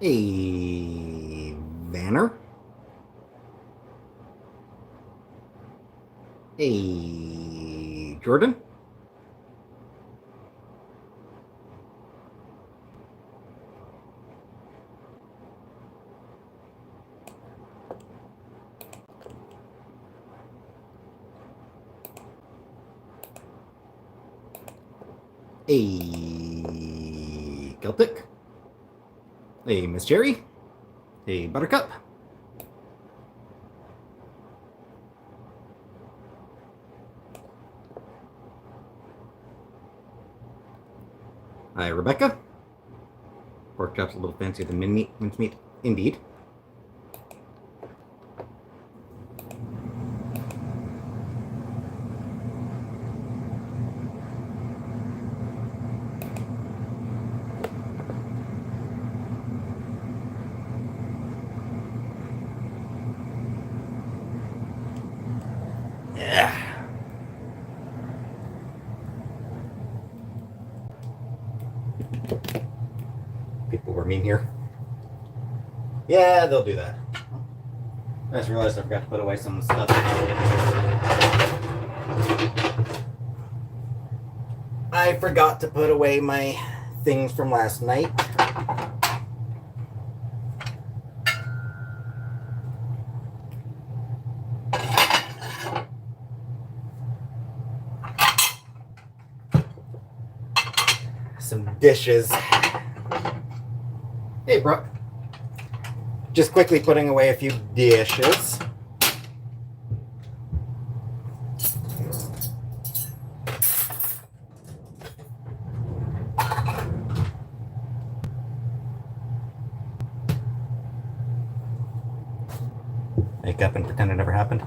A Vanner. A Jordan. A Celtic. A Miss Cherry. A Buttercup. Hi, Rebecca. Pork chop's a little fancier than mincemeat, indeed. Yeah. People were mean here. Yeah, they'll do that. I just realized I forgot to put away some stuff. I forgot to put away my things from last night. Some dishes. Hey, Brooke. Just quickly putting away a few dishes. Make up and pretend it never happened.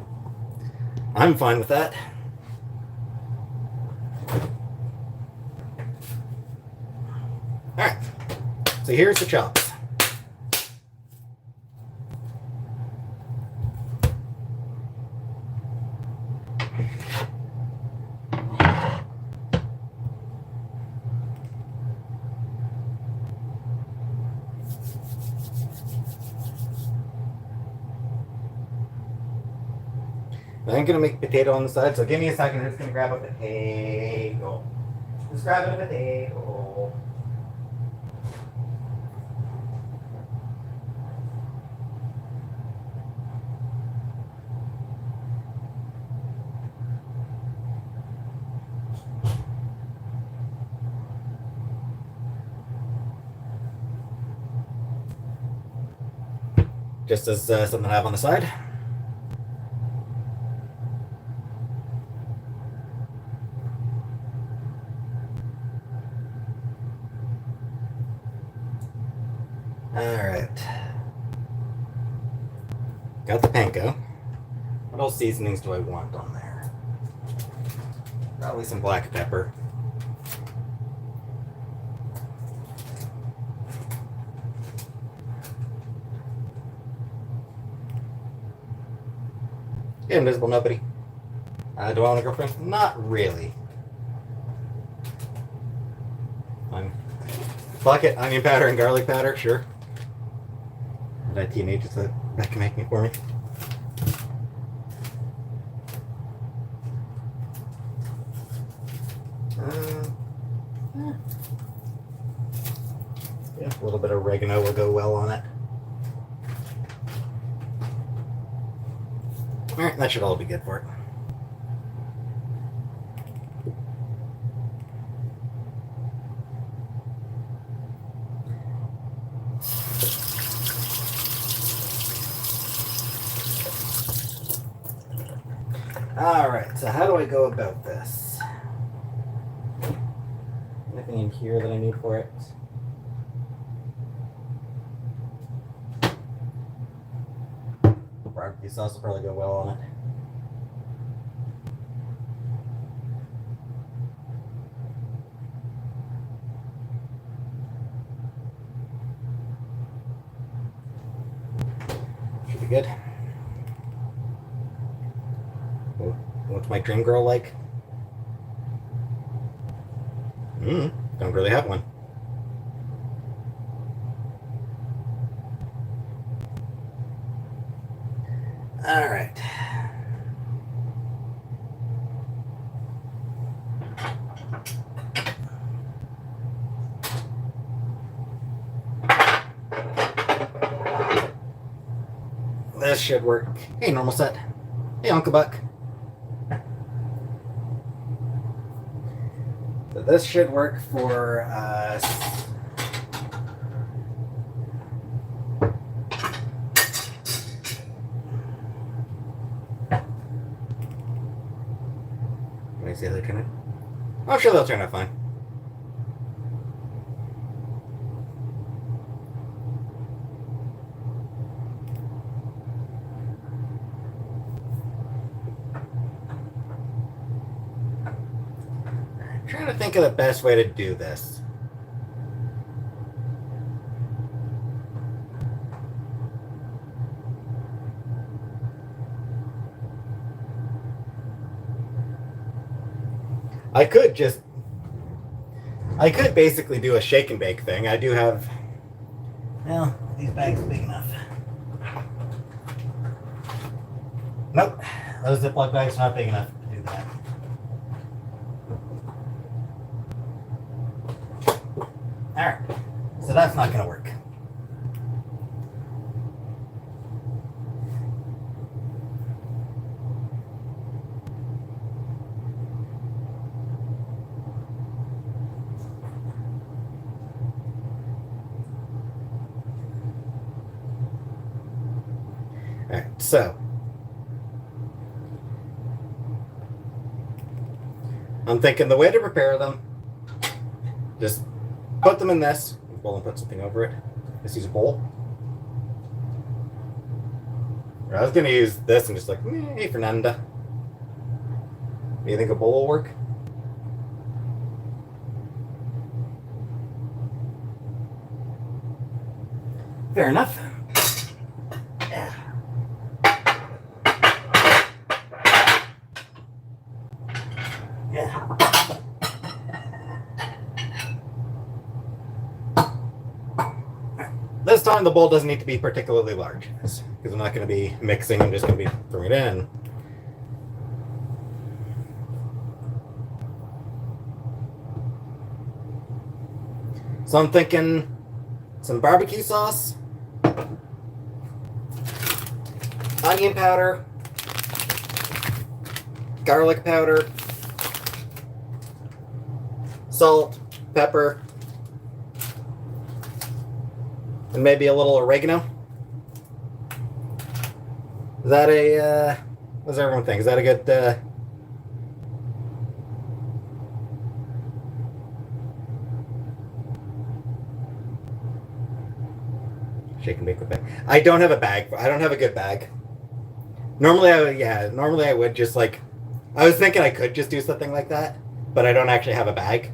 I'm fine with that. Alright, so here's the chops. I'm gonna make potato on the side, so give me a second. I'm just gonna grab a potato. Just grabbing a potato. Just as something I have on the side. Alright. Got the panko. What else seasonings do I want on there? Probably some black pepper. Yeah, invisible nobody. Do I want a girlfriend? Not really. Bucket, onion powder, and garlic powder, sure. Did I teenagers that can make me for me? Yeah, a little bit of oregano will go well on it. Alright, that should all be good for it. Alright, so how do I go about this? Anything in here that I need for it? Barbecue sauce will probably go well on it. Should be good. What's my dream girl like? Don't really have one. All right. This should work. Hey, normal set. Hey, Uncle Buck. So this should work for us. Let me see how they turn it. I'm sure they'll turn out fine. Trying to think of the best way to do this. I could basically do a shake and bake thing. I do have, well, these bags are big enough. Nope, those Ziploc bags are not big enough to do that. Alright, so that's not going to work. Alright, so I'm thinking the way to prepare them, just put them in this bowl and put something over it. Just use a bowl. Or I was going to use this and just like, hey, Fernanda. Do you think a bowl will work? Fair enough. Yeah. Yeah. This time the bowl doesn't need to be particularly large because I'm not going to be mixing, I'm just going to be throwing it in. So I'm thinking some barbecue sauce, onion powder, garlic powder, salt, pepper, and maybe a little oregano. Is that a, what does everyone think? Is that a good, shake and bake with bag? I don't have a bag. I don't have a good bag. Normally I would just like, I was thinking I could just do something like that, but I don't actually have a bag.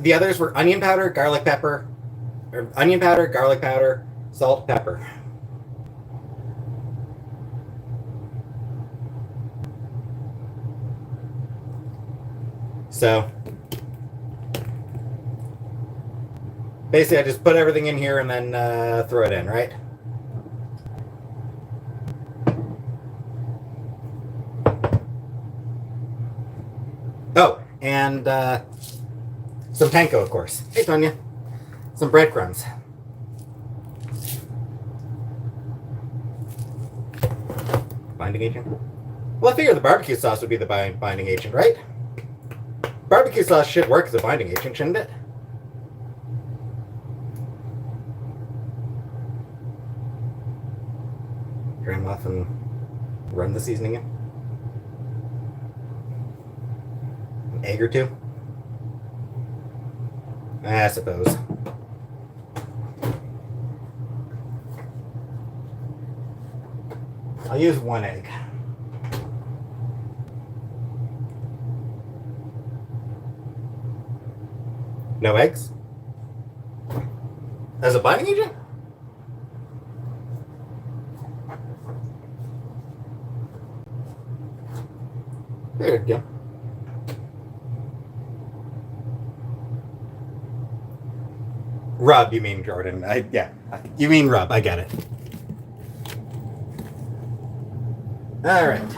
The others were onion powder, garlic pepper, or onion powder, garlic powder, salt, pepper. So basically I just put everything in here and then throw it in, right? Oh, and some panko, of course. Hey, Tonya. Some breadcrumbs. Binding agent? Well, I figure the barbecue sauce would be the binding agent, right? Barbecue sauce should work as a binding agent, shouldn't it? Drain them off and run the seasoning in. An egg or two. I suppose. I'll use one egg. No eggs? As a binding agent? There you go. Rub, you mean, Jordan? Yeah. You mean rub, I get it. All right.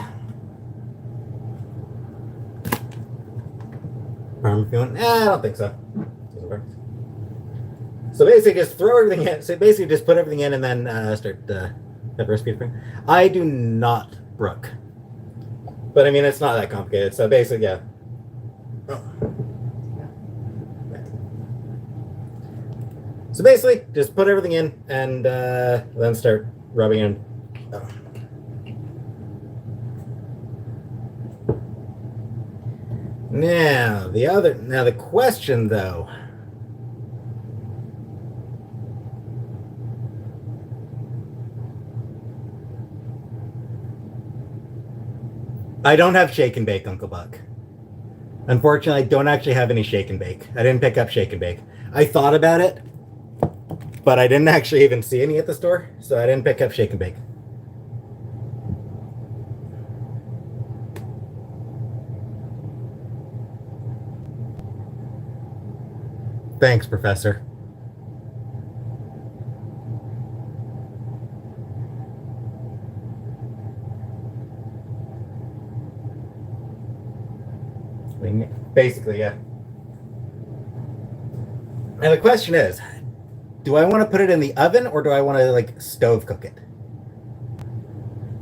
Arm feeling? I don't think so. Doesn't work. So basically, just throw everything in. So basically, just put everything in and then start pepper speed. I do not brook, but I mean it's not that complicated. So basically, yeah. Oh. So basically, just put everything in and then start rubbing in. Oh. Now the question though. I don't have shake and bake, Uncle Buck. Unfortunately, I don't actually have any shake and bake. I didn't pick up shake and bake. I thought about it, but I didn't actually even see any at the store, so I didn't pick up shake and bake. Thanks, Professor. I mean, basically, yeah. Now the question is, do I want to put it in the oven or do I want to like stove cook it?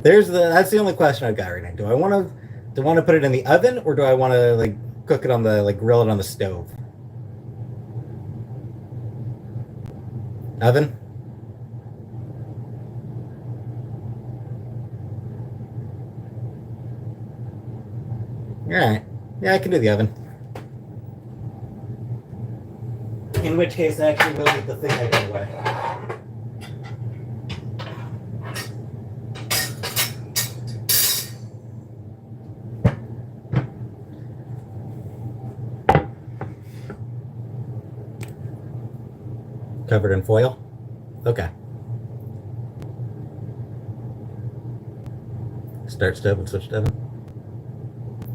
That's the only question I've got right now. Do I want to put it in the oven or do I want to like cook it on the grill it on the stove? Oven? All right. Yeah, I can do the oven. In which case, I actually will eat the thing I got away. Covered in foil? Okay. Start stove and switch to oven.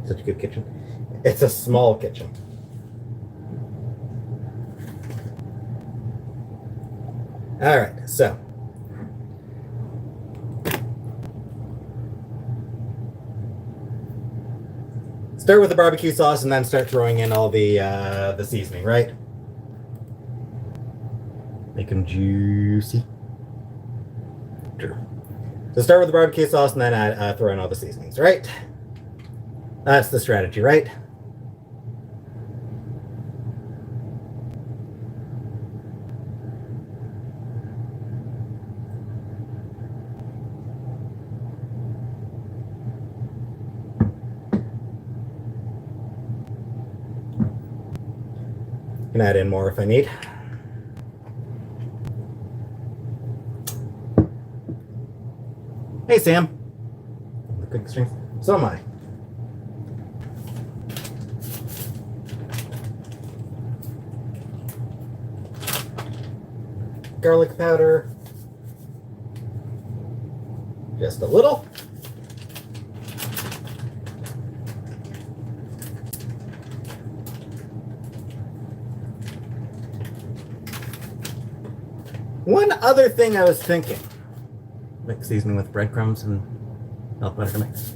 Such a good kitchen. It's a small kitchen. All right, so start with the barbecue sauce and then start throwing in all the seasoning, right? Make them juicy. Sure. So start with the barbecue sauce and then throw in all the seasonings, right? That's the strategy, right? Can add in more if I need. Hey, Sam. The quick strings. So am I. Garlic powder. Just a little. One other thing I was thinking. Mix seasoning with breadcrumbs and milk butter to mix.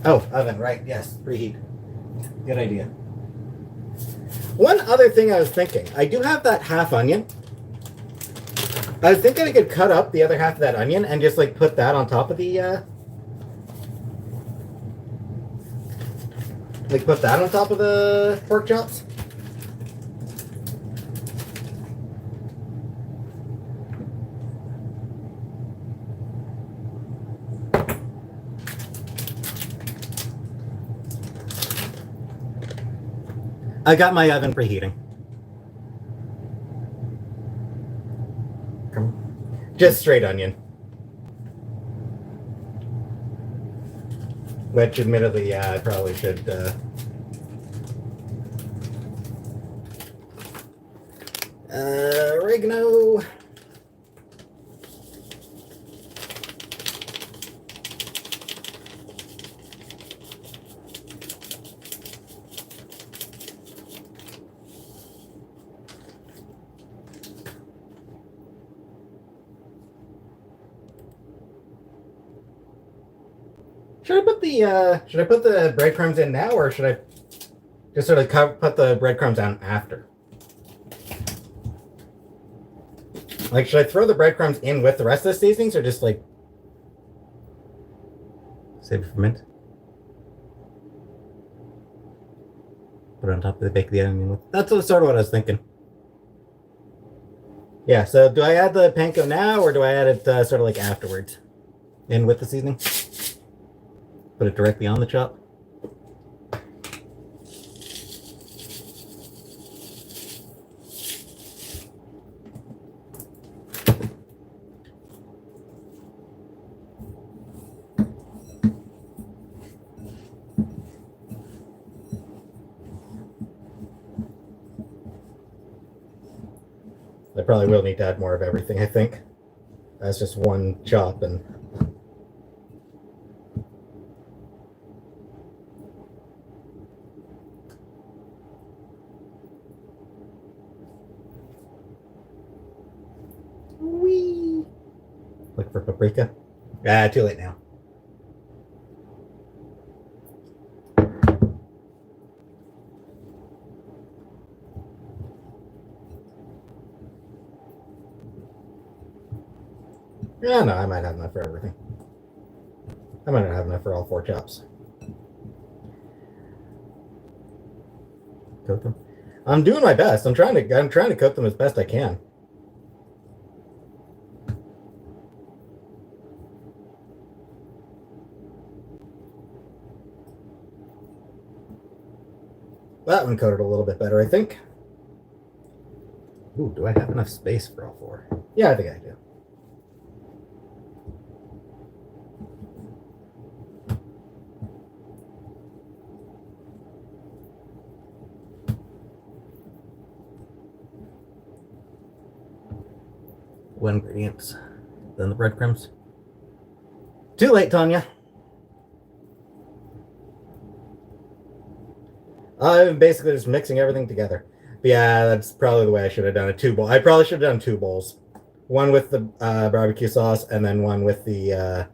Oh, oven, right. Yes, preheat. Good idea. One other thing I was thinking. I do have that half onion. I was thinking I could cut up the other half of that onion and just like put that on top of the put that on top of the pork chops. I got my oven preheating. Just straight onion. Which admittedly, yeah, I probably should oregano. should I put the breadcrumbs in now, or should I just sort of put the breadcrumbs down after? Like, should I throw the breadcrumbs in with the rest of the seasonings, or just like save it for mint? Put it on top of the bake the onion with. That's sort of what I was thinking. Yeah. So do I add the panko now, or do I add it sort of like afterwards, in with the seasoning? Put it directly on the chop. I probably will need to add more of everything, I think. That's just one chop and wee. Look for paprika. Ah, too late now. Yeah, no, I might have enough for everything. I might not have enough for all 4 chops. Coat them. I'm doing my best. I'm trying to coat them as best I can. That one coated a little bit better, I think. Ooh, do I have enough space for all 4? Yeah, I think I do. One ingredients, then the breadcrumbs. Too late, Tanya. I'm basically just mixing everything together. But yeah, that's probably the way I should have done it. 2 bowls. I probably should have done 2 bowls. One with the barbecue sauce, and then one with the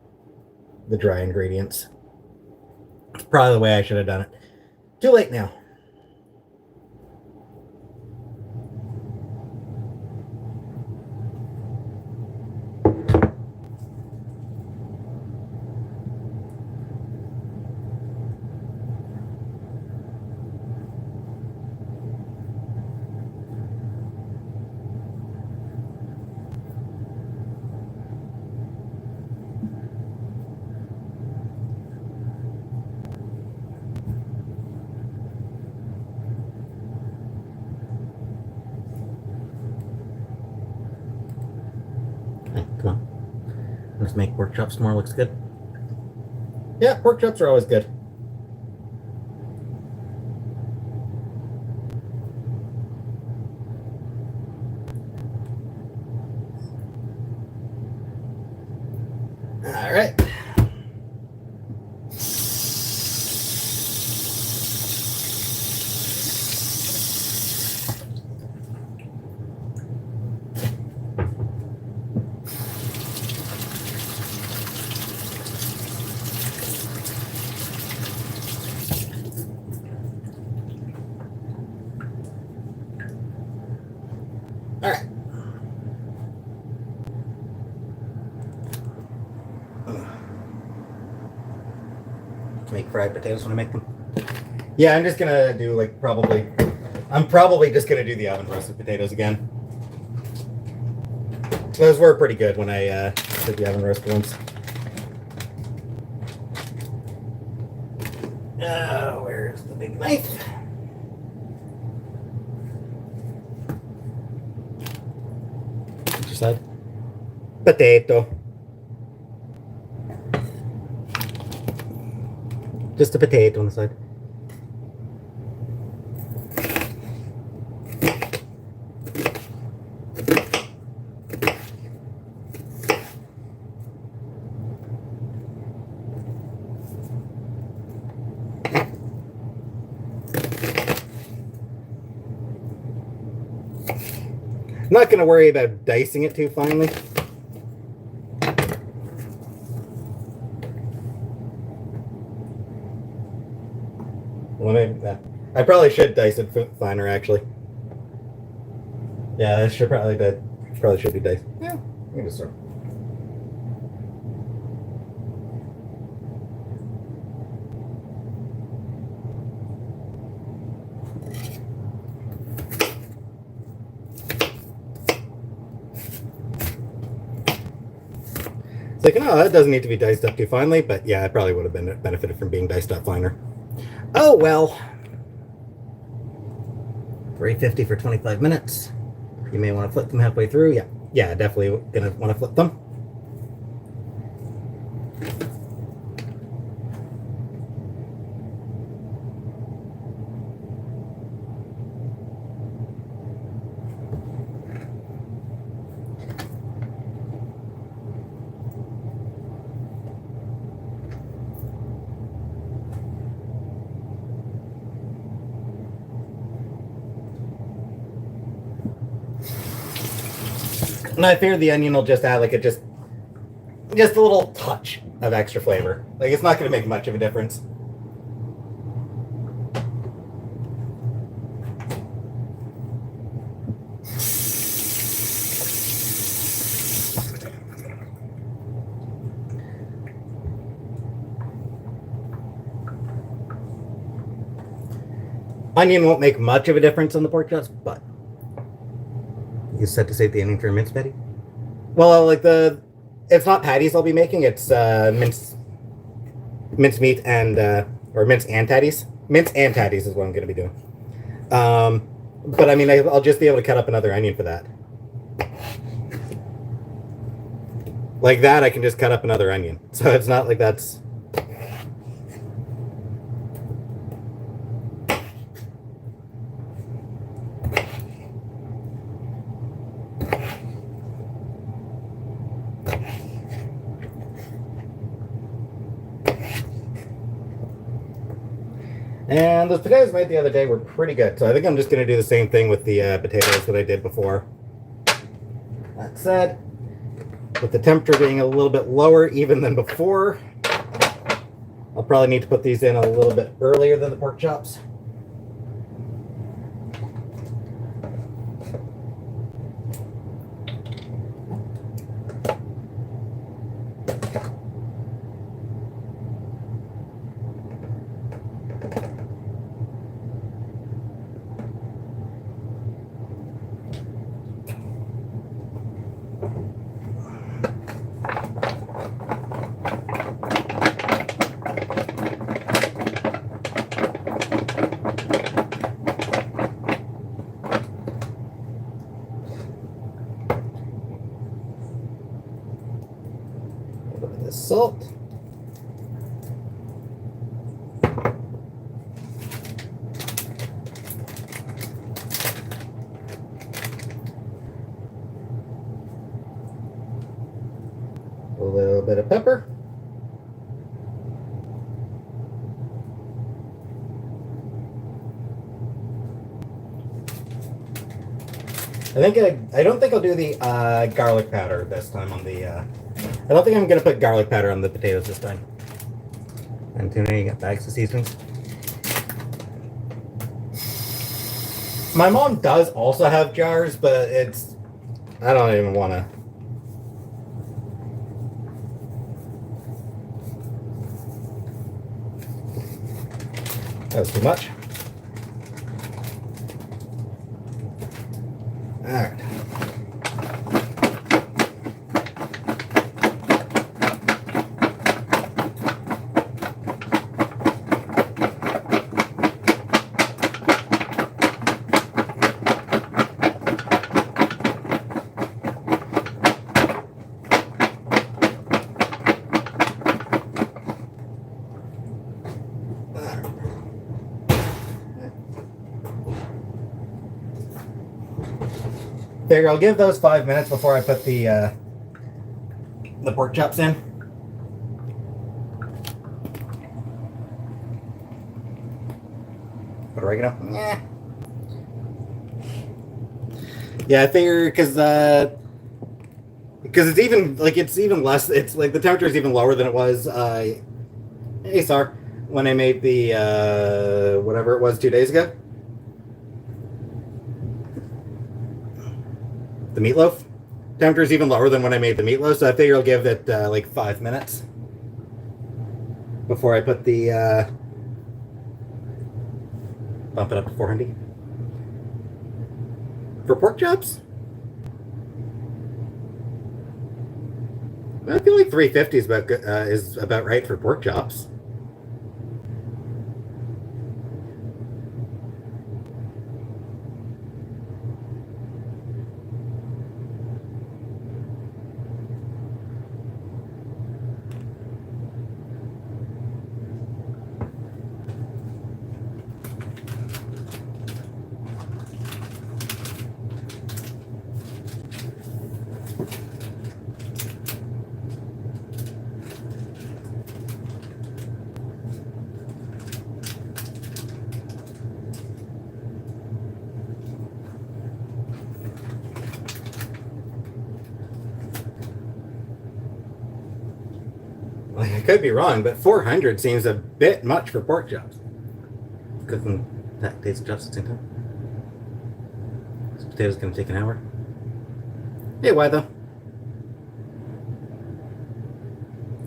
dry ingredients. It's probably the way I should have done it. Too late now. Come on. Let's make pork chops tomorrow. Looks good. Yeah, pork chops are always good. All right. All right. Make fried potatoes when I make them. Yeah, I'm just gonna do I'm probably just gonna do the oven roasted potatoes again. Those were pretty good when I did the oven roasted ones. Where's the big knife? Which side? Potato. Just a potato on the side. I'm not going to worry about dicing it too finely. I probably should dice it finer, actually. Yeah, that should probably should be diced. Yeah, I can just start. It's like, no, that doesn't need to be diced up too finely, but yeah, I probably would have been benefited from being diced up finer. Oh well. 350 for 25 minutes. You may want to flip them halfway through. Yeah, definitely gonna want to flip them. And I fear the onion will just add like just a little touch of extra flavor. Like it's not going to make much of a difference. Onion won't make much of a difference on the pork chops, but you said to save the onion for mince patty. Well, like it's not patties I'll be making. It's mince meat and or mince and patties. Mince and patties is what I'm going to be doing. But I mean, I'll just be able to cut up another onion for that. Like that, I can just cut up another onion. So it's not like that's. And those potatoes made the other day were pretty good. So I think I'm just going to do the same thing with the potatoes that I did before. That said, with the temperature being a little bit lower even than before, I'll probably need to put these in a little bit earlier than the pork chops. Salt. A little bit of pepper. I don't think I'll do the garlic powder this time on the I don't think I'm going to put garlic powder on the potatoes this time. And tuna, you got bags of seasonings. My mom does also have jars, but I don't even want to. That was too much. All right. Figure I'll give those 5 minutes before I put the pork chops in. Put oregano. Yeah. Yeah, I figure because it's even like it's even less. It's like the temperature is even lower than it was. Hey, Sar. when I made the whatever it was 2 days ago. The meatloaf. Temperature is even lower than when I made the meatloaf, so I figure I'll give it like 5 minutes before I put the bump it up to 400. For pork chops, I feel like 350 is about right for pork chops. Like, I could be wrong, but 400 seems a bit much for pork chops. Cooking that taste chops at the same time. This potato's gonna take an hour. Hey, why though?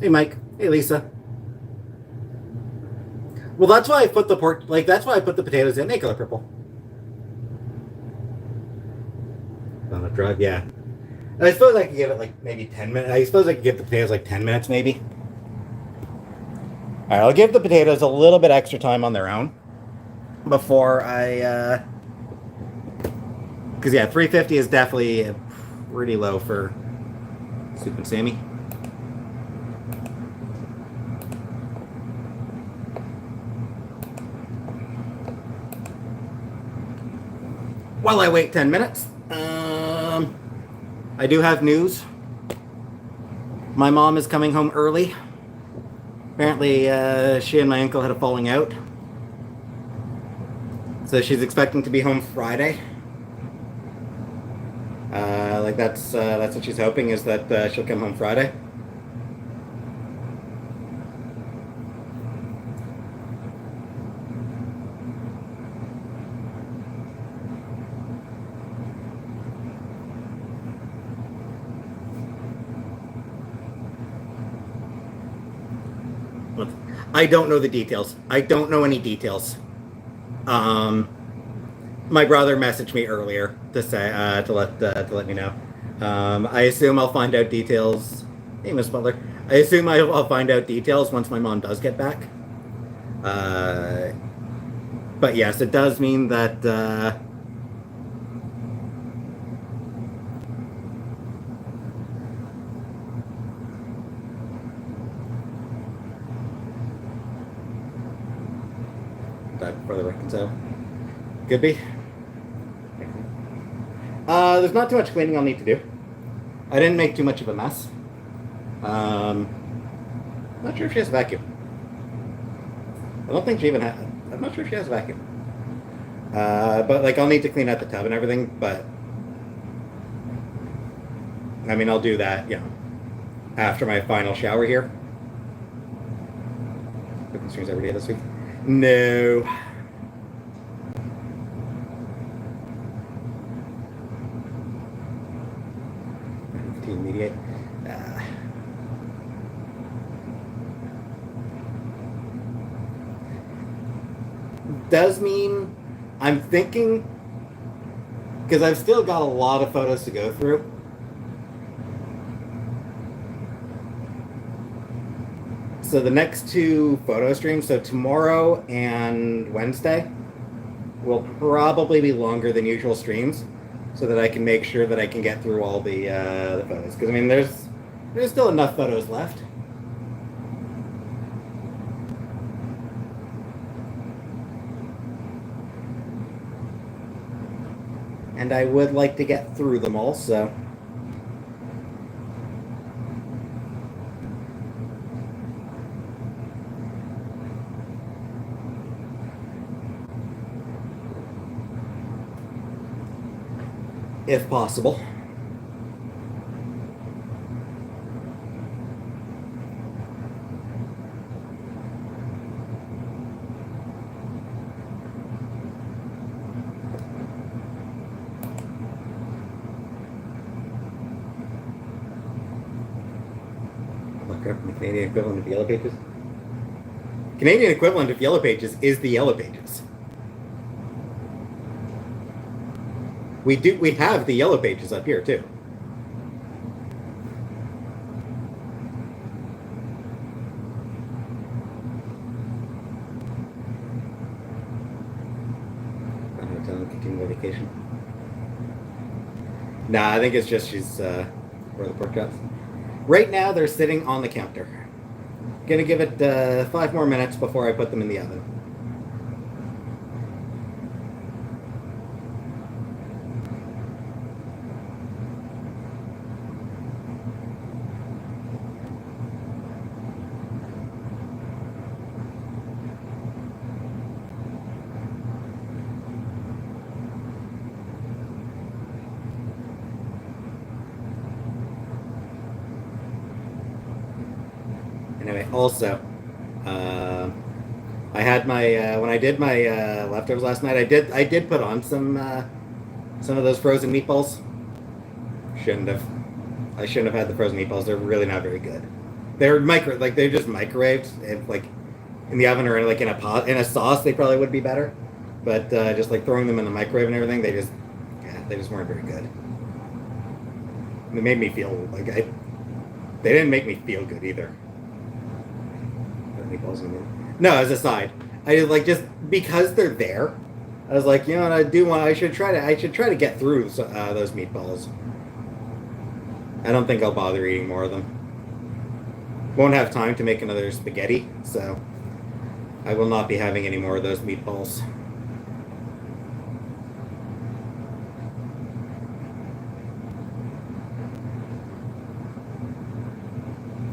Hey, Mike. Hey, Lisa. Well, that's why I put the pork. Like, that's why I put the potatoes in. They color purple. On the drive, yeah. I suppose I could give it like maybe 10 minutes. I suppose I could give the potatoes like 10 minutes, maybe. All right, I'll give the potatoes a little bit extra time on their own before I, because yeah, 350 is definitely pretty low for Soup and Sammy. While I wait 10 minutes, I do have news. My mom is coming home early. Apparently, she and my uncle had a falling out. So she's expecting to be home Friday. Like that's what she's hoping, is that she'll come home Friday. I don't know the details. I don't know any details. My brother messaged me earlier to say to let me know. I assume I'll find out details. Hey, Miss Butler. I assume I'll find out details once my mom does get back. But yes, it does mean that. For the reconcile. Could be. There's not too much cleaning I'll need to do. I didn't make too much of a mess. Not sure if she has a vacuum. I don't think she even has. I'm not sure if she has a vacuum. But like I'll need to clean out the tub and everything. But I mean I'll do that, you know, after my final shower here. Cooking streams every day this week. No. Mediate. Does mean I'm thinking, because I've still got a lot of photos to go through. So the next two photo streams, so tomorrow and Wednesday, will probably be longer than usual streams, so that I can make sure that I can get through all the photos. Because I mean, there's still enough photos left. And I would like to get through them all, so. If possible. grabbing the Canadian equivalent of Yellow Pages. Canadian equivalent of Yellow Pages is the Yellow Pages. We have the Yellow Pages up here too. Continue vacation. Nah, I think it's just she's where the pork chops. Right now they're sitting on the counter. Gonna give it 5 more minutes before I put them in the oven. Anyway, also, I had my when I did my leftovers last night. I did put on some of those frozen meatballs. Shouldn't have. I shouldn't have had the frozen meatballs. They're really not very good. They're they're just microwaved, like in the oven or like in a pot in a sauce. They probably would be better, but just like throwing them in the microwave and everything, they just weren't very good. They made me feel like they didn't make me feel good either. No, as a side, I like just because they're there. I was like, you know what, I should try to get through those meatballs. I don't think I'll bother eating more of them. Won't have time to make another spaghetti, so I will not be having any more of those meatballs.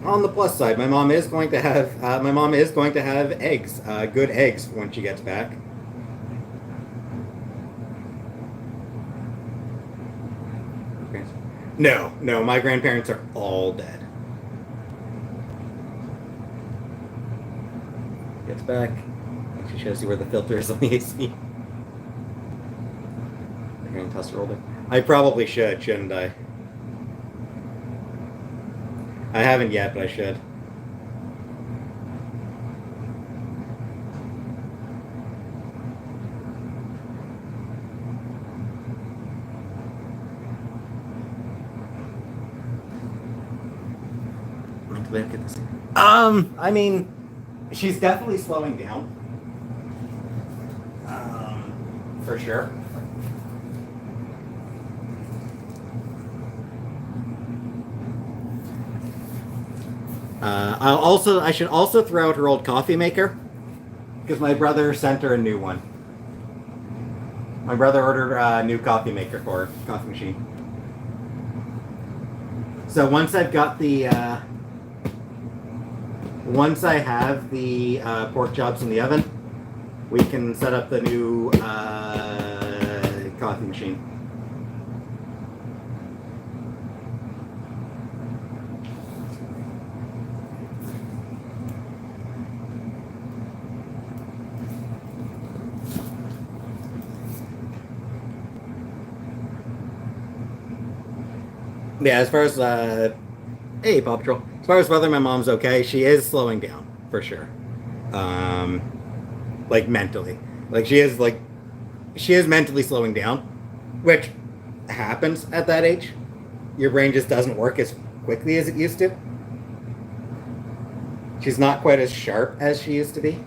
On the plus side, my mom is going to have eggs, good eggs when she gets back. No, my grandparents are all dead. Gets back. She shows you where the filter is on the AC. I probably should, shouldn't I? I haven't yet, but I should. I mean, she's definitely slowing down. For sure. I should also throw out her old coffee maker because my brother sent her a new one. My brother ordered a new coffee maker for her, coffee machine. So once I've got the, once I have the pork chops in the oven, we can set up the new coffee machine. Yeah, as far as hey, Paw Patrol. As far as whether my mom's okay, she is slowing down for sure. Like mentally, like she is mentally slowing down, which happens at that age. Your brain just doesn't work as quickly as it used to. She's not quite as sharp as she used to be.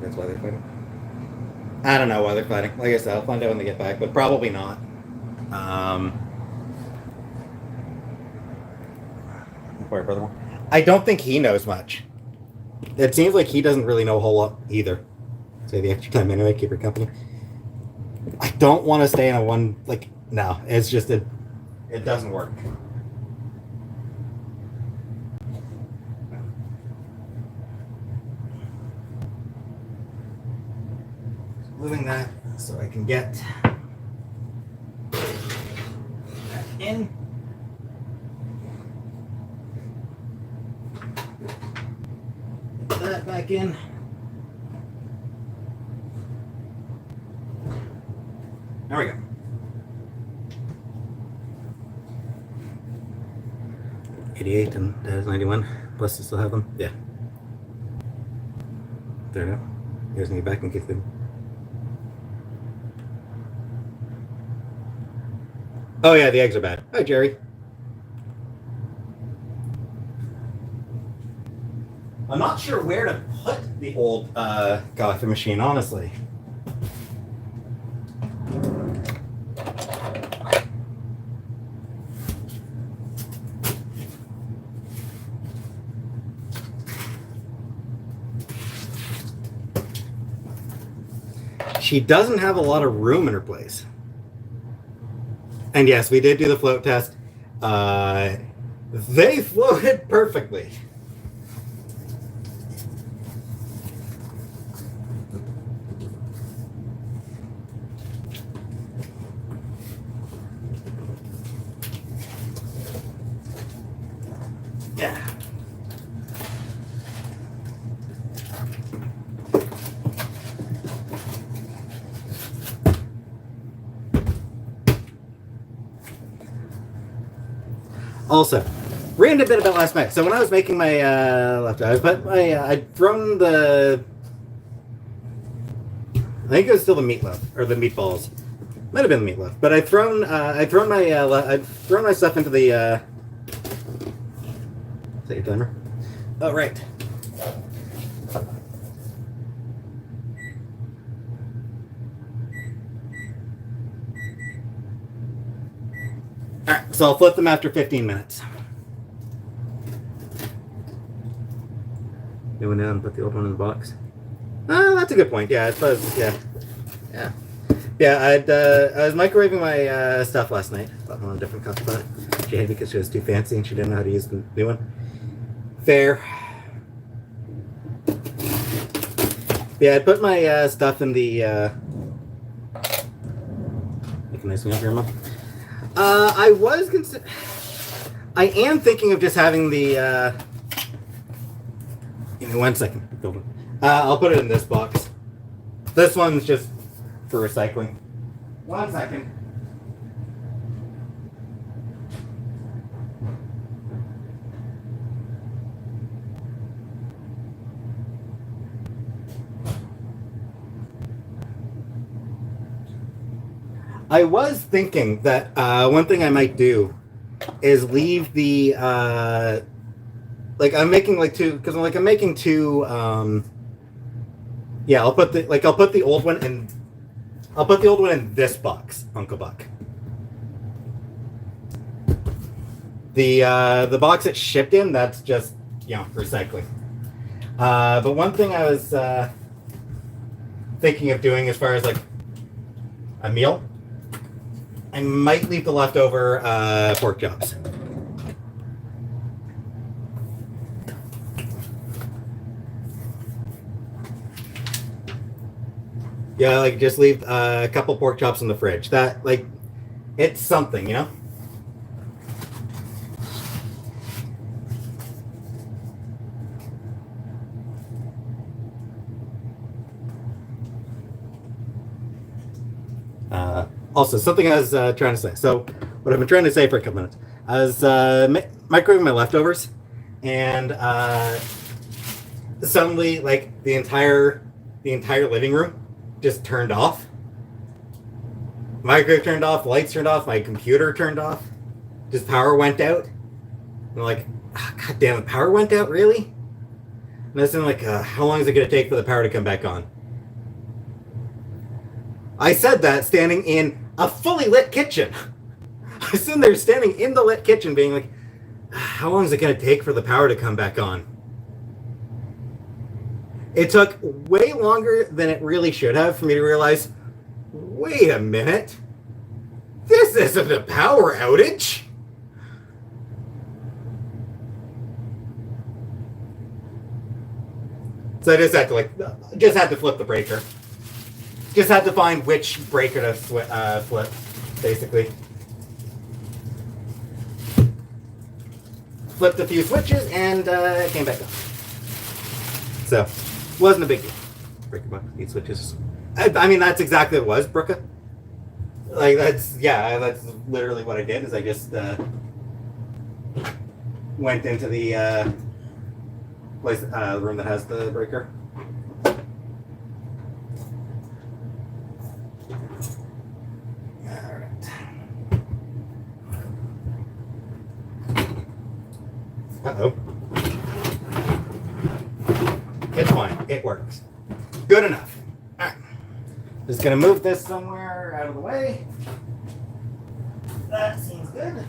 That's why they're fighting. I don't know why they're fighting. Like I said, I'll find out when they get back, but probably not. I don't think he knows much. It seems like he doesn't really know a whole lot either. Say the extra time anyway, keep her company. I don't want to stay in a one, like, no, it's just, it doesn't work. Moving that so I can get that in. Get that back in. There we go. 88 and that is 91. Plus, you still have them. Yeah. There we go. Here's me back and kick them. Oh yeah, the eggs are bad. Hi, Jerry. I'm not sure where to put the old coffee machine, honestly. She doesn't have a lot of room in her place. And yes, we did do the float test. They floated perfectly. Yeah. Also, random bit about last night. So when I was making my leftovers, I'd thrown the, I think it was still the meatloaf or the meatballs. Might have been the meatloaf, but I'd thrown my stuff into the. Is that your timer? Oh right. Alright, so I'll flip them after 15 minutes. New one down and put the old one in the box. Oh, that's a good point. Yeah, I suppose. Yeah. I was microwaving my stuff last night. On a different cup pot. She hated because she was too fancy and she didn't know how to use the new one. Fair. Yeah, I put my stuff in the. Make a nice one up here, Mom. I am thinking of just having the. Give me 1 second. I'll put it in this box. This one's just for recycling. 1 second. I was thinking that one thing I might do is leave the like I'm making like two because I'm making two. Yeah, I'll put the old one in. I'll put the old one in this box, Uncle Buck. The box it's shipped in, that's just recycling. But one thing I was thinking of doing as far as like a meal. I might leave the leftover pork chops. Yeah, like just leave a couple pork chops in the fridge. That it's something, you know. Also, something I was trying to say. So, what I've been trying to say for a couple minutes, I was microwaving my leftovers, and suddenly, like the entire living room just turned off. Microwave turned off, lights turned off, my computer turned off, just power went out. And I'm like, God damn it, power went out, really? And I was thinking, like, how long is it going to take for the power to come back on? I said that standing in a fully lit kitchen. I was sitting there standing in the lit kitchen being like, how long is it going to take for the power to come back on? It took way longer than it really should have for me to realize, wait a minute, this isn't a power outage. So I just had to flip the breaker. Just had to find which breaker to flip, basically. Flipped a few switches and it came back on. So, wasn't a big deal. Breaker box, need switches. I mean, that's exactly what it was, Brooke. Like, that's literally what I did, is I just went into the place, room that has the breaker. All right. Uh-oh. It's fine. It works. Good enough. All right. Just gonna move this somewhere out of the way. That seems good.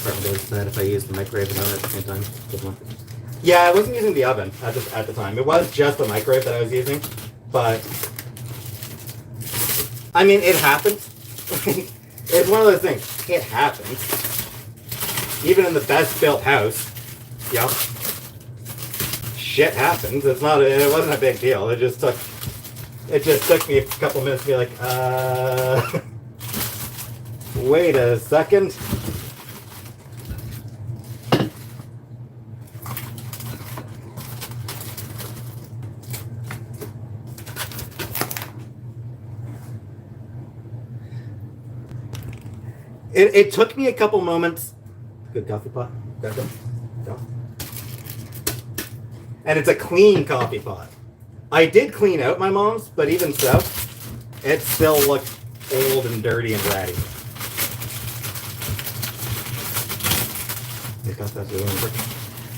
Probably bad if I use the microwave and oven at the same time. Good one. Yeah, I wasn't using the oven at the time. It was just the microwave that I was using, but I mean, it happens. It's one of those things. It happens. Even in the best built house, yep. Shit happens. It wasn't a big deal. It just took me a couple minutes to be like, wait a second. It took me a couple moments. Good coffee pot. Go. And it's a clean coffee pot. I did clean out my mom's, but even so, it still looked old and dirty and ratty.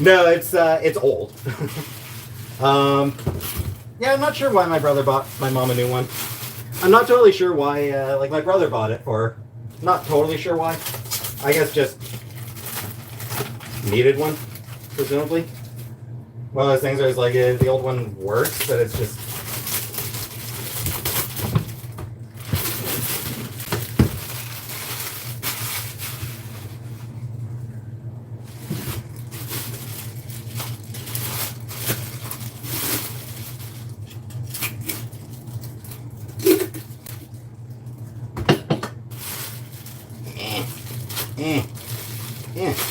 No, it's old. Yeah, I'm not sure why my brother bought my mom a new one. I'm not totally sure why. Like my brother bought it for. Not totally sure why. I guess just needed one, presumably. One of those things where it's like the old one works, but it's just.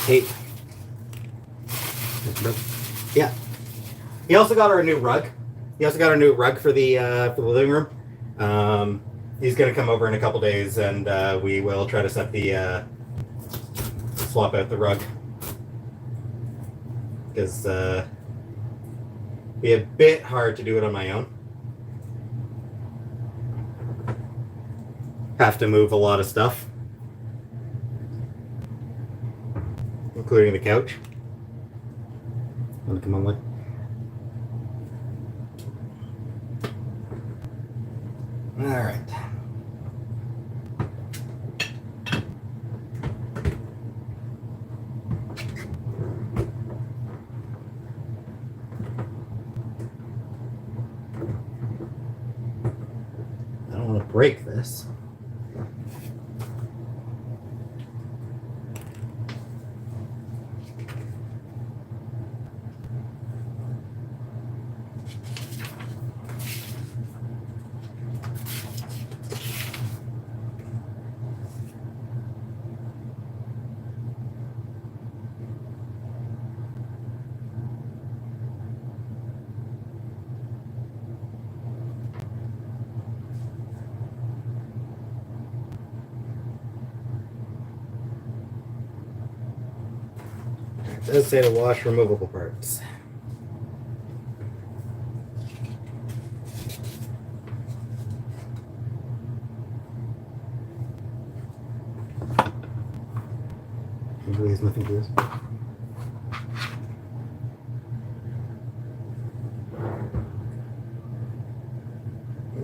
Tape. Yeah. He also got her a new rug. For the living room. He's gonna come over in a couple days, and we will try to set the swap out the rug because be a bit hard to do it on my own. Have to move a lot of stuff, including the couch. Want to come on, look? All right. I don't want to break this. It does say to wash removable parts. Really has nothing to do.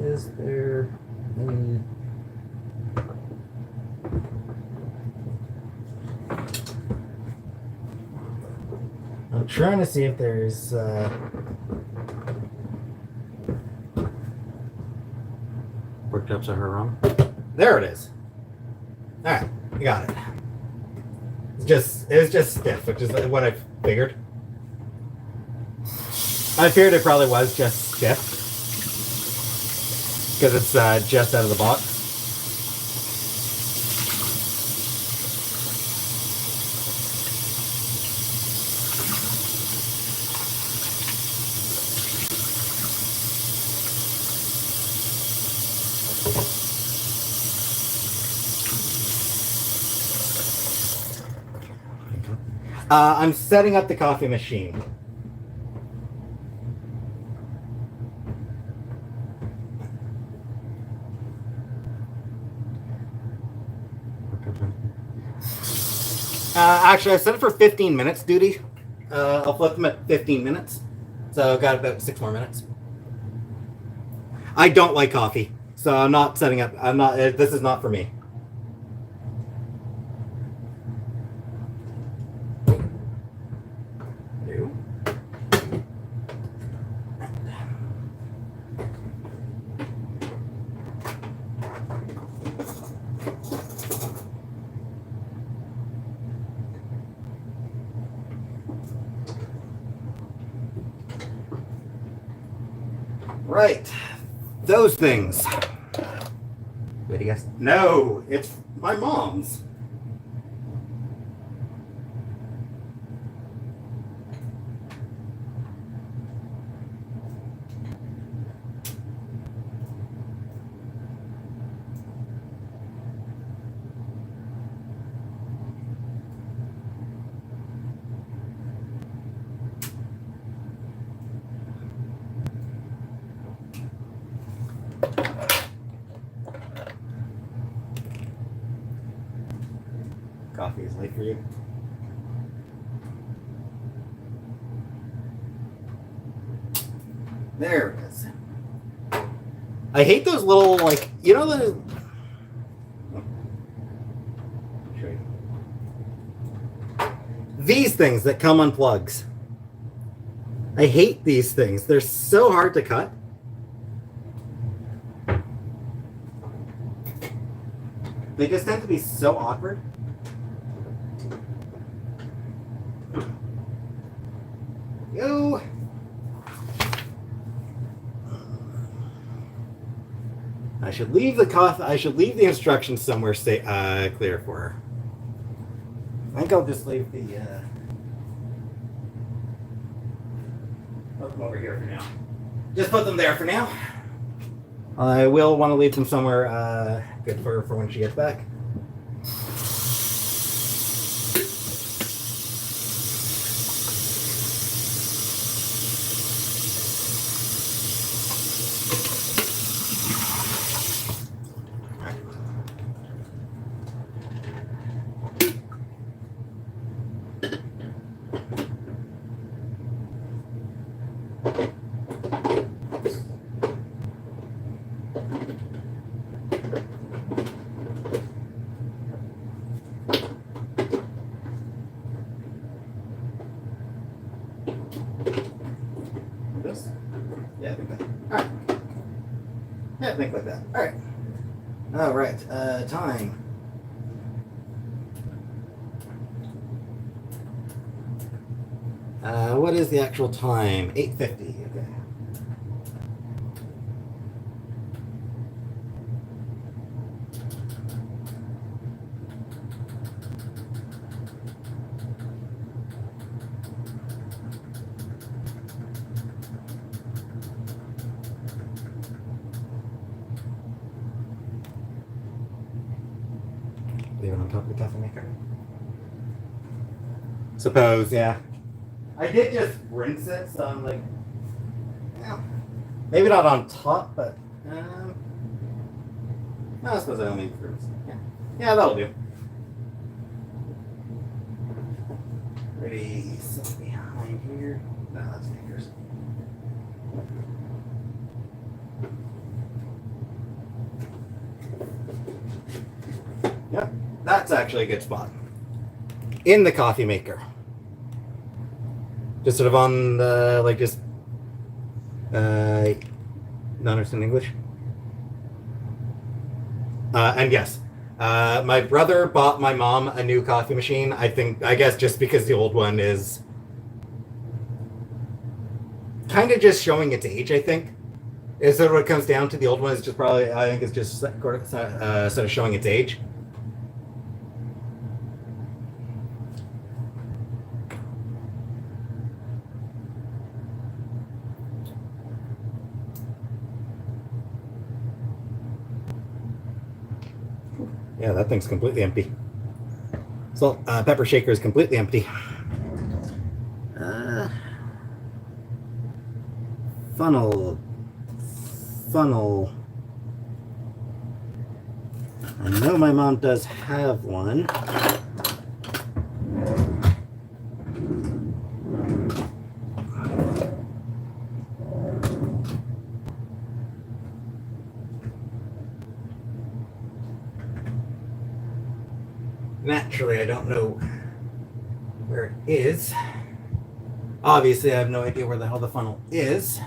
Is there any... I'm trying to see if there's worktops are wrong. There it is. All right, I got it. It was just stiff, which is what I figured. I figured it probably was just stiff because it's just out of the box. I'm setting up the coffee machine. Actually, I set it for 15 minutes duty. I'll flip them at 15 minutes. So I've got about 6 more minutes. I don't like coffee, so I'm not setting up. I'm not. This is not for me. Right. Those things. What do you guess? No, it's my mom's. Coffee is late for you. There it is. I hate those little, like, you know the... Show you. These things that come on plugs. I hate these things. They're so hard to cut. They just tend to be so awkward. Go. I should leave the coffee. I should leave the instructions somewhere clear for her. I think I'll just leave the. Put them over here for now. Just put them there for now. I will want to leave them somewhere good for when she gets back. This? Yeah, I think that. All right. Yeah, I think like that. All right. All right. Time. What is the actual time? 8:50. Okay. Leave it on top of the coffee maker. Suppose, yeah. I did just rinse it, so I'm like, yeah, maybe not on top, but no, I suppose I don't need fruits. Yeah, that'll do. Ready, something behind here. No, that's fingers. Yep, that's actually a good spot. In the coffee maker. Just sort of on the, like, just, not understand English. And yes, my brother bought my mom a new coffee machine. I guess just because the old one is kind of just showing its age, I think. Is sort of what it comes down to. The old one is just probably, I think it's just sort of showing its age. Yeah, that thing's completely empty. Salt, pepper shaker is completely empty. Funnel. Funnel. I know my mom does have one. Naturally, I don't know where it is. Obviously, I have no idea where the hell the funnel is.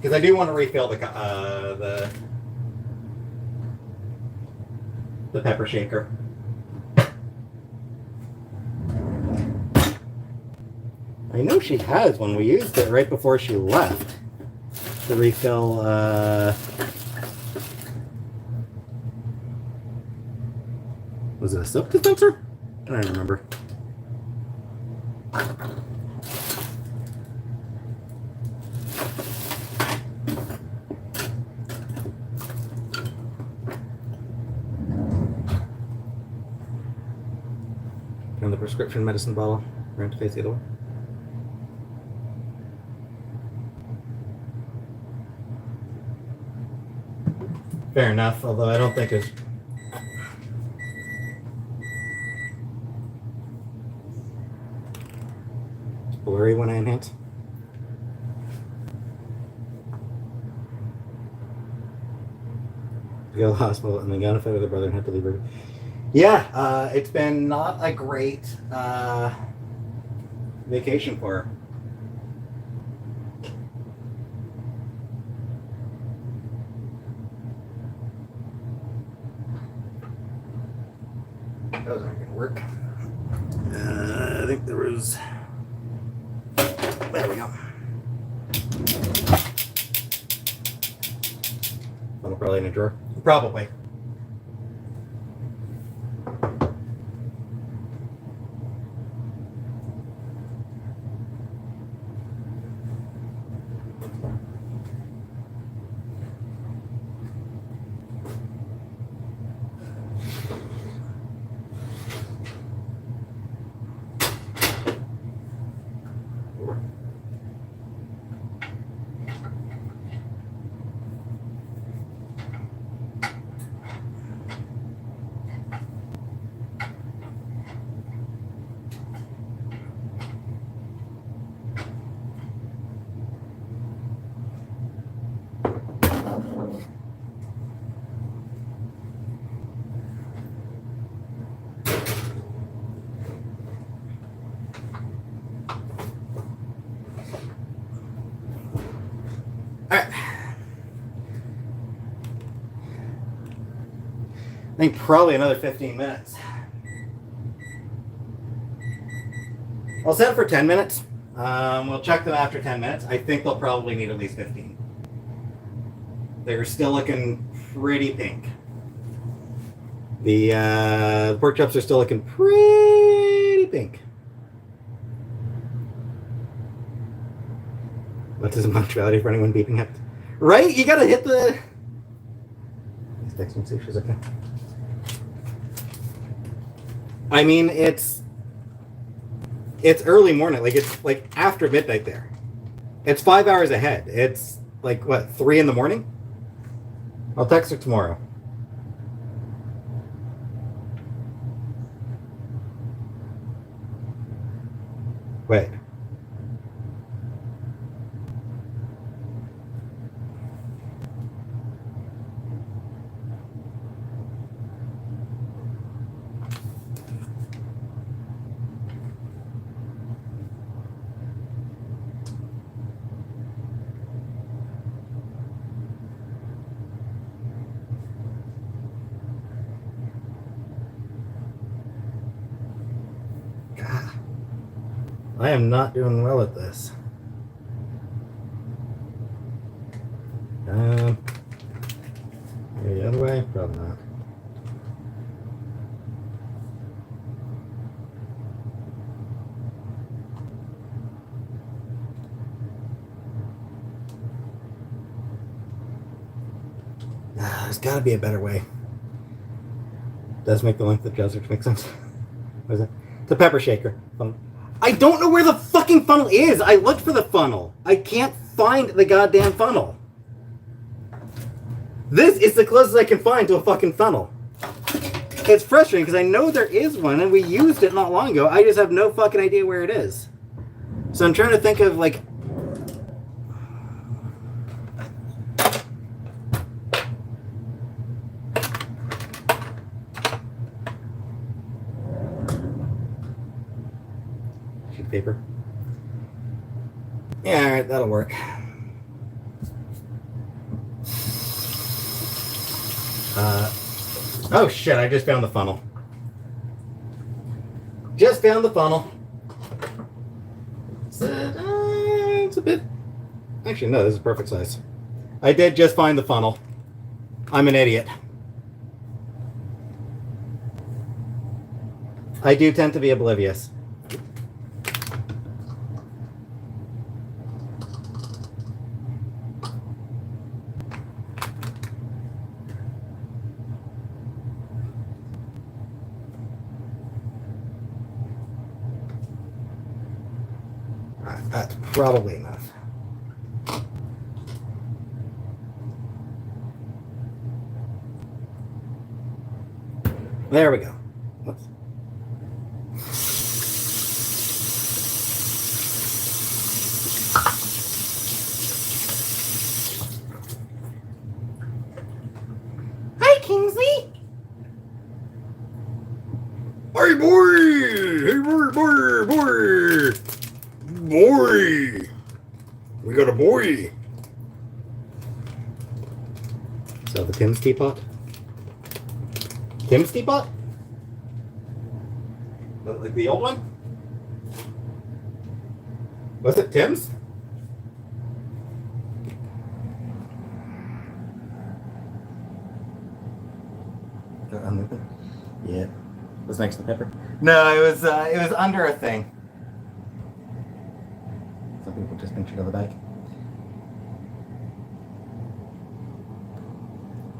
Because I do want to refill the pepper shaker. I know she has one. We used it right before she left to refill. Was it a soap dispenser? I don't remember. And the prescription medicine bottle. We're going to face the other one. Fair enough, although I don't think it's blurry when I enhance. To go to the hospital and then got in a fight with her brother and had to leave her. Yeah, it's been not a great vacation for her. Those aren't going to work. I think there was... There we go. Funnel probably in a drawer. Probably. I think probably another 15 minutes. I'll set it for 10 minutes. We'll check them after 10 minutes. I think they'll probably need at least 15. They're still looking pretty pink. The pork chops are still looking pretty pink. What is a punctuality for anyone beeping it? Right? You gotta hit the... Let's text and see if she's okay. I mean, it's early morning. Like, it's like after midnight there. It's 5 hours ahead. It's like, what, 3 in the morning? I'll text her tomorrow. Wait. I am not doing well at this. Maybe the other way? Probably not. There's got to be a better way. Does make the length of Jezzard make sense? What is it? It's a pepper shaker. Funnel. I don't know where the fucking funnel is. I looked for the funnel. I can't find the goddamn funnel. This is the closest I can find to a fucking funnel. It's frustrating because I know there is one and we used it not long ago. I just have no fucking idea where it is. So I'm trying to think of like... sheet of paper. Yeah, alright, that'll work. Oh shit, I just found the funnel. Just found the funnel. It's a bit... Actually, no, this is perfect size. I did just find the funnel. I'm an idiot. I do tend to be oblivious. That's probably enough. There we go. Whoops. Hi, Kingsley. Hey, boy. Hey, boy. Boy! We got a boy! So the Tim's teapot? Tim's teapot? Like the old one? Was it Tim's? Yeah. Was next to the pepper? No, it was under a thing. Some people just think she got the bag.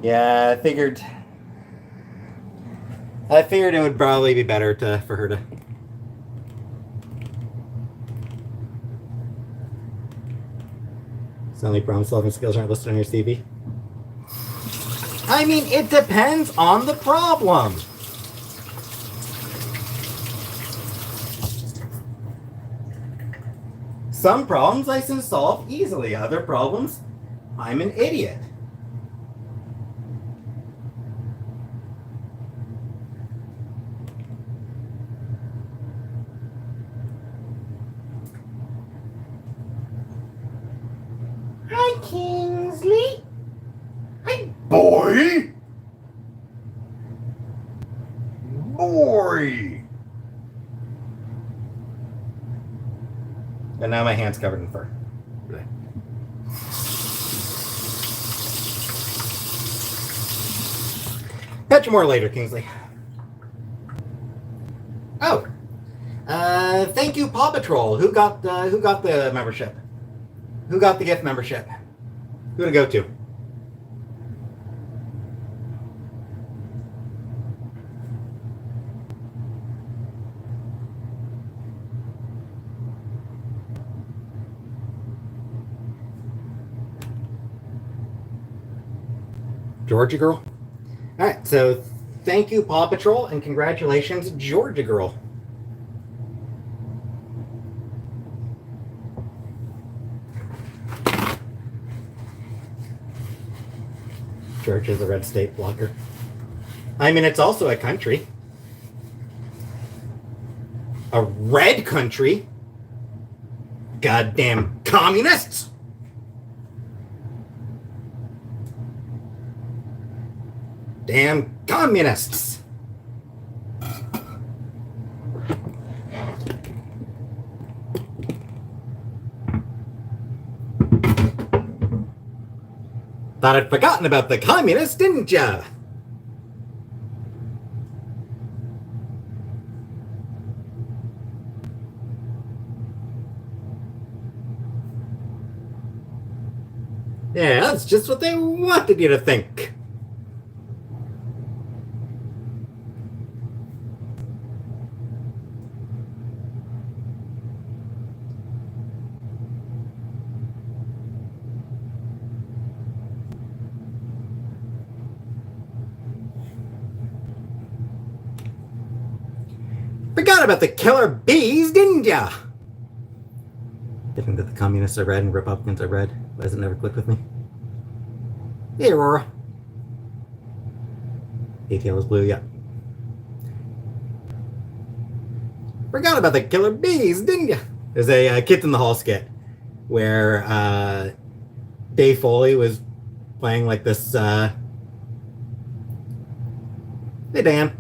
Yeah, I figured it would probably be better for her to. Suddenly problem-solving skills aren't listed on your CV. I mean, it depends on the problem. Some problems I can solve easily. Other problems, I'm an idiot. Hi, Kingsley. Hi, boy. Boy. And now my hand's covered in fur. Catch you more later, Kingsley. Oh, thank you, Paw Patrol. Who got the membership? Who got the gift membership? Who to go to? Georgia Girl? Alright, so thank you, Paw Patrol, and congratulations, Georgia Girl. Georgia's a red state blocker. I mean, it's also a country. A red country? Goddamn communists! Damn communists! Thought I'd forgotten about the communists, didn't ya? Yeah, that's just what they wanted you to think. Forgot about the killer bees, didn't ya? You think that the communists are red and Republicans are red? Why does it never click with me? Hey, Aurora. ATL is blue, yeah. Forgot about the killer bees, didn't ya? There's a Kids in the Hall skit where Dave Foley was playing like this. Hey, Dan.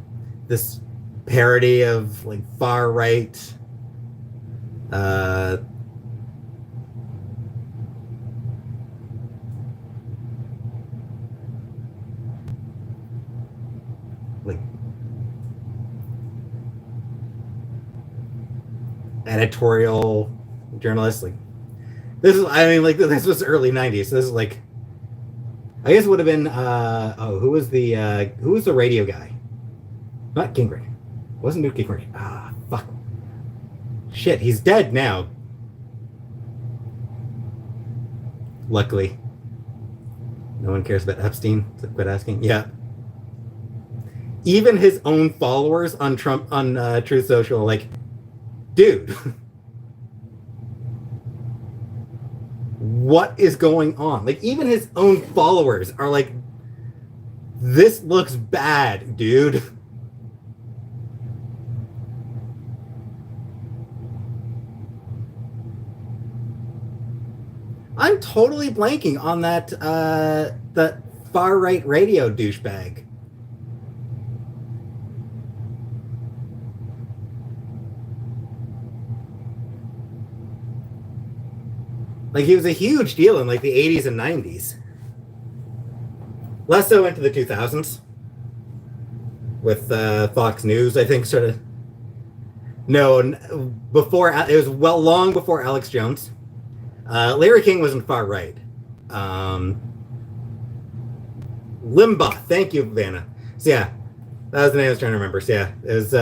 This parody of like far right. Like editorial journalist, like this is, I mean, like this was early 90s, so this is like, I guess it would have been who was the radio guy? Not Gingrich. It wasn't Newt Gingrich. Fuck, shit, he's dead now, luckily. No one cares about Epstein, so quit asking. Yeah, even his own followers on Trump on Truth Social, like, dude, what is going on? Like, even his own followers are like, this looks bad, dude. I'm totally blanking on that far right radio douchebag. Like, he was a huge deal in like the 80s and 90s. Less so into the 2000s with Fox News, I think, sort of. No, before, it was long before Alex Jones. Larry King wasn't far right. Limbaugh, thank you, Vanna. So yeah, that was the name I was trying to remember. So yeah, it was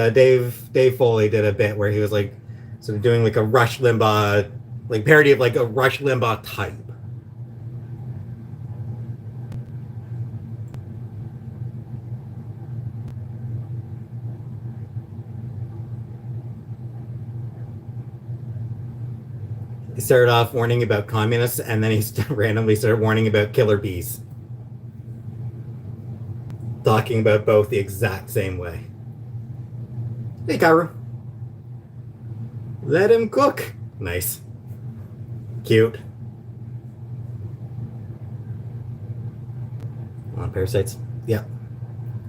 Dave Foley did a bit where he was like sort of doing like a Rush Limbaugh, like parody of like a Rush Limbaugh type. He started off warning about communists, and then he randomly started warning about killer bees. Talking about both the exact same way. Hey, Karu. Let him cook. Nice. Cute. On parasites? Yeah.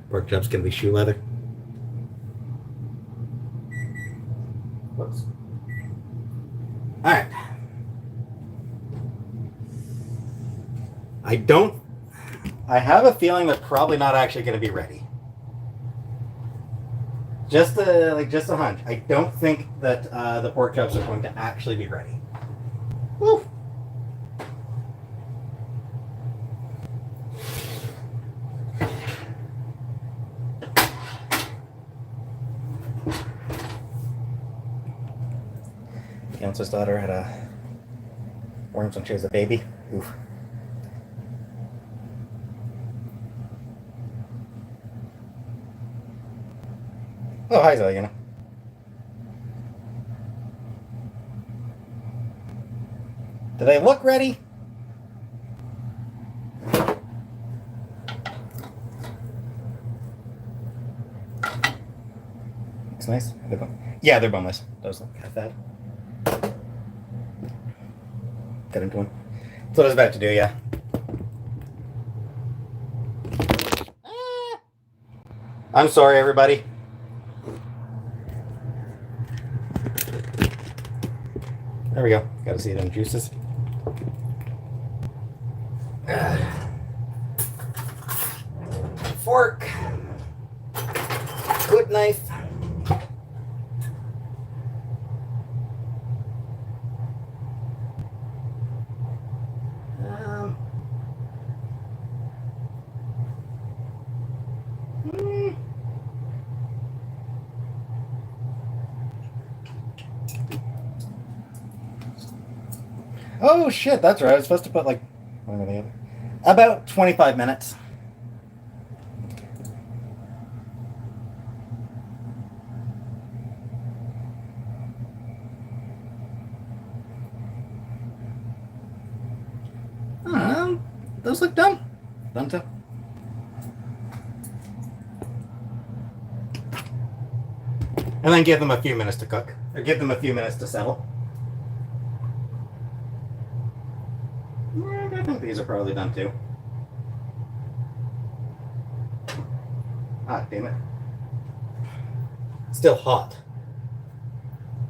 Pork chops can be shoe leather. Whoops. All right. I have a feeling they're probably not actually going to be ready. Just a hunch. I don't think that the pork chops are going to actually be ready. Woo. Counselor's daughter had worms when she was a baby. Oof. Oh, hi, Zeliana. Did I look ready? Looks nice. Yeah, they're boneless. Those look half bad. Got into one. That's what I was about to do, yeah. I'm sorry, everybody. There we go. Got to see it in juices. Fork. Good knife. Oh shit, that's right. I was supposed to put like one or the other. About 25 minutes. those look done. Done too. And then give them a few minutes to cook, or give them a few minutes to settle. I think these are probably done too. Ah, damn it. Still hot.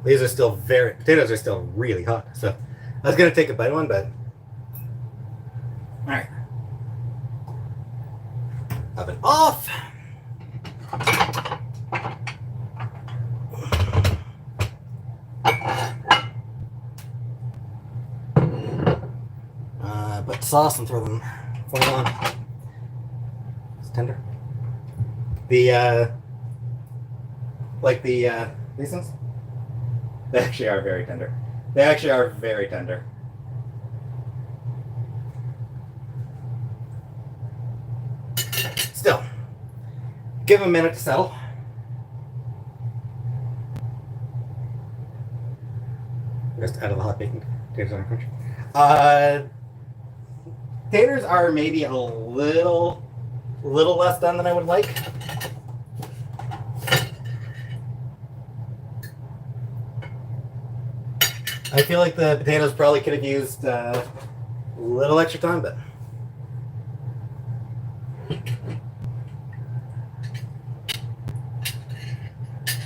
These are still potatoes are still really hot. So I was going to take a bite of one, but. All right. Oven off. Put sauce and throw them on. It's tender. These things? They actually are very tender. They actually are very tender. Still, give them a minute to settle. Just out of the hot bacon. Taters on crunch. Taters are maybe a little less done than I would like. I feel like the potatoes probably could have used a little extra time, but.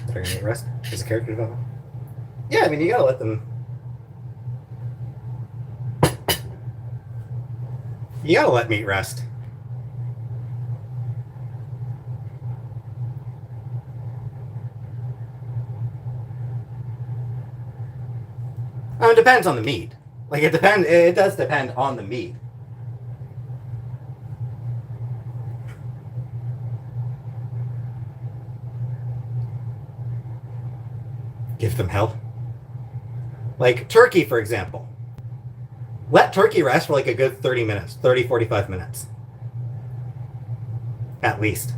They're gonna need rest. Is a character development? Yeah, I mean, you gotta let them. You gotta let meat rest. It depends on the meat. Like it does depend on the meat. Give them hell. Like turkey, for example. Let turkey rest for like a good 30 minutes, 30, 45 minutes. At least.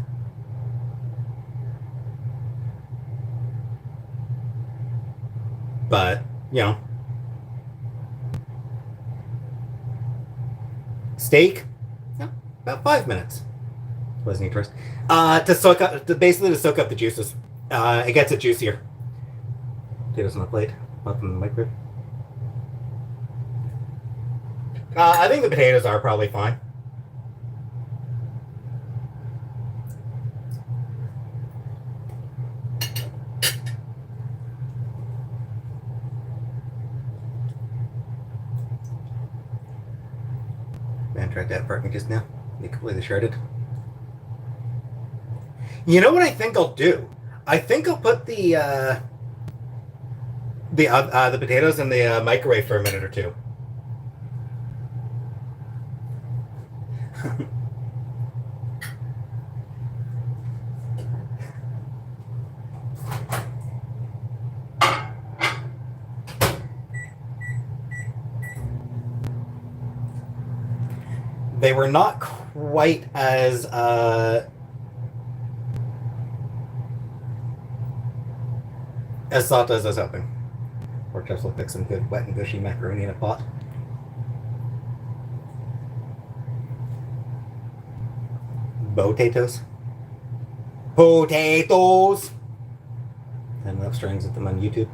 But, you know. Steak, yeah, about 5 minutes. Wasn't need to rest. Basically to soak up the juices. It gets it juicier. Potatoes on the plate, up in the microwave. I think the potatoes are probably fine. Man, tried that part me just now. They completely shredded. You know what I think I'll do? I think I'll put the potatoes in the microwave for a minute or two. They were not quite as soft as I was hoping. Pork chops look like some good wet and gushy macaroni in a pot. Potatoes. Potatoes! And love strings at them on YouTube.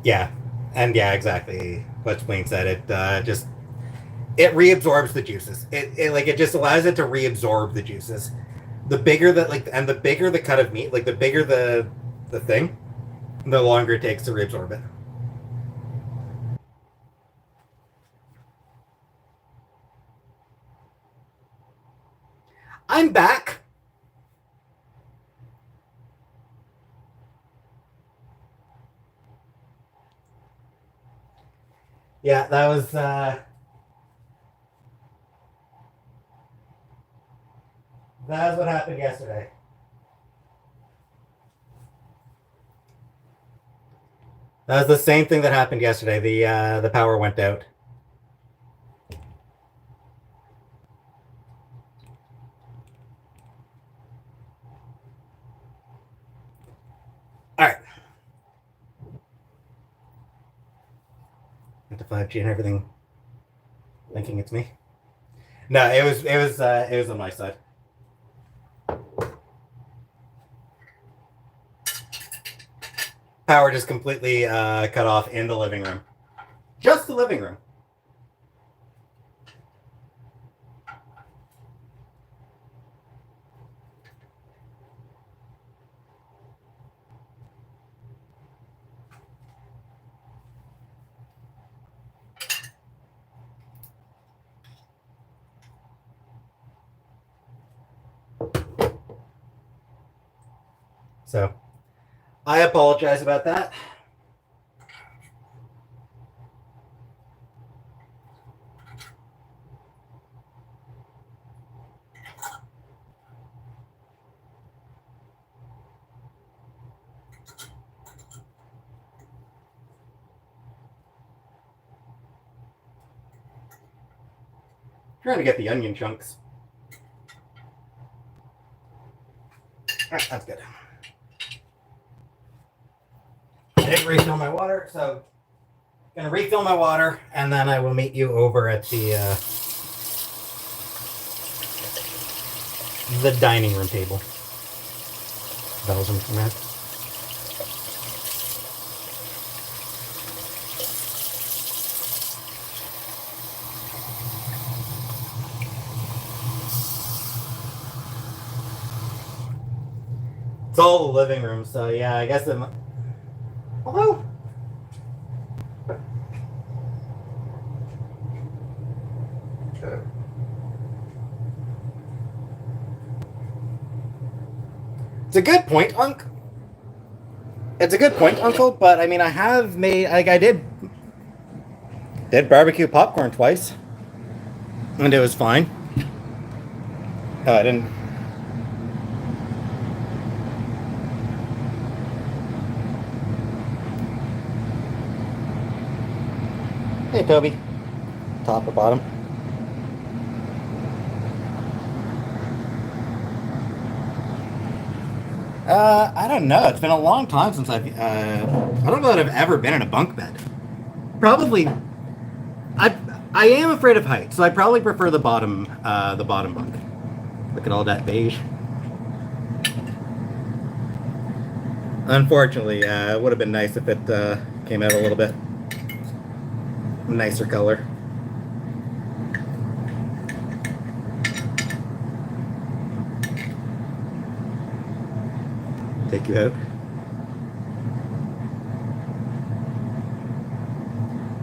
Yeah, and yeah, exactly what Wayne said. It reabsorbs the juices. It just allows it to reabsorb the juices. The bigger the bigger the cut of meat, like the bigger the thing, the longer it takes to reabsorb it. I'm back. Yeah, that was what happened yesterday. That was the same thing that happened yesterday. The power went out. All right. into 5G and everything, thinking it's me. No, it was on my side. Power just completely cut off in the living room. Just the living room. So, I apologize about that. Trying to get the onion chunks. Alright, that's good. I didn't refill my water, so I'm gonna refill my water, and then I will meet you over at the dining room table. Belgium from that. It's all the living room, so yeah, I guess it. Hello. It's a good point, Unc. It's a good point, Uncle. But I mean, I have made I did barbecue popcorn twice, and it was fine. I didn't. Hey, Toby. Top or bottom? I don't know. It's been a long time since I don't know that I've ever been in a bunk bed. Probably. I am afraid of heights, so I probably prefer the bottom bunk. Look at all that beige. Unfortunately, it would have been nice if it came out a little bit nicer color. Take you out.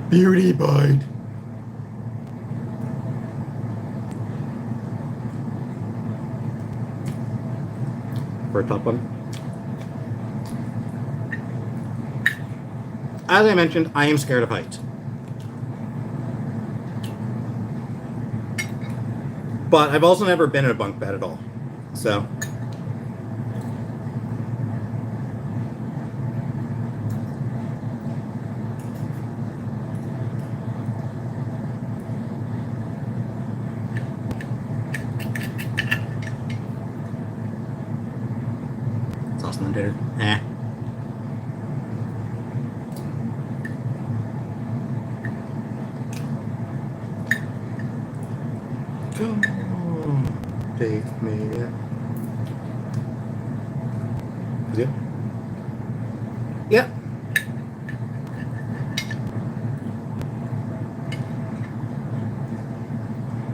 Beauty bind. For a top one. As I mentioned, I am scared of heights. But I've also never been in a bunk bed at all. So. Sauce on the dinner. Eh. Take me. Yeah. Yep.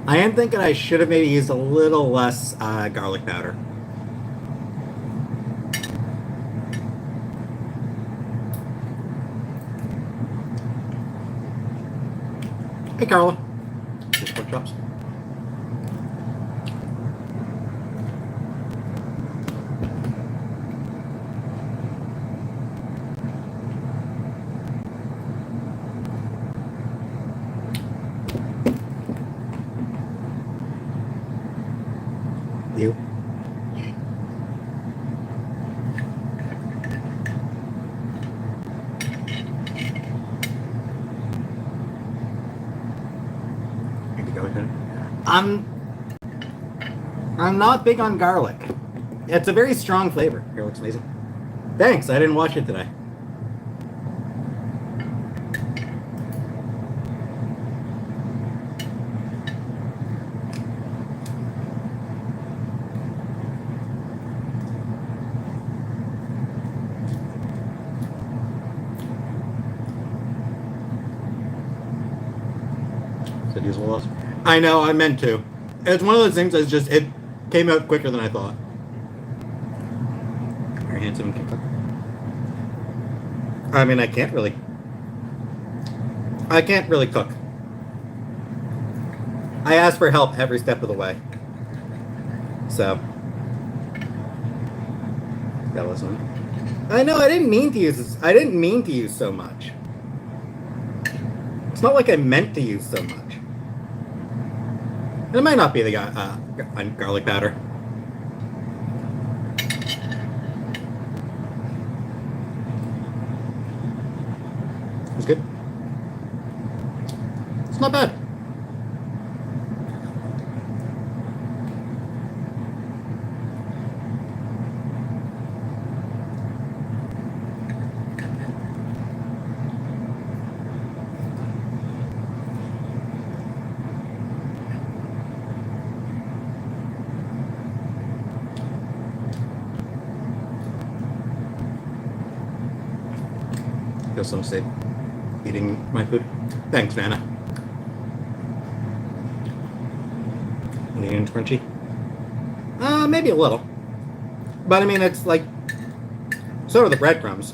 I am thinking I should have maybe used a little less garlic powder. Hey, Carla. Just pork chops. You. I'm not big on garlic. It's a very strong flavor. Here, looks amazing. Thanks. I didn't watch it today. Said usable loss. I know, I meant to. It's one of those things that's just, it came out quicker than I thought. Very handsome and can cook. I mean, I can't really cook. I ask for help every step of the way. So. Gotta listen. I know, I didn't mean to use this. I didn't mean to use so much. It's not like I meant to use so much. It might not be the garlic powder. It's good. It's not bad. Feel some safe eating my food. Thanks, Vanna. Lean and crunchy. Maybe a little. But I mean, it's like, so are the breadcrumbs.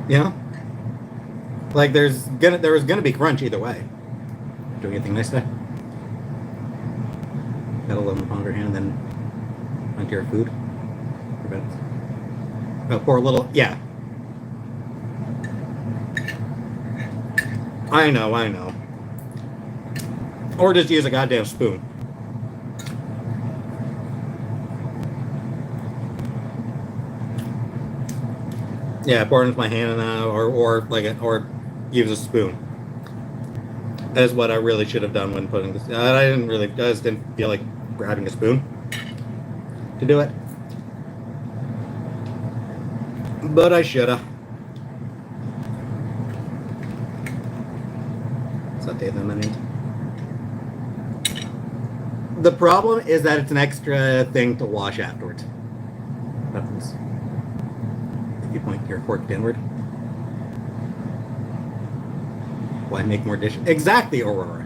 You know? Like, there was gonna be crunch either way. Doing anything nice today? Got a little longer hand than onto your food. Pour a little, yeah. I know. Or just use a goddamn spoon. Yeah, pour it into my hand or use a spoon. That's what I really should have done when putting this. I just didn't feel like grabbing a spoon to do it. But I shoulda. Saute them in it. The problem is that it's an extra thing to wash afterwards. What happens if you point your fork downward? Why make more dishes? Exactly, Aurora.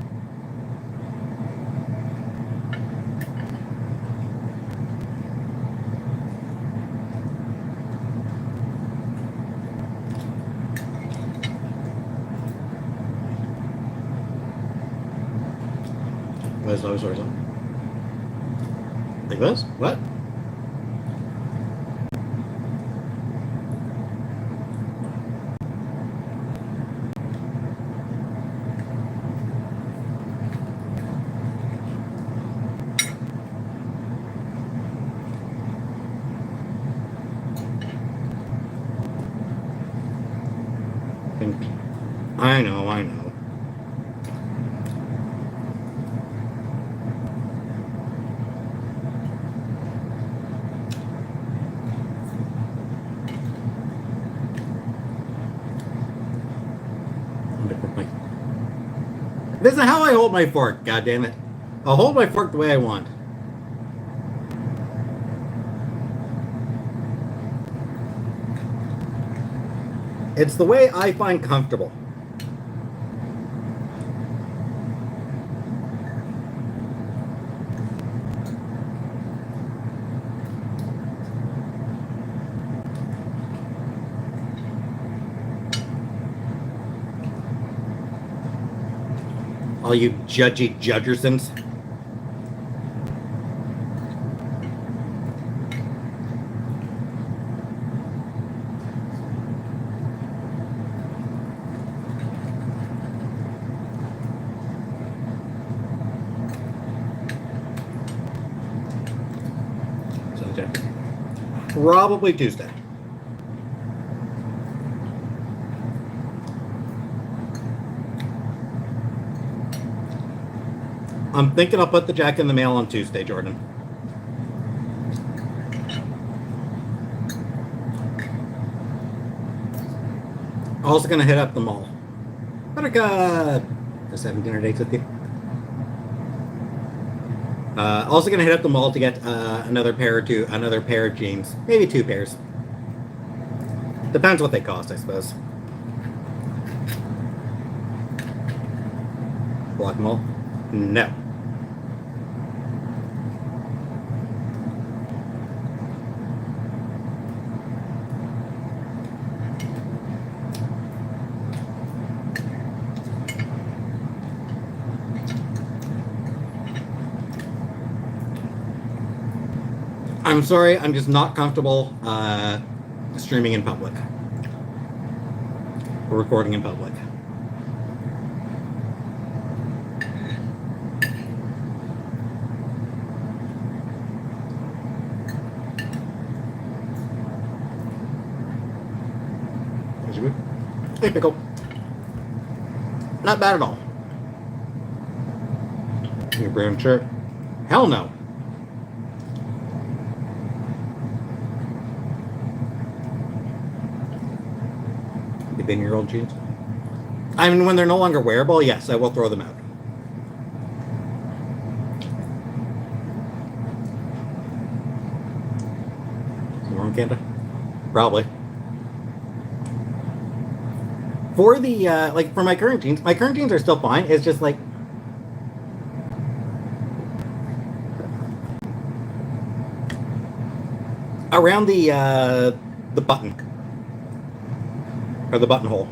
As low as horizontal. Like this? What? I know. This is how I hold my fork, God damn it. I'll hold my fork the way I want. It's the way I find comfortable. All you judgy judgersons. Probably Tuesday. I'm thinking I'll put the jack in the mail on Tuesday, Jordan. Also gonna hit up the mall. Buttercup! Just having dinner dates with you. Also gonna hit up the mall to get another pair of jeans, maybe 2 pairs. Depends what they cost, I suppose. Guacamole? No. I'm sorry, I'm just not comfortable streaming in public. Or recording in public. Hey, pickle. Not bad at all. Your brown shirt? Hell no. They've been your old jeans? I mean, when they're no longer wearable, yes, I will throw them out. Some wrong, Canada? Probably. For the, like, for my current jeans are still fine. It's just like, around the button. Or the buttonhole.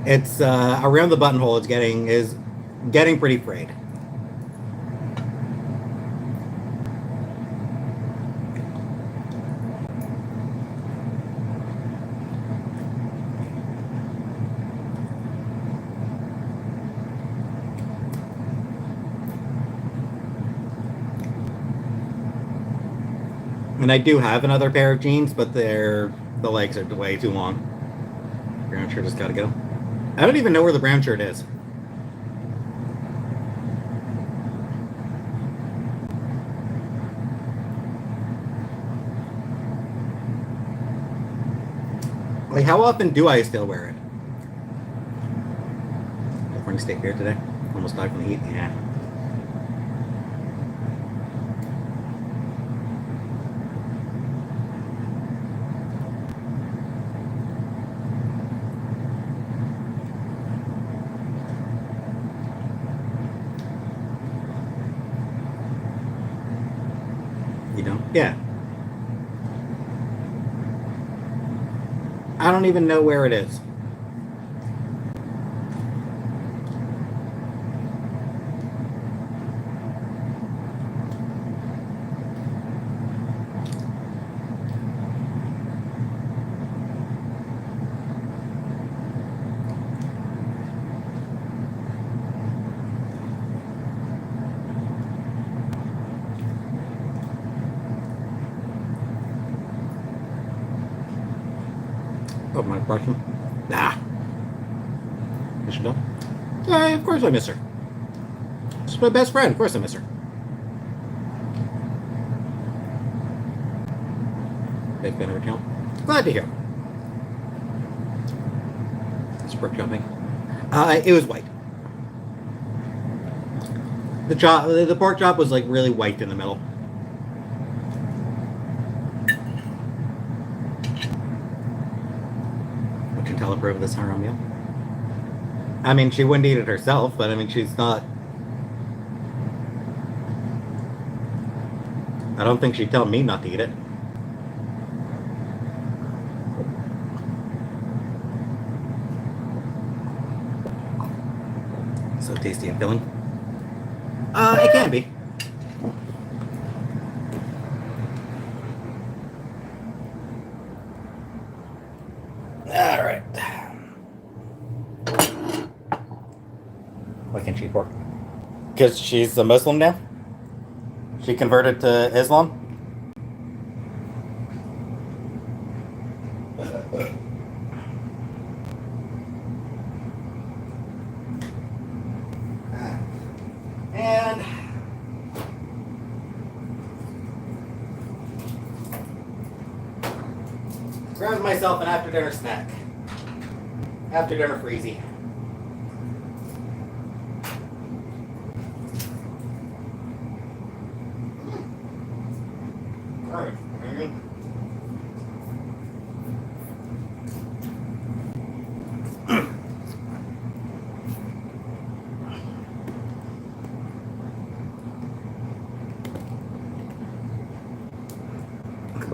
It's, around the buttonhole is getting pretty frayed. And I do have another pair of jeans, but the legs are way too long. Brown shirt has got to go. I don't even know where the brown shirt is. Like, how often do I still wear it? California State Fair today. Almost died from the heat. Yeah. Yeah. I don't even know where it is. Oh, my question? Nah. Miss her dog? Yeah, of course I miss her. She's my best friend. Of course I miss her. Big fan of her channel. Glad to hear. It's pork jumping. It was white. The pork chop was like really white in the middle. Tell approve of this haram meal. I mean, she wouldn't eat it herself, but I mean, she's not. I don't think she'd tell me not to eat it. So tasty and filling. It can be. Alright. Why can't she eat pork? Because she's a Muslim now? She converted to Islam? And grabbed myself an after dinner snack. After dinner freezy.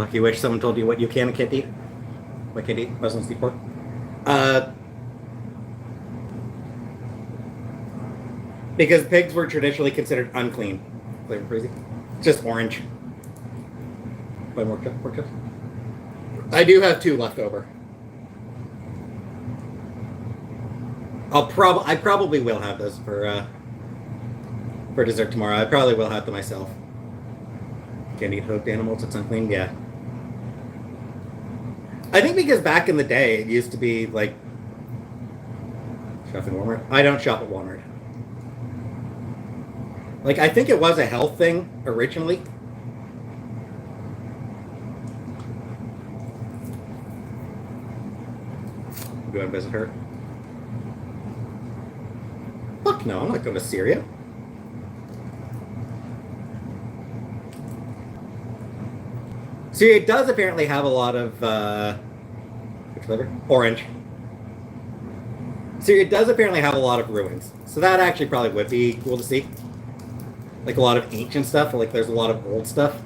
Fuck, you wish someone told you what you can and can't eat? What can't eat? Muslims eat pork? Because pigs were traditionally considered unclean. Flavor crazy. It's just orange. Buy more pork chops? I do have 2 left over. I probably will have those for dessert tomorrow. I probably will have them myself. Can't eat hooked animals, it's unclean, yeah. I think because back in the day it used to be like shop in Walmart. I don't shop at Walmart. Like I think it was a health thing originally. Go and visit her. Fuck no, I'm not going to Syria. Syria does apparently have a lot of which flavor? Orange. Syria does apparently have a lot of ruins. So that actually probably would be cool to see. Like a lot of ancient stuff, or like there's a lot of old stuff.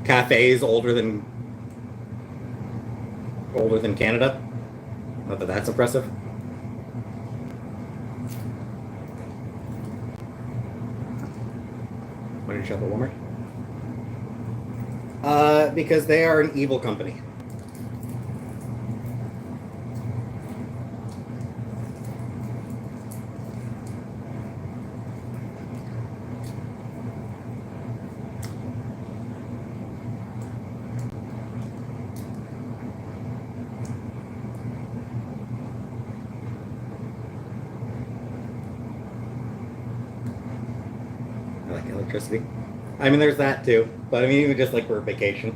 Cafes older than Canada. Not that that's impressive. Why did you shop at Walmart? Because they are an evil company. I like electricity. I mean, there's that too. But I mean, even just like for a vacation.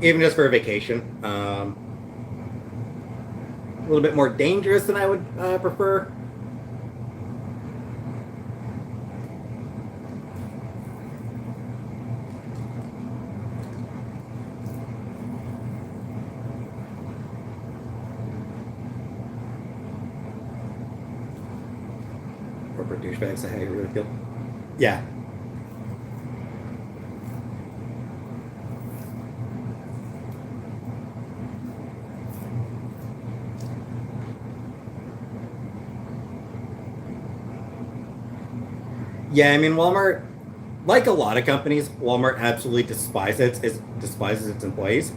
Even just for a vacation. A little bit more dangerous than I would prefer. Corporate douchebags, how you really feel? Yeah. Yeah, I mean, Walmart, like a lot of companies, Walmart absolutely despises its employees.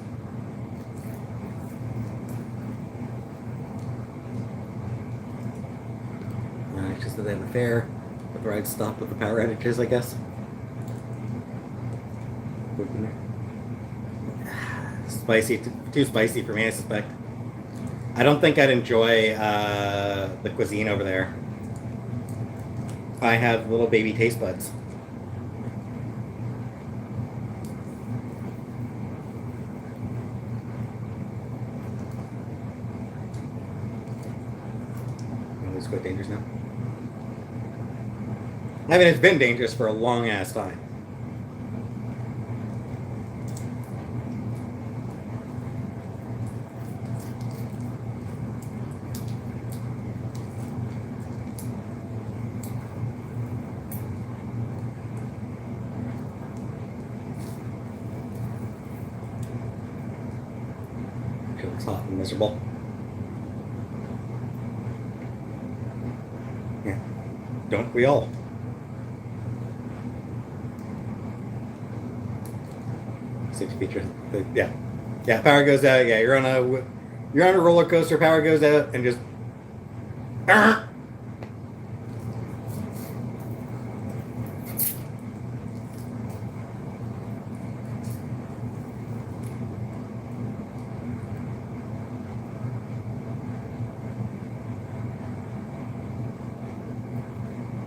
It's just that they have a fair. The ride stopped with the power outages, I guess. Spicy, too spicy for me, I suspect. I don't think I'd enjoy the cuisine over there. I have little baby taste buds. It's quite dangerous now. I mean, it's been dangerous for a long ass time. It looks hot and miserable. Yeah. Don't we all? Safety feature. Yeah. Yeah, power goes out. Yeah, you're on a roller coaster, power goes out and just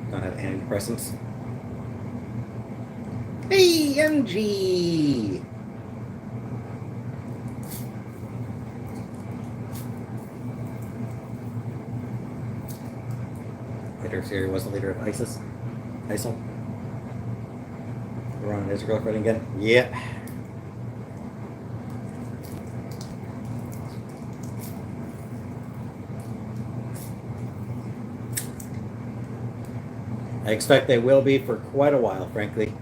don't have antidepressants. Hey, MG! Leader of Syria was the leader of ISIS. ISIL. Iran and Israel fighting again? Yep. I expect they will be for quite a while, frankly.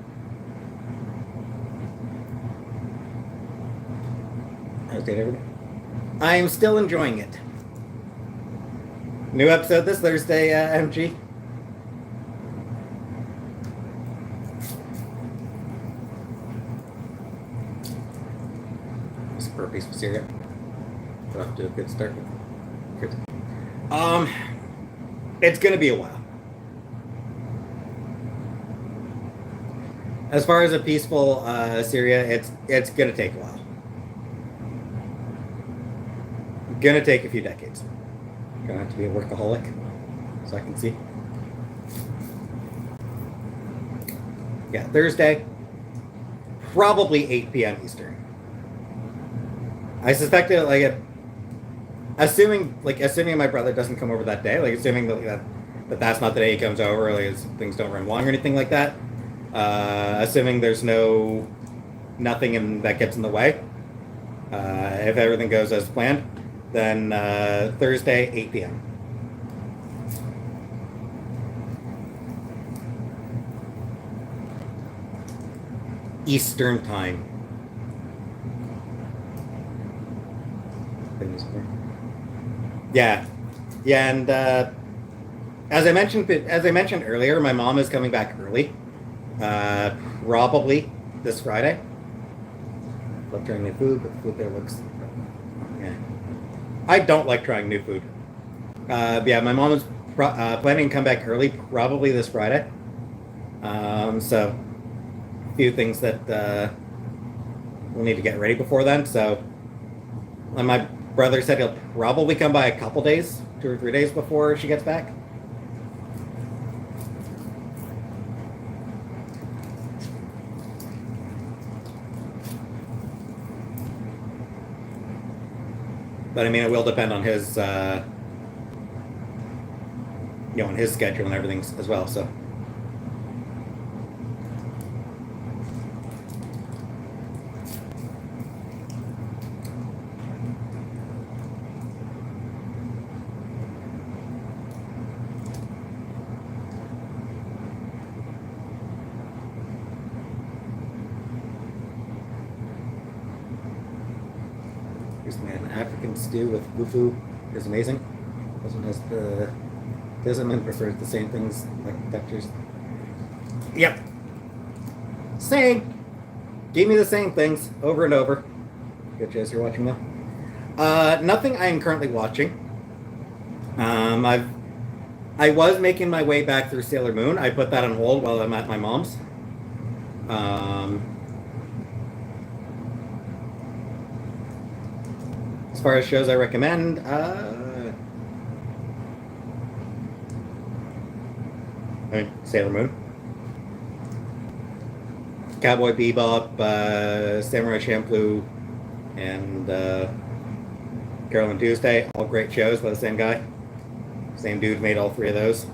How's date everything? I am still enjoying it. New episode this Thursday, MG. Just for a piece of cereal. Got off to a good start. Good. It's gonna be a while. As far as a peaceful Syria, it's gonna take a while. Gonna take a few decades. Gonna have to be a workaholic, so I can see. Yeah, Thursday, probably 8 p.m. Eastern. I suspect it assuming my brother doesn't come over that day, like assuming that's not the day he comes over, like things don't run long or anything like that. Assuming there's nothing that gets in the way. If everything goes as planned, then Thursday, 8 p.m. Eastern time. Yeah, and as I mentioned earlier, my mom is coming back early, probably this Friday. Love trying new food, but the food there looks. Yeah, I don't like trying new food. Yeah, my mom is planning to come back early, probably this Friday. So a few things that we'll need to get ready before then. So, and my brother said he'll probably come by a couple days, 2 or 3 days before she gets back. But I mean, it will depend on his, on his schedule and everything as well. So. An African stew with fufu is amazing. This one has the Tisman prefers the same things like textures. Yep. Same. Give me the same things over and over. Good shows you're watching now? Nothing I am currently watching. I was making my way back through Sailor Moon. I put that on hold while I'm at my mom's. As far as shows I recommend, Sailor Moon, Cowboy Bebop, Samurai Champloo, and Carol and Tuesday, all great shows by the same guy. Same dude made all 3 of those.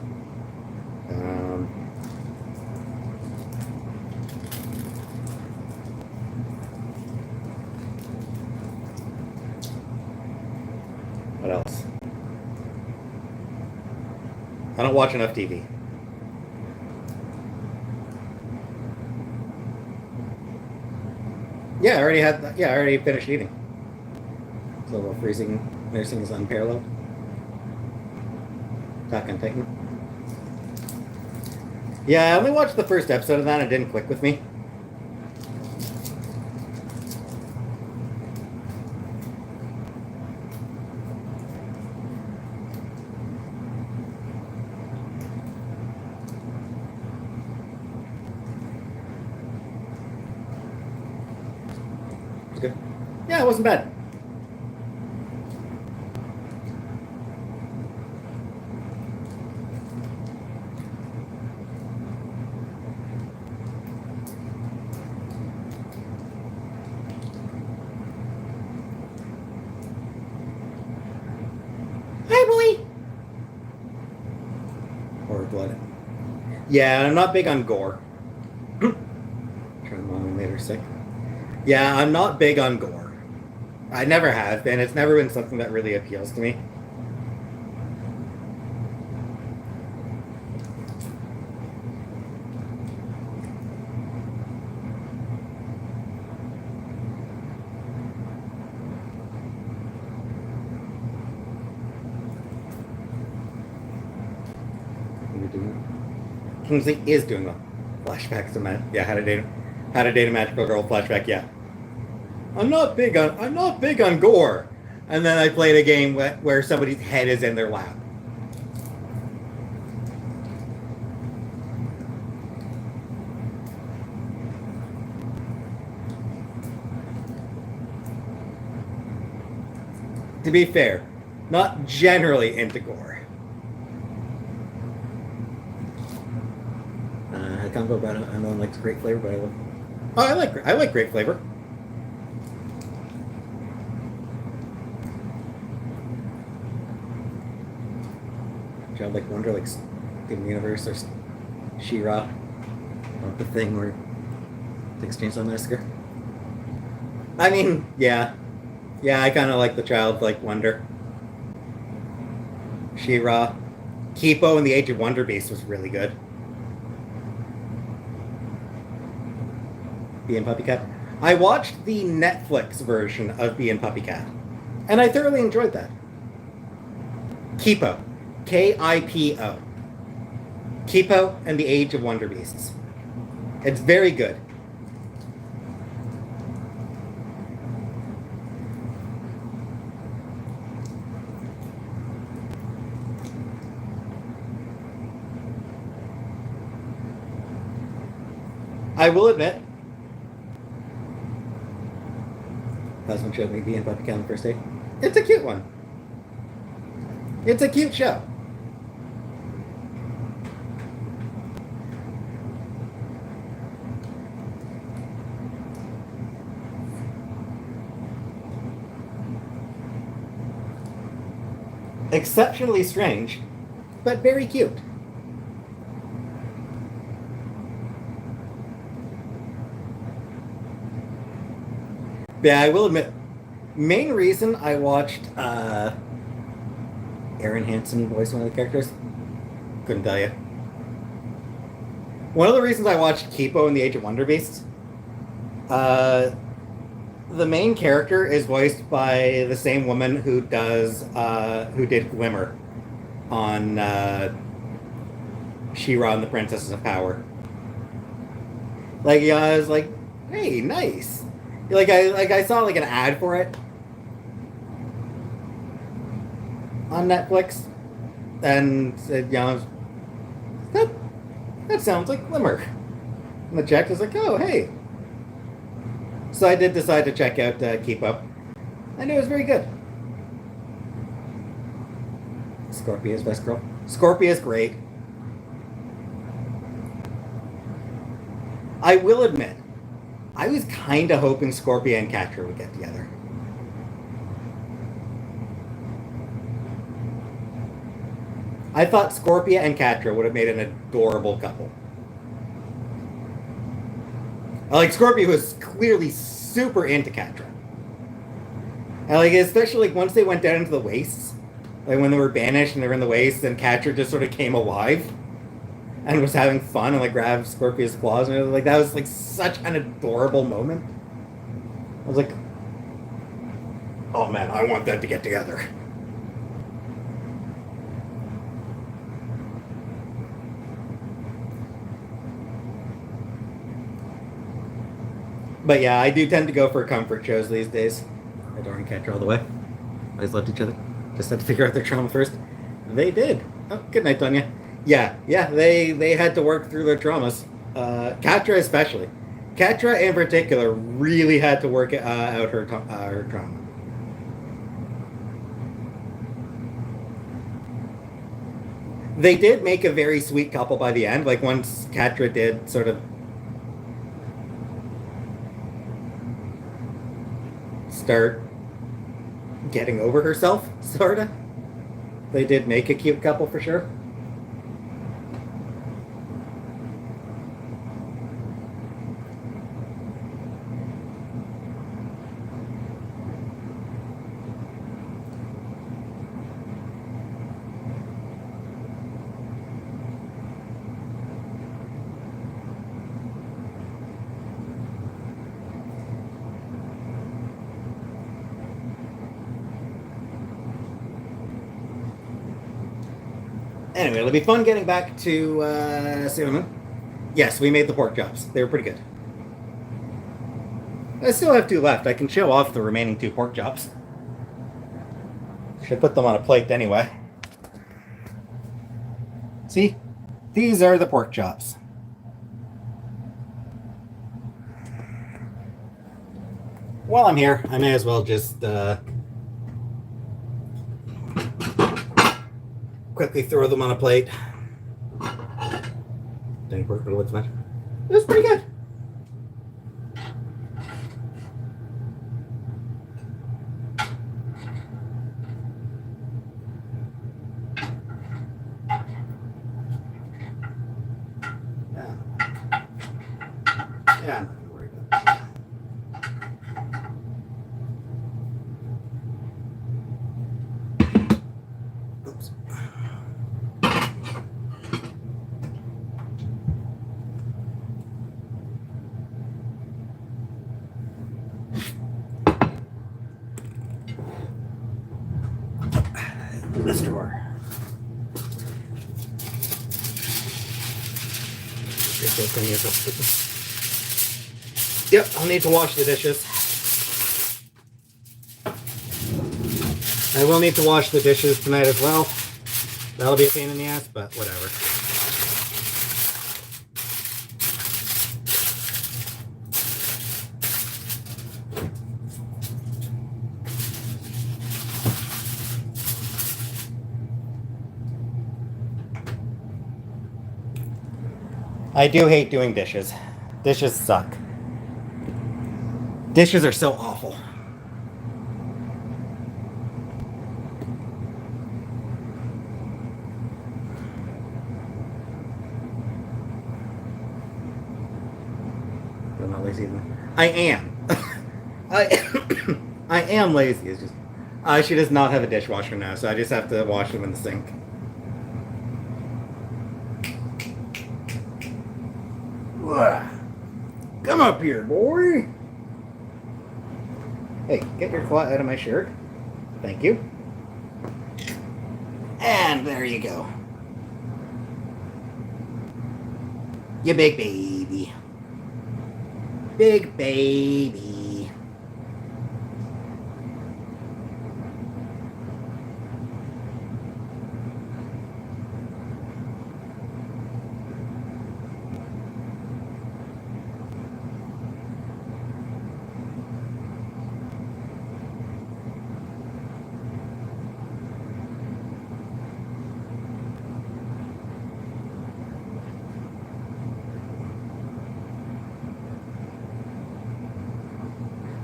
What else? I don't watch enough TV. Yeah, I already finished eating. So while freezing nursing is unparalleled. Attack on Titan. Yeah, I only watched the first episode of that and it didn't click with me. It's good. Yeah, it wasn't bad. Hi, boy. Or blood. Yeah, I'm not big on gore. Trying mom and made her sick. Yeah, I'm not big on gore. I never have been. It's never been something that really appeals to me. Kingsley is doing well. Flashbacks to man. Yeah, how to date a magical girl flashback. Yeah. I'm not big on gore. And then I played a game where somebody's head is in their lap. To be fair, not generally into gore. I can't go about it. I know it likes great flavor, but I love. Oh, I like grape flavor. Childlike Wonder, like Steven Universe or She-Ra, or the thing where things change on Massacre. I mean, yeah. Yeah, I kind of like the childlike wonder. She-Ra. Kipo and the Age of Wonder Beast was really good. Bee and Puppy Cat. I watched the Netflix version of Bee and Puppy Cat, and I thoroughly enjoyed that. Kipo. Kipo. Kipo and the Age of Wonder Beasts. It's very good. I will admit, Husband showed me Bee and Puppy Cat on the first date. it's a cute one. It's a cute show. Exceptionally strange, but very cute. Yeah, I will admit, main reason I watched Aaron Hansen voiced one of the characters. couldn't tell you. One of the reasons I watched Kipo and the Age of Wonder Beasts, the main character is voiced by the same woman who did Glimmer on She-Ra and the Princesses of Power. Like, yeah, I was like, hey, nice. I saw like an ad for it on Netflix, and said, that sounds like Glimmer. And the check was like, oh, hey. So I did decide to check out Keep Up, and it was very good. Scorpia's best girl. Scorpia's great. I will admit, I was kind of hoping Scorpia and Catra would get together. I thought Scorpia and Catra would have made an adorable couple. Like, Scorpia was clearly super into Catra. And, like, especially, like, once they went down into the wastes, like, when they were banished and they were in the wastes, and Catra just sort of came alive and was having fun and, like, grabbed Scorpia's claws, and like, that was, like, such an adorable moment. I was like, oh, man, I want them to get together. But yeah, I do tend to go for comfort shows these days. Adoring Catra all the way. Always loved each other. Just had to figure out their trauma first. And they did. Oh, good night, Tonya. Yeah, they had to work through their traumas. Catra especially. Catra in particular really had to work out her trauma. They did make a very sweet couple by the end. Like, once Catra did sort of start getting over herself, sorta. They did make a cute couple for sure. Anyway, it'll be fun getting back to Sailor Moon. Yes, we made the pork chops. They were pretty good. I still have 2 left. I can show off the remaining 2 pork chops. Should put them on a plate anyway. See? These are the pork chops. While I'm here, I may as well just quickly throw them on a plate. Dang, pork what's that? It was pretty good. Yeah, I'm not gonna worry about that. Oops. This drawer. Yep, I'll need to wash the dishes. I will need to wash the dishes tonight as well. That'll be a pain in the ass, but whatever. I do hate doing dishes. Dishes suck. Dishes are so awful. I'm not lazy. I am. I am lazy. It's just she does not have a dishwasher now, so I just have to wash them in the sink. Come up here, boy. Hey, get your claw out of my shirt. Thank you. And there you go. You big baby. Big baby.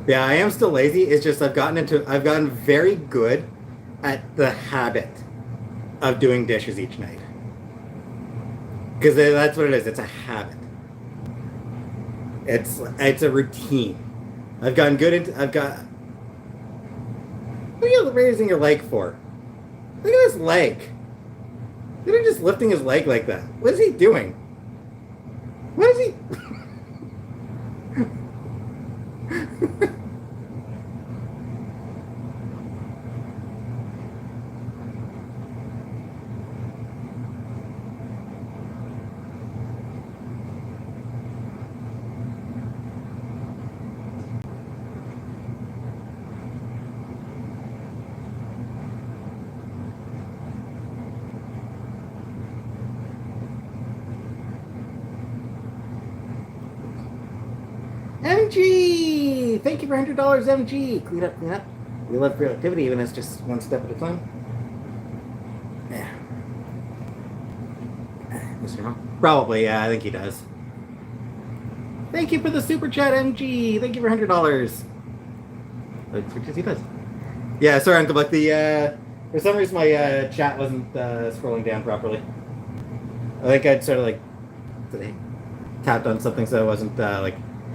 Yeah, I am still lazy. It's just I've gotten very good at the habit of doing dishes each night. Because that's what it is. It's a habit. It's a routine. I've gotten good into. What are you raising your leg for? Look at his leg. Look at him just lifting his leg like that. What is he doing? What is he? MG! Thank you for $100, MG! Clean up, clean up. We love productivity, even if it's just one step at a time. Yeah. Mr. Hong? Probably, yeah, I think he does. Thank you for the super chat, MG! Thank you for $100. Because he does. Yeah, sorry, Uncle Buck. For some reason my chat wasn't scrolling down properly. I think I'd sort of like tapped on something so it wasn't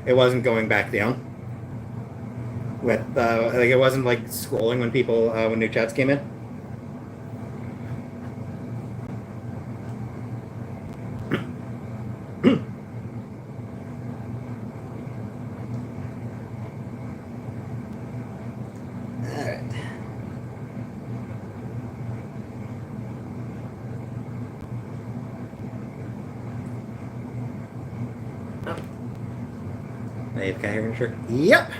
it wasn't going back down. With like it wasn't like scrolling when people when new chats came in. All right. I have cat hair in your shirt. Yep.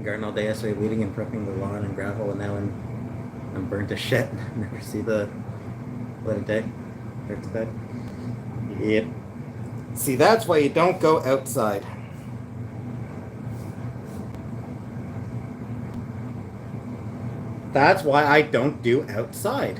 Garden all day yesterday, weeding and prepping the lawn and gravel, and now I'm burnt to shit. Never see the light of day. Hurts bad. Yep. See, that's why you don't go outside. That's why I don't do outside.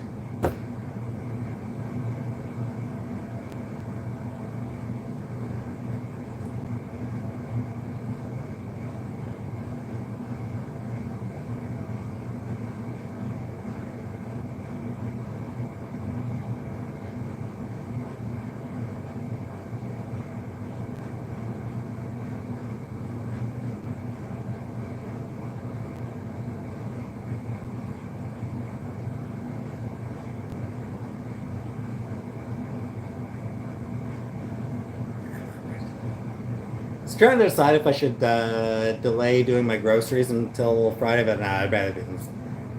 I was trying to decide if I should delay doing my groceries until Friday, but nah, I'd rather do them.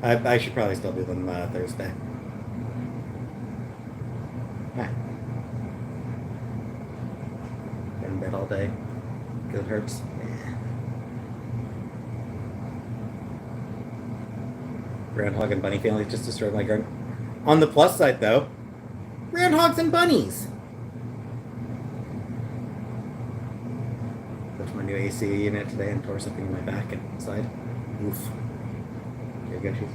I should probably still do them Thursday. Ah. Been in bed all day. Because it hurts. Yeah. Groundhog and bunny family just destroyed my garden. On the plus side, though, groundhogs and bunnies. Put my new AC unit today and tore something in my back and side. Oof. Here, Goshis.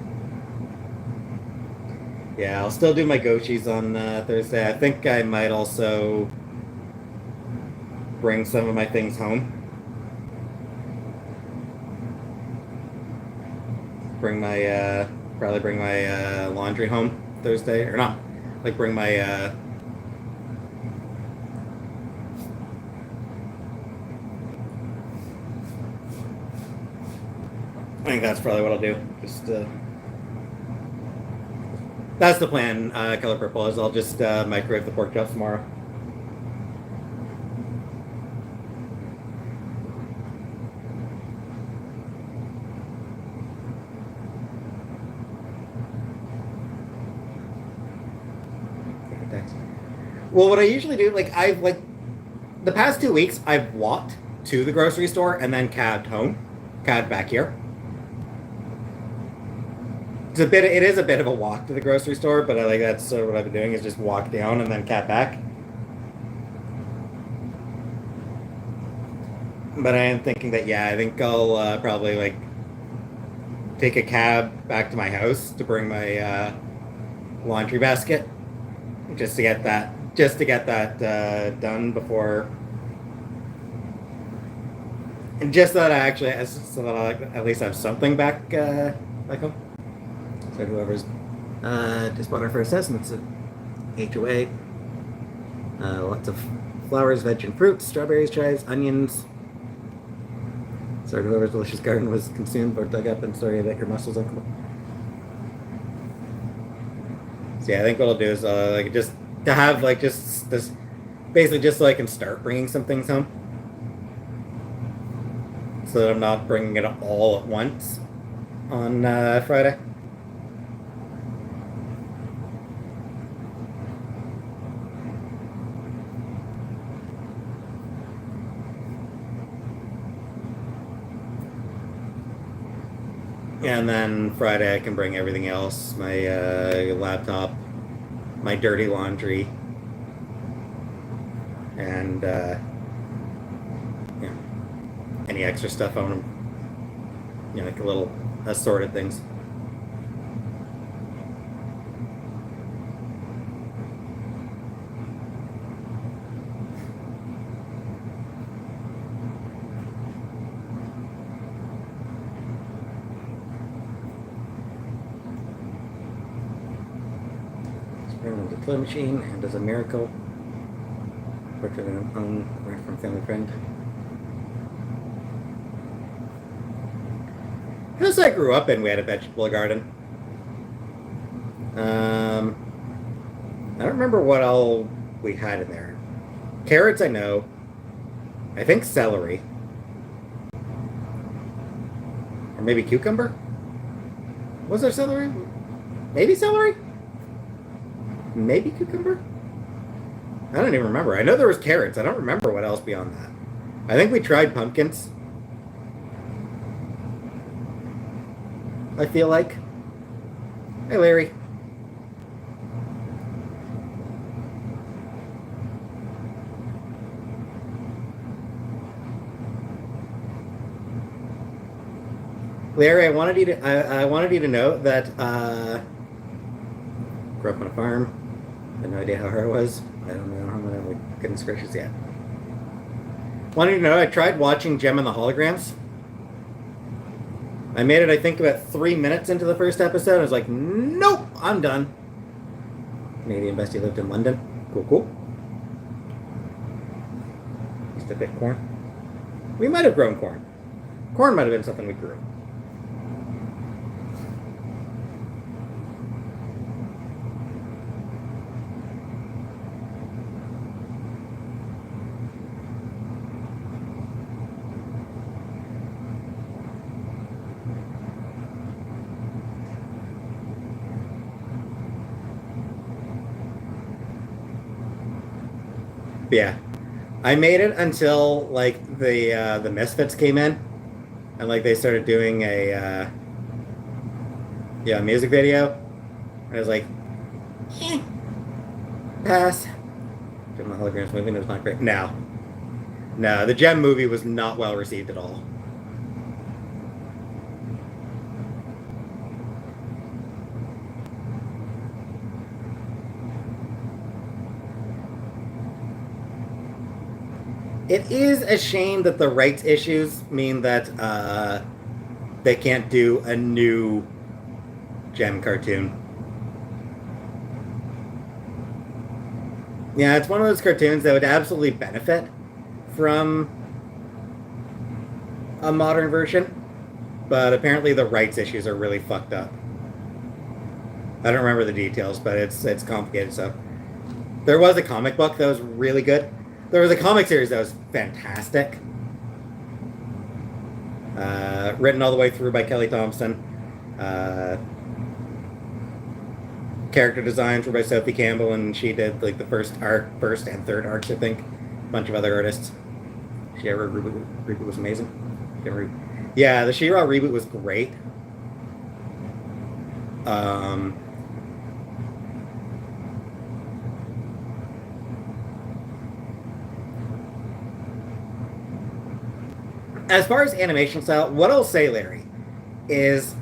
Yeah, I'll still do my Goshis on Thursday. I think I might also bring some of my things home. Probably bring my laundry home Thursday, or not, like bring my I think that's probably what I'll do. Just that's the plan. Color purple is I'll just microwave the pork chops tomorrow. Well, what I usually do, I've the past 2 weeks, I've walked to the grocery store and then cabbed back here. It is a bit of a walk to the grocery store, but that's sort of what I've been doing is just walk down and then cab back. But I am thinking that I think I'll probably take a cab back to my house to bring my laundry basket, just to get that done before, and just so that I at least have something back home. So whoever's just bought our first house, and it's a HOA. Lots of flowers, veg and fruits, strawberries, chives, onions. Sorry, whoever's delicious garden was consumed or dug up, and sorry that your muscles uncle. So I think what I'll do is just to have just this, basically just so I can start bringing some things home, so that I'm not bringing it all at once on Friday. And then Friday I can bring everything else, my laptop, my dirty laundry, and any extra stuff on them, like a little assorted things. The toy machine and does a miracle. Portrait of an own right from family friend. The house I grew up in, we had a vegetable garden. I don't remember what all we had in there. Carrots, I know. I think celery. Or maybe cucumber? Was there celery? Maybe celery? Maybe cucumber? I don't even remember. I know there was carrots. I don't remember what else beyond that. I think we tried pumpkins. I feel like. Hey, Larry. Larry, I wanted you to know that grew up on a farm. Had no idea how hard it was. I don't know how many, like, goodness gracious, yet. Wanted you to know I tried watching Gem and the Holograms. I made it, I think, about 3 minutes into the first episode. I was like, nope, I'm done. Canadian bestie lived in London. Cool, cool. Used to pick corn. We might have grown corn. Corn might have been something we grew. Yeah, I made it until like the Misfits came in, and like they started doing a music video. And I was like, pass. Gem and the Holograms movie was not great. No, the Gem movie was not well received at all. It is a shame that the rights issues mean that they can't do a new Gem cartoon. Yeah, it's one of those cartoons that would absolutely benefit from a modern version, but apparently the rights issues are really fucked up. I don't remember the details, but it's complicated stuff. There was a comic book that was really good. There was a comic series that was fantastic. Written all the way through by Kelly Thompson. Character designs were by Sophie Campbell, and she did like the first and third arcs, I think. A bunch of other artists. She-Ra reboot was amazing. Yeah, the She-Ra reboot was great. As far as animation style, what I'll say, Larry, is,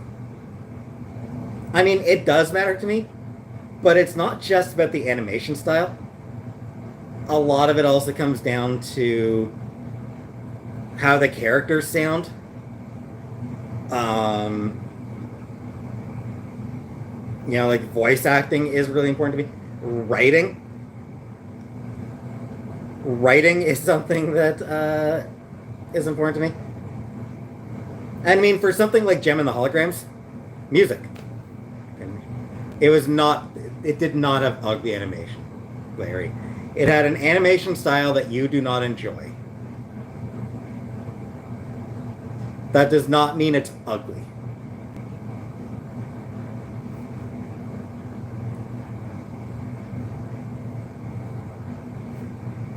I mean, it does matter to me, but it's not just about the animation style. A lot of it also comes down to how the characters sound. You know, like voice acting is really important to me. Writing is something that is important to me. I mean, for something like Gem and the Holograms, music. It did not have ugly animation, Larry. It had an animation style that you do not enjoy. That does not mean it's ugly.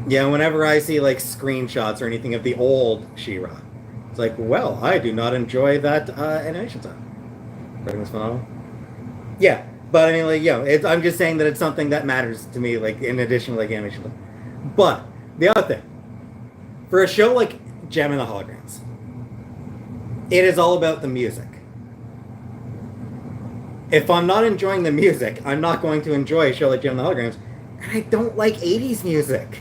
Yeah, whenever I see like screenshots or anything of the old She-Ra, it's like, well, I do not enjoy that animation style. Writing was phenomenal. Yeah, but I mean, like, I'm just saying that it's something that matters to me, like, in addition to like animation. But the other thing, for a show like Gem and the Holograms, it is all about the music. If I'm not enjoying the music, I'm not going to enjoy a show like Gem and the Holograms. And I don't like 80s music.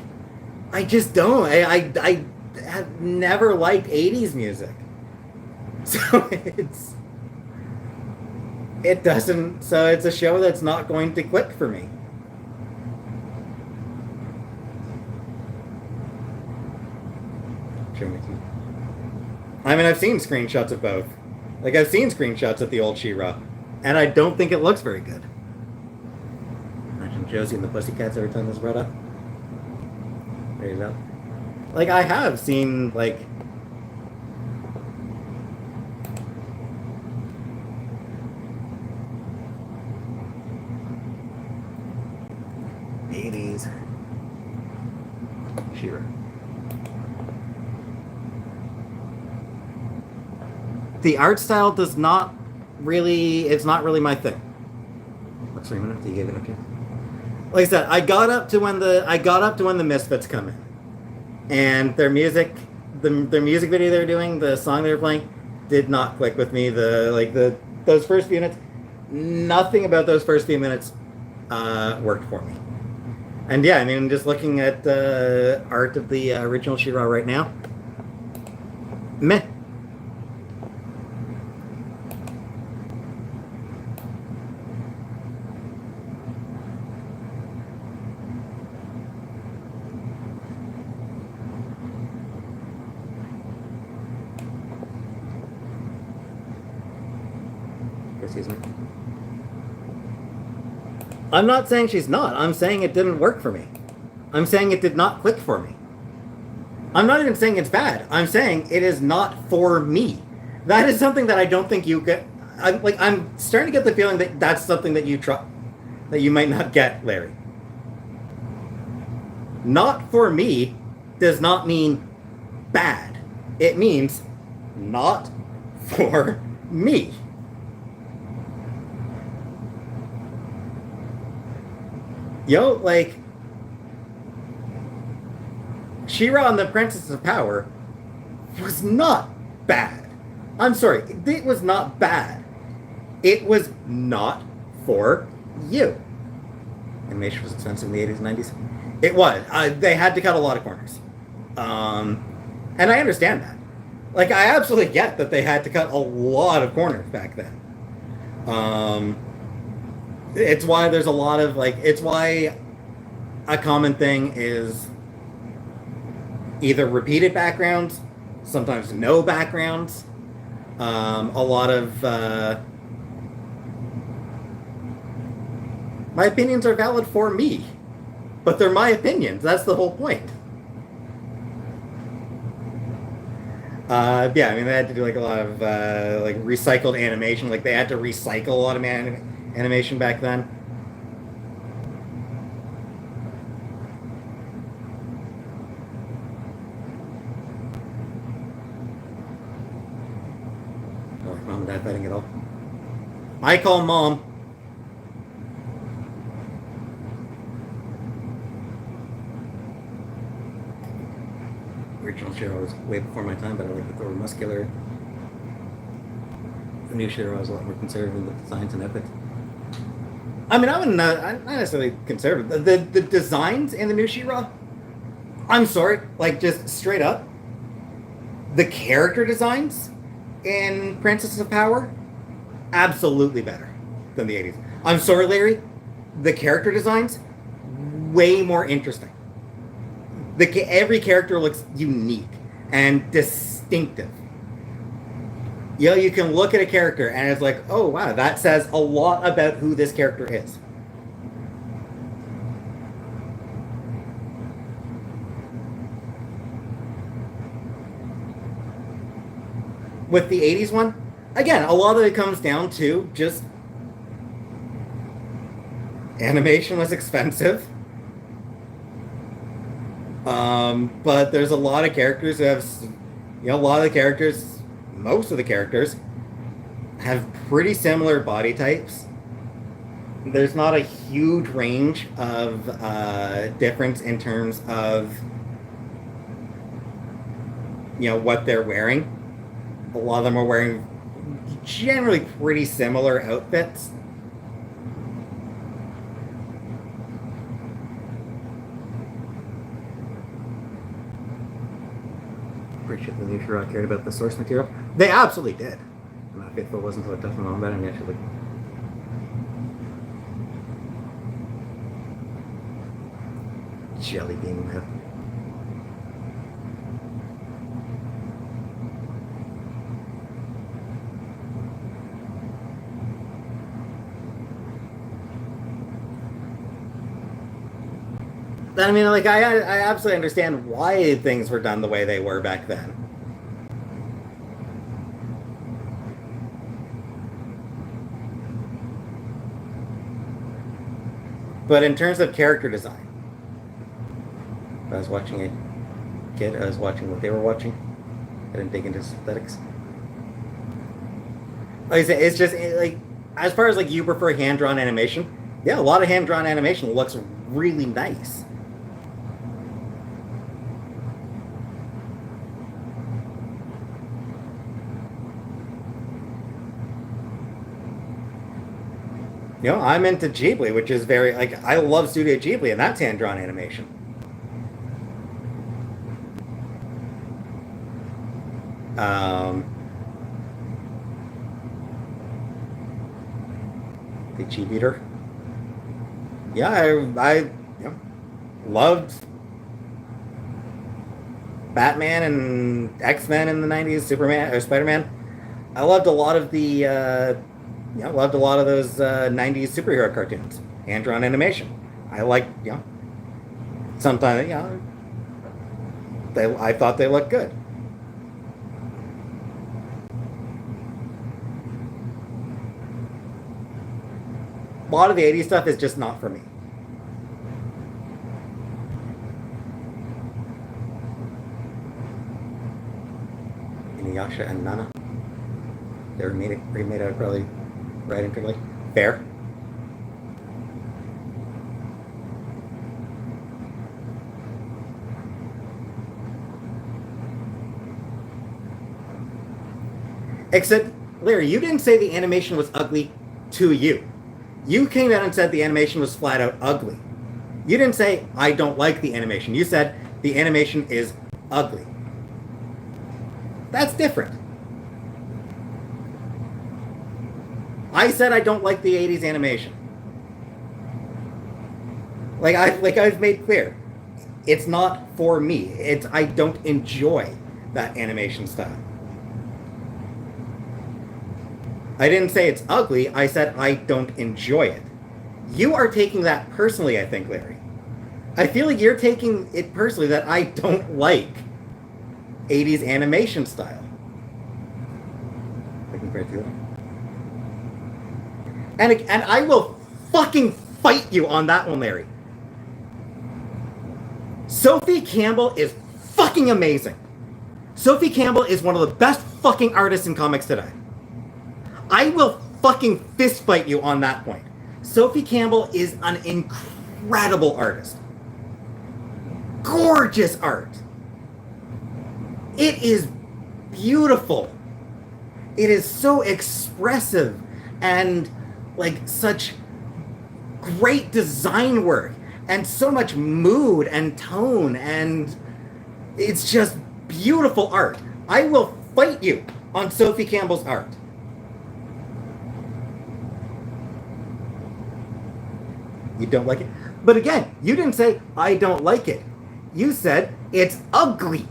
I just don't. I have never liked 80s music. So it's a show that's not going to click for me. I mean, I've seen screenshots of both. Like, I've seen screenshots of the old She-Ra, and I don't think it looks very good. Imagine Josie and the Pussycats every time this brought up. There you go. Like, I have seen, like, '80s She-Ra. The art style does not it's not really my thing. What's 3 minutes? You gave it up to? Like I said, I got up to when the Misfits come in, and their music video they were doing, the song they were playing, did not click with me. Those first few minutes, nothing about those first few minutes worked for me. And yeah, I mean, just looking at the art of the original She-Ra right now, meh. Excuse me. I'm not saying she's not. I'm saying it didn't work for me. I'm saying it did not click for me. I'm not even saying it's bad. I'm saying it is not for me. That is something that I don't think you get. I'm starting to get the feeling that that's something that you might not get, Larry. Not for me does not mean bad. It means not for me. Yo, like, She-Ra and the Princess of Power was not bad. I'm sorry, it was not bad. It was not for you. Animation was expensive in the 80s and 90s. It was. They had to cut a lot of corners. And I understand that. Like, I absolutely get that they had to cut a lot of corners back then. It's why there's a lot of, it's why a common thing is either repeated backgrounds, sometimes no backgrounds, a lot of, my opinions are valid for me, but they're my opinions. That's the whole point. Yeah, I mean, they had to do, a lot of, recycled animation. Like, they had to recycle a lot of animation back then. Oh, mom and dad fighting at all? I call mom. Original She-Ra was way before my time, but I like the Thor muscular. The new She-Ra was a lot more conservative with designs and epic. I mean, I'm not necessarily conservative. The designs in the new She-Ra, I'm sorry, just straight up, the character designs in Princess of Power, absolutely better than the 80s. I'm sorry, Larry, the character designs, way more interesting. Every character looks unique and distinctive. You can look at a character and it's like, oh wow, that says a lot about who this character is. With the 80s one, again, a lot of it comes down to just animation was expensive. But there's a lot of characters who have, most of the characters have pretty similar body types. There's not a huge range of difference in terms of, what they're wearing. A lot of them are wearing generally pretty similar outfits. Pretty sure the new She-Ra cared about the source material. They absolutely did. I'm not faithful wasn't until I talked to my mom about it, and he actually jelly bean mouth. I mean, I absolutely understand why things were done the way they were back then. But in terms of character design, If I was watching a kid, I was watching what they were watching. I didn't dig into aesthetics. Like I say, it's just like as far as like you prefer hand drawn animation. Yeah, a lot of hand drawn animation looks really nice. You know, I'm into Ghibli, which is very like I love Studio Ghibli, and that's hand drawn animation. Um, the Cheap Eater. Yeah, I you know, loved Batman and X-Men in the 90s, Superman or Spider-Man. I loved a lot of the loved a lot of those 90s superhero cartoons, hand-drawn animation. I like, sometimes, I thought they looked good. A lot of the 80s stuff is just not for me. Inuyasha and Nana. They were remade out probably right and quickly. Fair. Except, Larry, you didn't say the animation was ugly to you. You came out and said the animation was flat out ugly. You didn't say, I don't like the animation. You said the animation is ugly. That's different. I said I don't like the 80s animation. Like I've made clear. It's not for me. I don't enjoy that animation style. I didn't say it's ugly, I said I don't enjoy it. You are taking that personally, I think, Larry. I feel like you're taking it personally that I don't like 80s animation style. I can feel it. And I will fucking fight you on that one, Larry. Sophie Campbell is fucking amazing. Sophie Campbell is one of the best fucking artists in comics today. I will fucking fist fight you on that point. Sophie Campbell is an incredible artist. Gorgeous art. It is beautiful. It is so expressive and like such great design work and so much mood and tone, and it's just beautiful art. I will fight you on Sophie Campbell's art. You don't like it? But again, you didn't say, I don't like it. You said, it's ugly.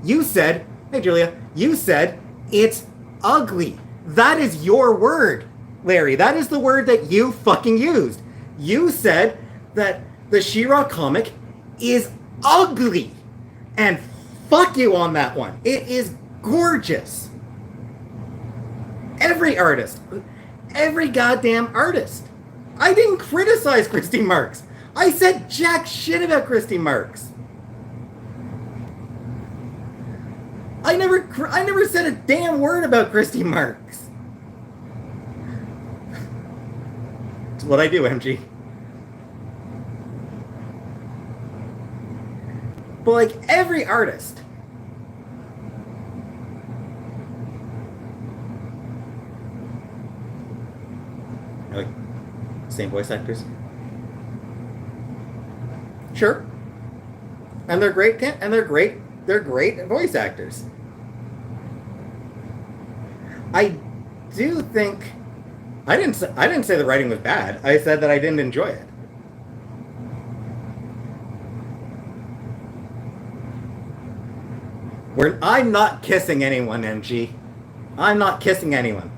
You said, hey Julia, you said, it's ugly. That is your word, Larry. That is the word that you fucking used. You said that the She-Ra comic is ugly. And fuck you on that one. It is gorgeous. Every artist, every goddamn artist. I didn't criticize Christy Marx. I said jack shit about Christy Marx. I never said a damn word about Christy Marx. It's what I do, MG. But like every artist, like same voice actors. Sure. And they're great they're great voice actors. I do think I didn't say the writing was bad. I said that I didn't enjoy it. I'm not kissing anyone, MG. I'm not kissing anyone.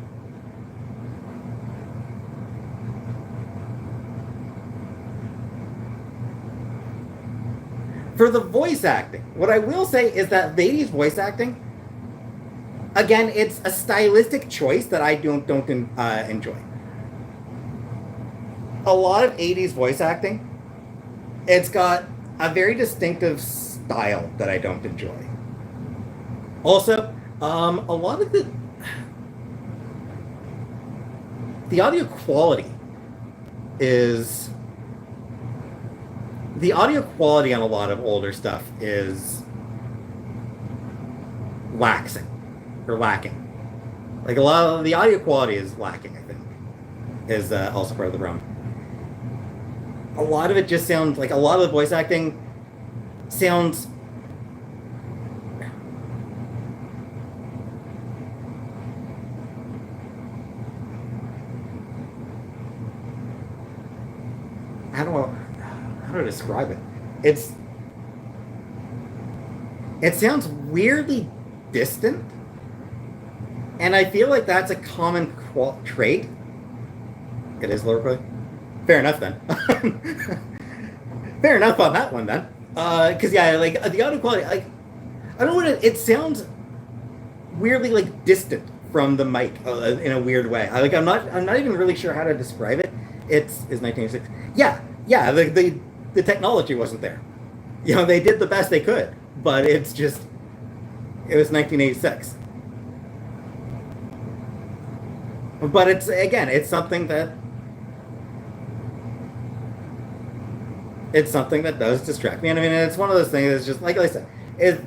For the voice acting, what I will say is that the 80s voice acting, again, it's a stylistic choice that I don't enjoy. A lot of 80s voice acting, it's got a very distinctive style that I don't enjoy. Also, a lot of the the audio quality is the audio quality on a lot of older stuff is lacking. Like a lot of the audio quality is lacking, I think, is also part of the problem. A lot of it just sounds like a lot of the voice acting sounds how do I describe it? It sounds weirdly distant, and I feel like that's a common trait. It is lower quality. Fair enough then. Fair enough on that one then. Because yeah, like the audio quality, like I don't know what it sounds weirdly like distant from the mic in a weird way. I'm not even really sure how to describe it. Is 1986. Yeah. The technology wasn't there. You know, they did the best they could, but it was 1986. But it's something that does distract me. And I mean, it's one of those things that's just, like I said, and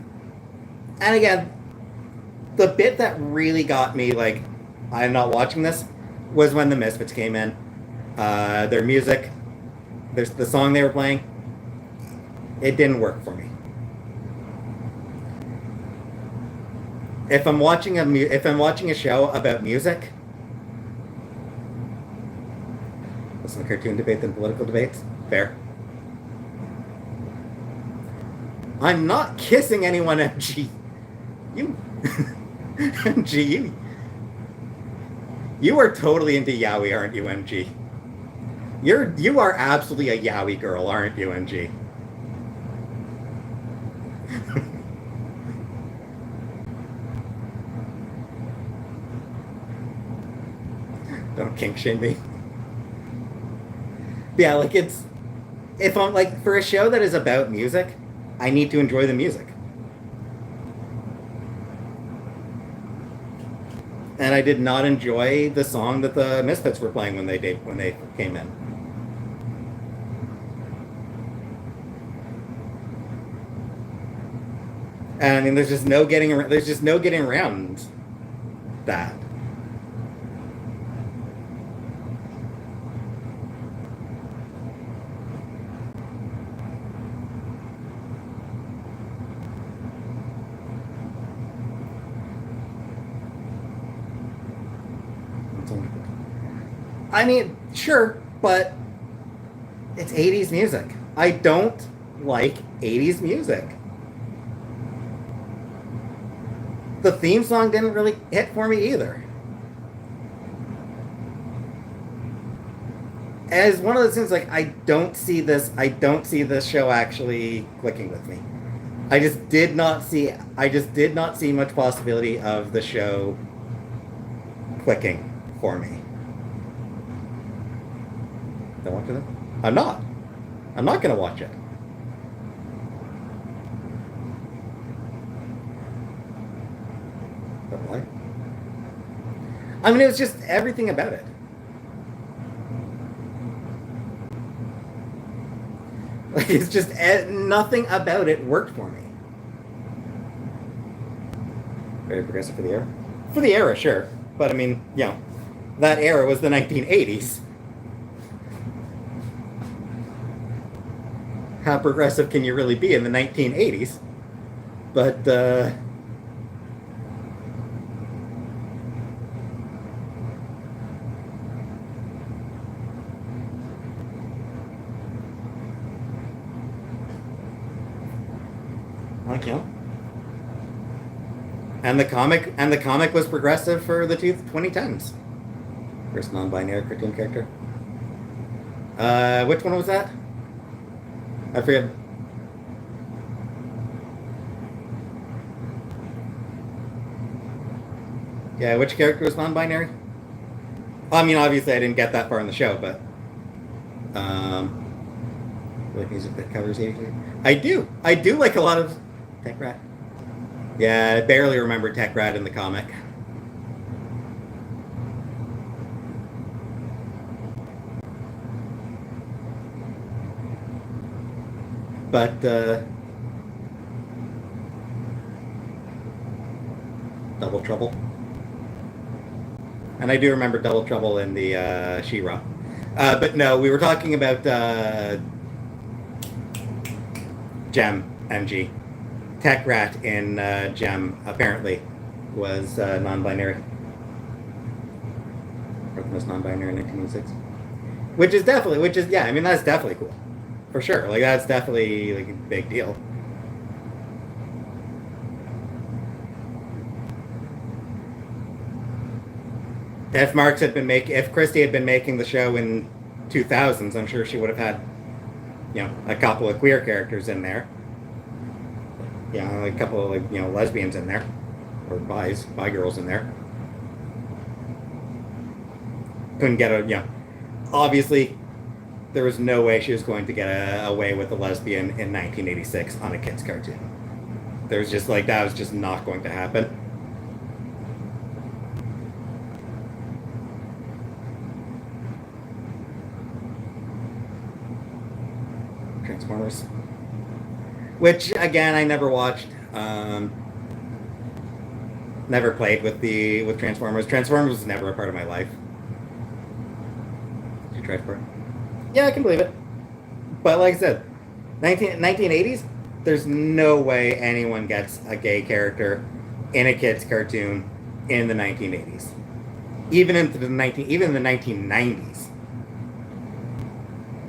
again, the bit that really got me, like, I'm not watching this, was when the Misfits came in. Their music, the song they were playing, it didn't work for me. If I'm watching a show about music, listen to cartoon debate than political debates, fair. I'm not kissing anyone, MG. You, MG, you are totally into yaoi, aren't you, MG? You are absolutely a yaoi girl, aren't you, MG? Don't kink shame me. Yeah, like if I'm like, for a show that is about music, I need to enjoy the music. And I did not enjoy the song that the Misfits were playing when they came in. And I mean, there's just no getting around that. I mean, sure, but it's 80s music. I don't like 80s music. The theme song didn't really hit for me either. As one of those things, like, I don't see this show actually clicking with me. I just did not see much possibility of the show clicking for me. Don't watch it? I'm not gonna watch it. But why? I mean, it was just everything about it. Like, it's just nothing about it worked for me. Very progressive for the era. For the era, sure, but I mean, you know, that era was the 1980s. How progressive can you really be in the 1980s? But like, you know. And the comic was progressive for the 2010s. First non-binary cartoon character. Which one was that? I forget. Yeah, which character was non-binary? I mean, obviously I didn't get that far in the show, but like music that covers 80s. I do like a lot of Tech Rat. Yeah, I barely remember Tech Rat in the comic. But Double Trouble. And I do remember Double Trouble in the She-Ra. But no, we were talking about Gem MG. Tech Rat in Gem apparently was non-binary. Or the most non-binary in 1986. I mean, that's definitely cool. For sure. Like, that's definitely like a big deal. If Christie had been making the show in 2000s, I'm sure she would have had, a couple of queer characters in there. A couple of, lesbians in there. Or bi girls in there. Couldn't get obviously, there was no way she was going to get away with a lesbian in 1986 on a kid's cartoon. There was just, that was just not going to happen. Transformers, which again I never watched. Never played with Transformers. Transformers was never a part of my life. Did you try for it? Yeah, I can believe it. But like I said, 1980s. There's no way anyone gets a gay character in a kid's cartoon in the 1980s. Even in the 1990s.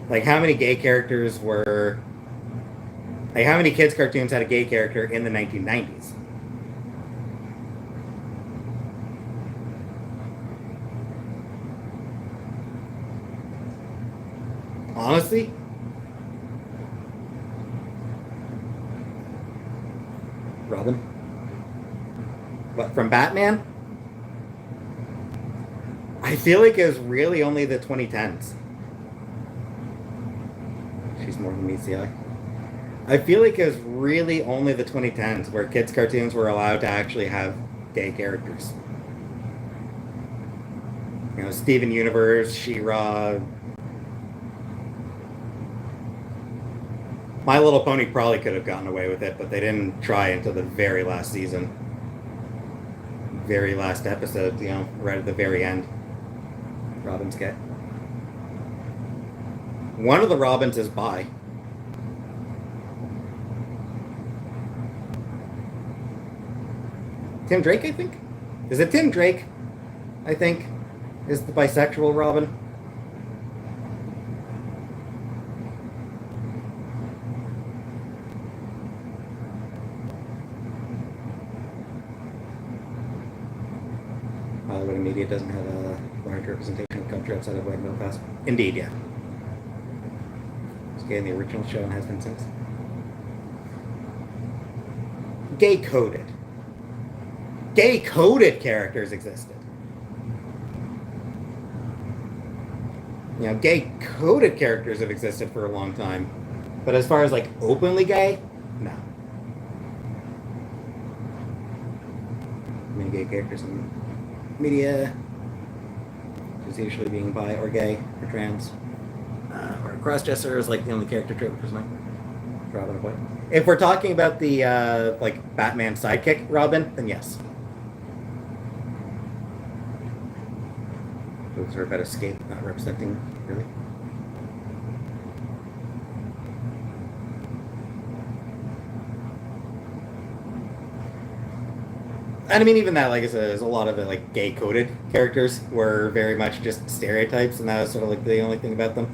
Like, how many gay characters were... Like, how many kids' cartoons had a gay character in the 1990s? Honestly? Robin? What, from Batman? I feel like it was really only the 2010s. She's more than meets the eye. I feel like it was really only the 2010s where kids' cartoons were allowed to actually have gay characters. Steven Universe, She-Ra. My Little Pony probably could have gotten away with it, but they didn't try until the very last season. Very last episode, right at the very end. Robin's gay. One of the Robins is bi. Tim Drake, I think? Is it Tim Drake? I think is the bisexual Robin. Hollywood media doesn't have a large representation of country outside of white Belfast. Indeed, yeah. It's gay in the original show and has been since. Gay coded. Gay coded characters existed. Gay coded characters have existed for a long time. But as far as openly gay, no. Many gay characters in media, just usually being bi or gay or trans. Or crossdresser is the only character trait which is not Robin a boy. If we're talking about the Batman sidekick Robin, then yes. Those are about escape, not representing really. And I mean, even that, like I said, there's a lot of the gay coded characters were very much just stereotypes, and that was sort of the only thing about them.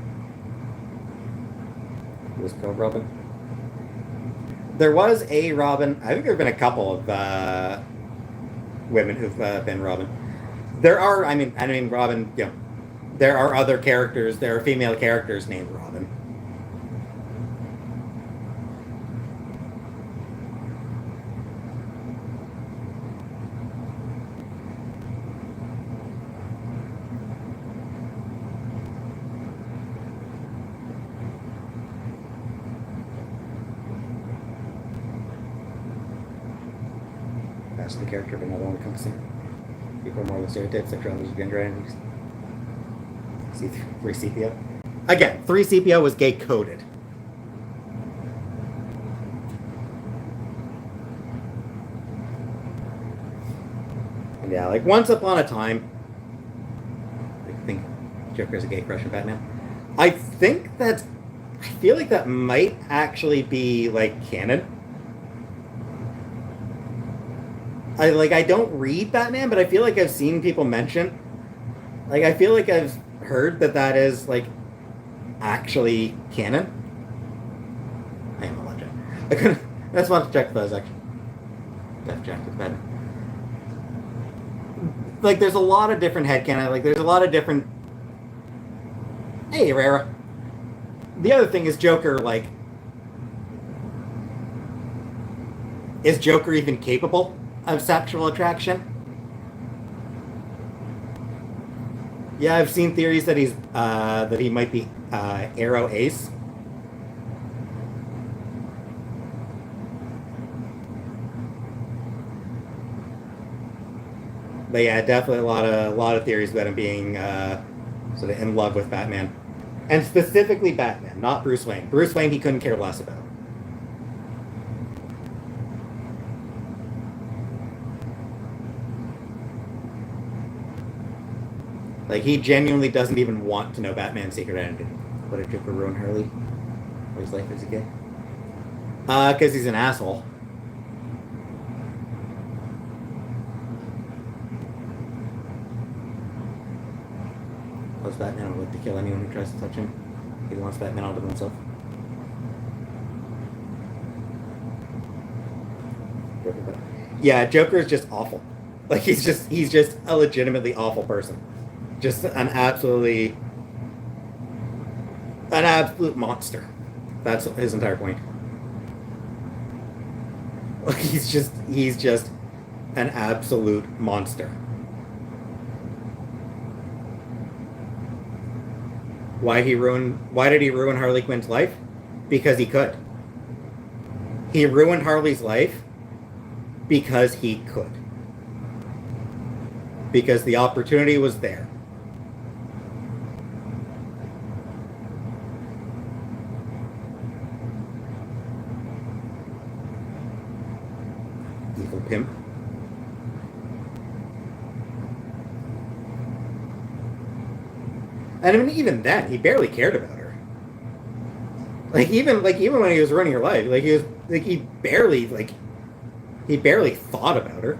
Who was called Robin? There was a Robin. I think there have been a couple of women who've been Robin. There are. I mean, Robin. There are other characters. There are female characters named Robin. That's the character, but not all encompassing. People more than stereotypes that travelers of gender identities. See, 3CPO. Again, 3CPO was gay coded. Yeah, like once upon a time, I think Joker's a gay crush on Batman. I think that's. I feel like that might actually be like canon. I don't read Batman, but I feel like I've seen people mention. Like I feel like I've heard that is like actually canon. I am a legend. I couldn't. I just wanted to check if that was actually Death Jack with Batman. Like there's a lot of different headcanon. Like there's a lot of different. Hey, Rara. The other thing is Joker. Like, is Joker even capable of sexual attraction? Yeah, I've seen theories that he might be Arrow Ace. But yeah, definitely a lot of theories about him being sort of in love with Batman, and specifically Batman, not Bruce Wayne. Bruce Wayne he couldn't care less about. Like he genuinely doesn't even want to know Batman's secret identity. What did Joker ruin Harley? Or his life as a kid? Because he's an asshole. Loves Batman would like to kill anyone who tries to touch him. He wants Batman all to himself. Yeah, Joker is just awful. Like he's just a legitimately awful person. Just an absolute monster. That's his entire point. Like he's just an absolute monster. Why did he ruin Harley Quinn's life? Because he could. He ruined Harley's life because he could. Because the opportunity was there. Evil pimp. And I mean, even then, he barely cared about her. Like even when he was running her life, he barely thought about her.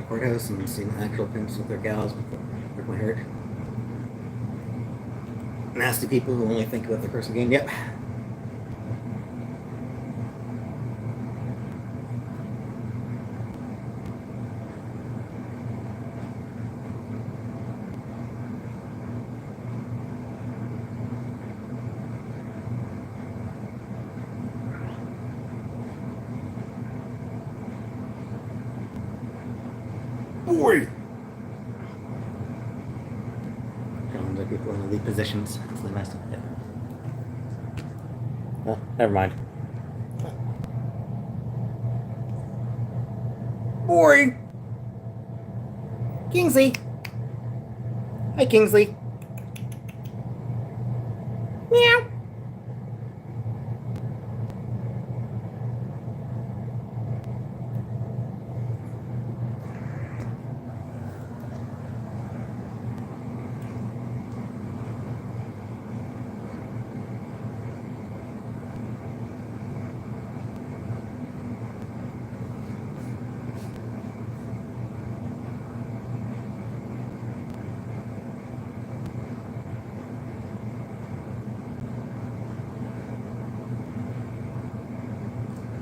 Courthouse and seen actual pimps with their gals before. Break my heart. Nasty people who only think about their personal gain. Yep. Boy! Challenge like people in elite positions. That's the messed up. Oh, never mind. Boy! Kingsley! Hi, Kingsley. Meow!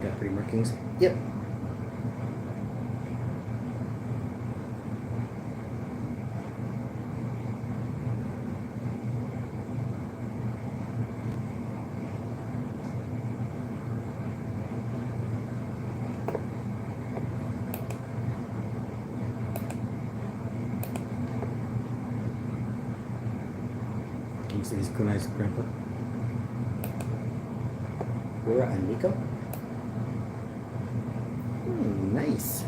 Got pretty markings. Yep. Kingsley's Kunai's grandpa. Sakura and Miko. Nice.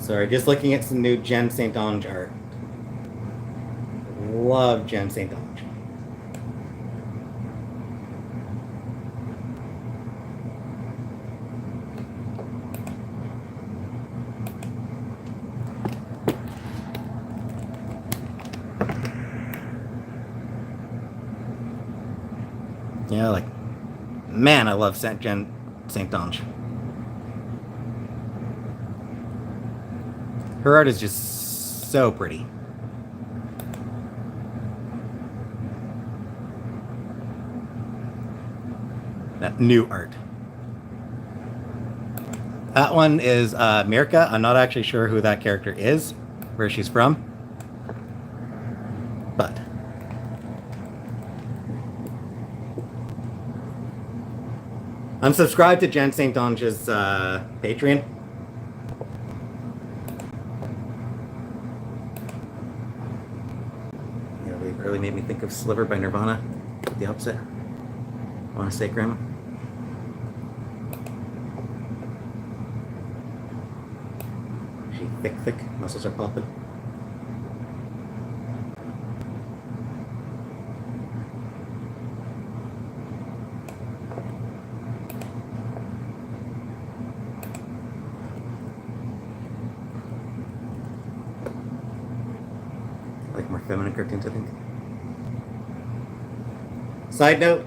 Sorry, just looking at some new Jen St. Ange art. Love Jen St. Ange. Yeah, like, man, I love Jen St. Ange. Her art is just so pretty. That new art. That one is Mirka. I'm not actually sure who that character is, where she's from. But I'm subscribed to Jen St. Ange's Patreon. Yeah, they really made me think of Sliver by Nirvana. The opposite. I want to say, Grandma. She thick, muscles are popping. Like more feminine cartoons, I think. Side note,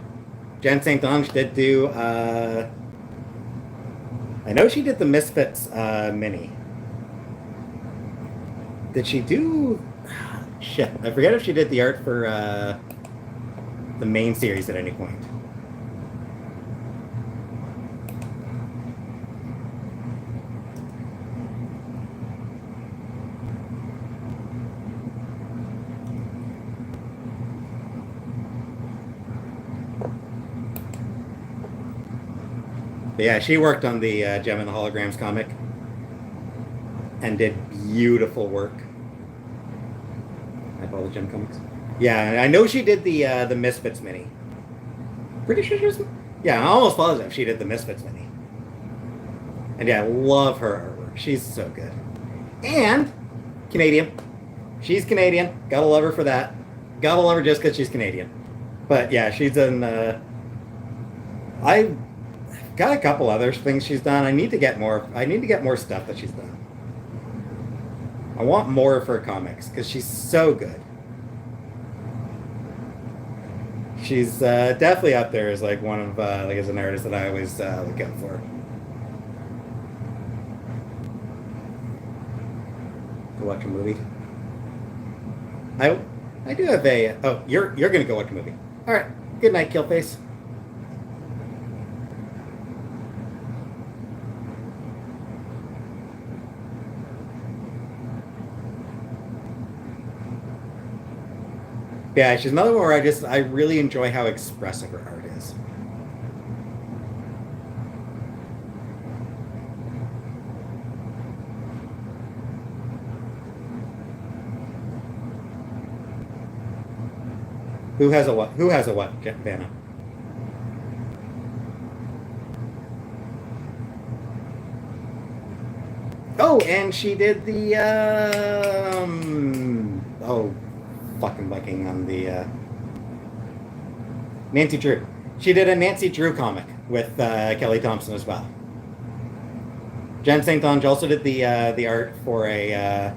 Jen St. Ange did do, I know she did the Misfits mini. Did she do, shit, I forget if she did the art for the main series at any point. But yeah, she worked on the Gem and the Holograms comic and did beautiful work. I have all the Gem comics. Yeah, I know she did the Misfits mini. Pretty sure she was. Yeah, I'm almost positive she did the Misfits mini. And yeah, I love her artwork. She's so good. And Canadian. She's Canadian. Gotta love her for that. Gotta love her just because she's Canadian. But yeah, she's in. I got a couple other things she's done. I need to get more stuff that she's done. I want more of her comics because she's so good. She's definitely up there as like one of like as an artist that I always look out for. Go watch a movie. I do have a. Oh, you're gonna go watch a movie. All right. Good night, Killface. Yeah, she's another one where I really enjoy how expressive her art is. Who has a what? Who has a what, Vanna? Oh, and she did the fucking blanking on the Nancy Drew. She did a Nancy Drew comic with Kelly Thompson as well. Jen St. Ange also did the art for a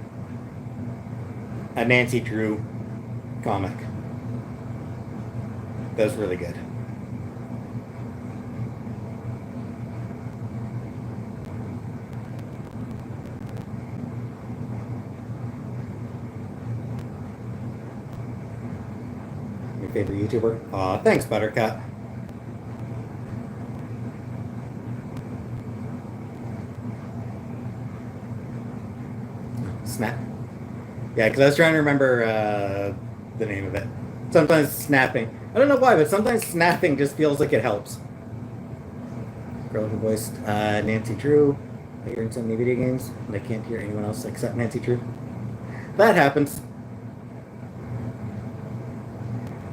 Nancy Drew comic. That was really good. Your favorite YouTuber? Aw, thanks, Buttercup. Snap. Yeah, because I was trying to remember the name of it. Sometimes snapping. I don't know why, but sometimes snapping just feels like it helps. Girl who voiced Nancy Drew. hearing so many video games, and I can't hear anyone else except Nancy Drew. That happens.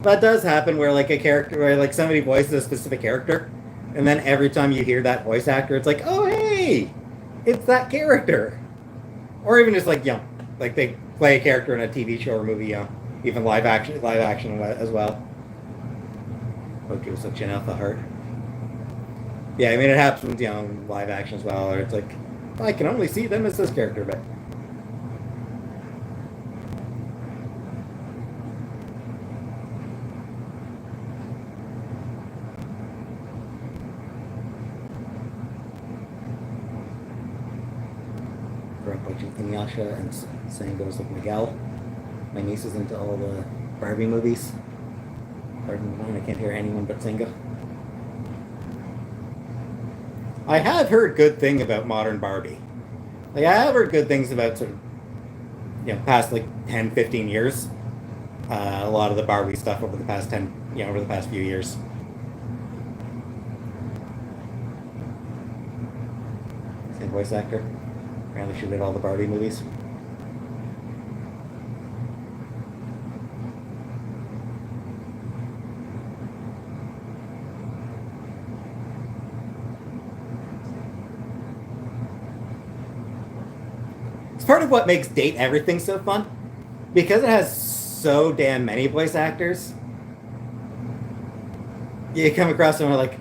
That does happen where like a character, where like somebody voices a specific character, and then every time you hear that voice actor, it's like, oh hey, it's that character. Or even just like, like they play a character in a TV show or movie, even live action as well. Oh, Joseph Janelle the Heart. Yeah, I mean it happens, live action as well, or it's like, I can only see them as this character, but grew up watching Inuyasha and saying goes with Miguel. My niece is into all the Barbie movies. Pardon mine, I can't hear anyone but Singa. I have heard good thing about modern Barbie. Like, I have heard good things about sort of, past like 10, 15 years. A lot of the Barbie stuff over the past over the past few years. Same voice actor. Apparently she did all the Barbie movies. It's part of what makes Date Everything so fun. Because it has so damn many voice actors. You come across someone like,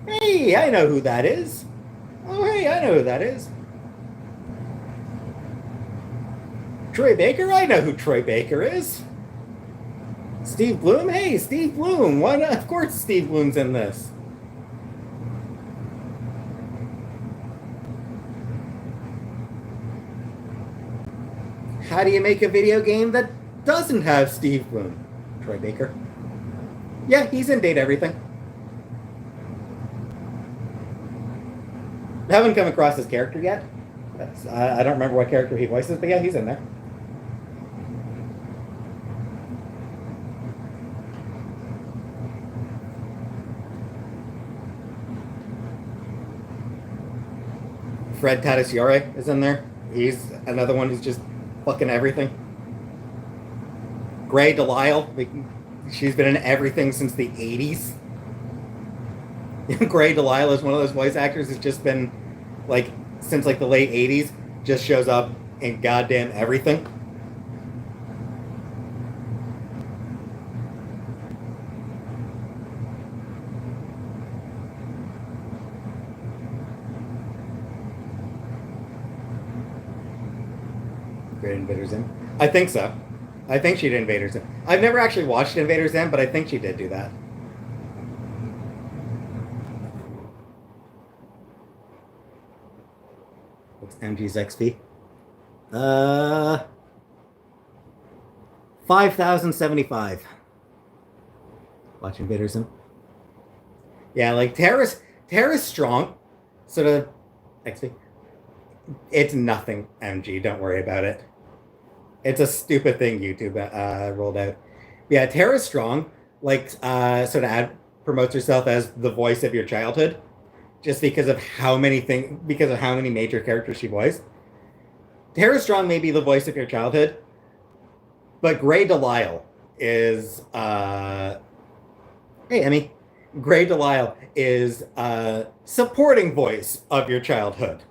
hey, I know who that is. Oh, hey, I know who that is. Troy Baker? I know who Troy Baker is. Steve Bloom? Hey, Steve Bloom. Why not? Of course Steve Bloom's in this. How do you make a video game that doesn't have Steve Bloom? Troy Baker. Yeah, he's in Date Everything. I haven't come across his character yet. I don't remember what character he voices, but yeah, he's in there. Fred Tatasciore is in there. He's another one who's just fucking everything. Gray Delisle, she's been in everything since the 80s. Gray Delisle is one of those voice actors who's just been, like, since, like, the late 80s, just shows up in goddamn everything. Great Invader Zim. I think so. I think she did Invader Zim. I've never actually watched Invader Zim, but I think she did do that. What's MG's XP? 5,075. Watch Invader Zim. Yeah, like Tara's strong. Sort of XP. It's nothing, MG. Don't worry about it. It's a stupid thing YouTube rolled out. Yeah, Tara's strong. Like, sort of promotes herself as the voice of your childhood, just because of how many major characters she voiced. Tara Strong may be the voice of your childhood, but Gray Delisle is hey Emmy. Gray Delisle is supporting voice of your childhood.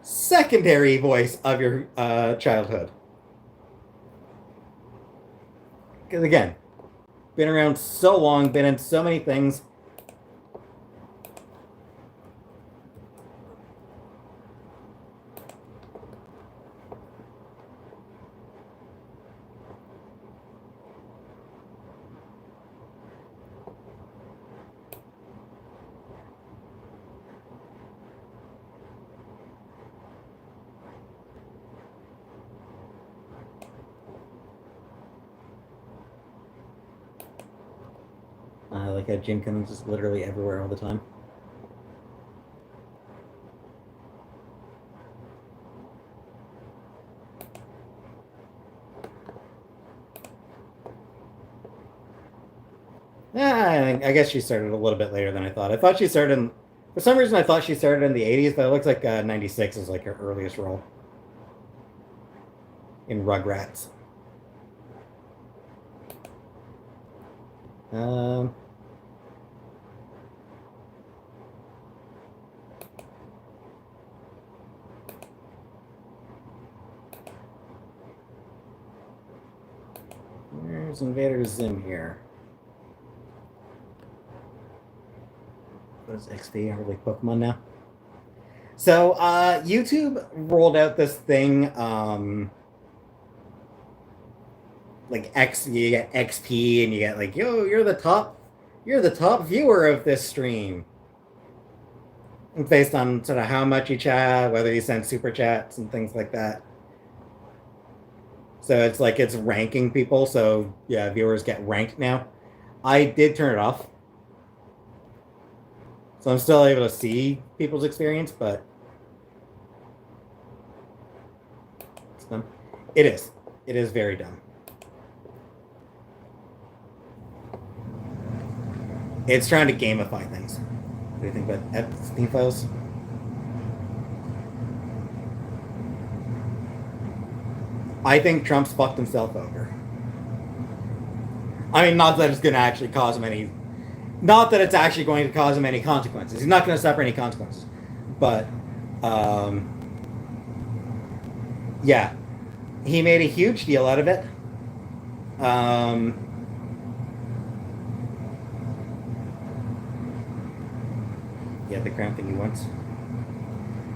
Secondary voice of your childhood. Because again, been around so long, been in so many things. Like how Jim Cummings is literally everywhere all the time. I guess she started a little bit later than I thought. I thought she started in, for some reason I thought she started in the 80s, but it looks like 96 is like her earliest role in Rugrats. Where's Invader Zim here? What is XP? Are we like Pokemon now? So YouTube rolled out this thing, like you get XP and you get like, yo, you're the top viewer of this stream. Based on sort of how much you chat, whether you send super chats and things like that. So it's like it's ranking people. So yeah, viewers get ranked now. I did turn it off. So I'm still able to see people's experience, but it's dumb. It is. It is very dumb. It's trying to gamify things. What do you think about Epstein files? I think Trump's fucked himself over. I mean, not that it's going to actually cause him any... Not that it's actually going to cause him any consequences. He's not going to suffer any consequences. But, yeah. He made a huge deal out of it. Yeah, the crown thing he wants.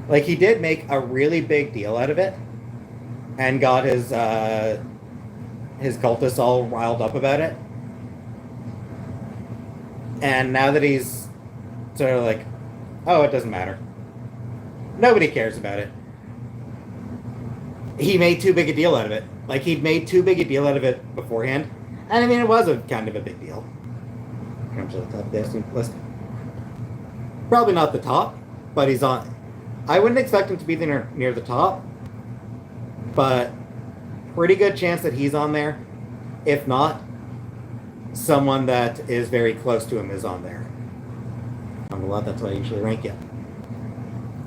Like, he did make a really big deal out of it. And got his cultists all riled up about it. And now that he's sort of like, oh, it doesn't matter. Nobody cares about it. He made too big a deal out of it. Like, he'd made too big a deal out of it beforehand. And I mean, it was a kind of a big deal. Comes to the top of the list. Probably not the top, but he's on. I wouldn't expect him to be near the top. But pretty good chance that he's on there. If not, someone that is very close to him is on there. On a lot, that's why I usually rank it.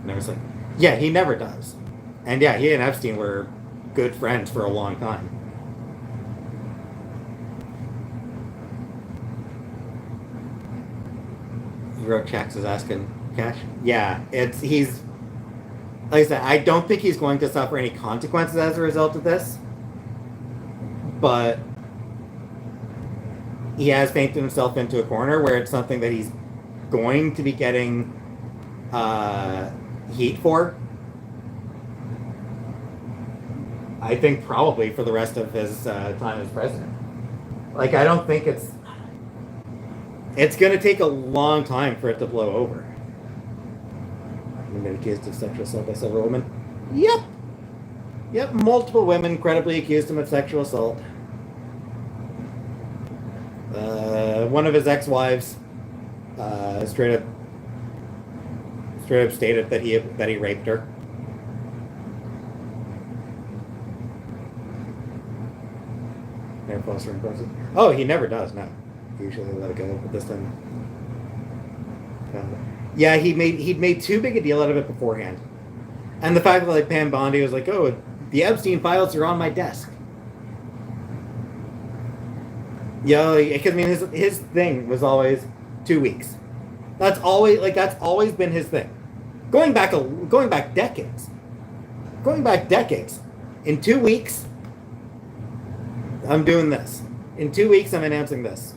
Never say. Yeah, he never does. And yeah, he and Epstein were good friends for a long time. He wrote checks as asking cash. Yeah, he's like I said, I don't think he's going to suffer any consequences as a result of this. But he has painted himself into a corner where it's something that he's going to be getting heat for. I think probably for the rest of his time as president. Like, I don't think it's going to take a long time for it to blow over. He's been accused of sexual assault by several women. Yep, multiple women credibly accused him of sexual assault. One of his ex-wives straight up stated that he raped her. Never falls for impressive. Oh, he never does. No, usually let it go, but this time. Yeah, he'd made too big a deal out of it beforehand, and the fact that like Pam Bondi was like, "Oh, the Epstein files are on my desk." Yeah, because I mean, his thing was always 2 weeks. That's always been his thing. Going back decades. In 2 weeks, I'm doing this. In 2 weeks, I'm announcing this.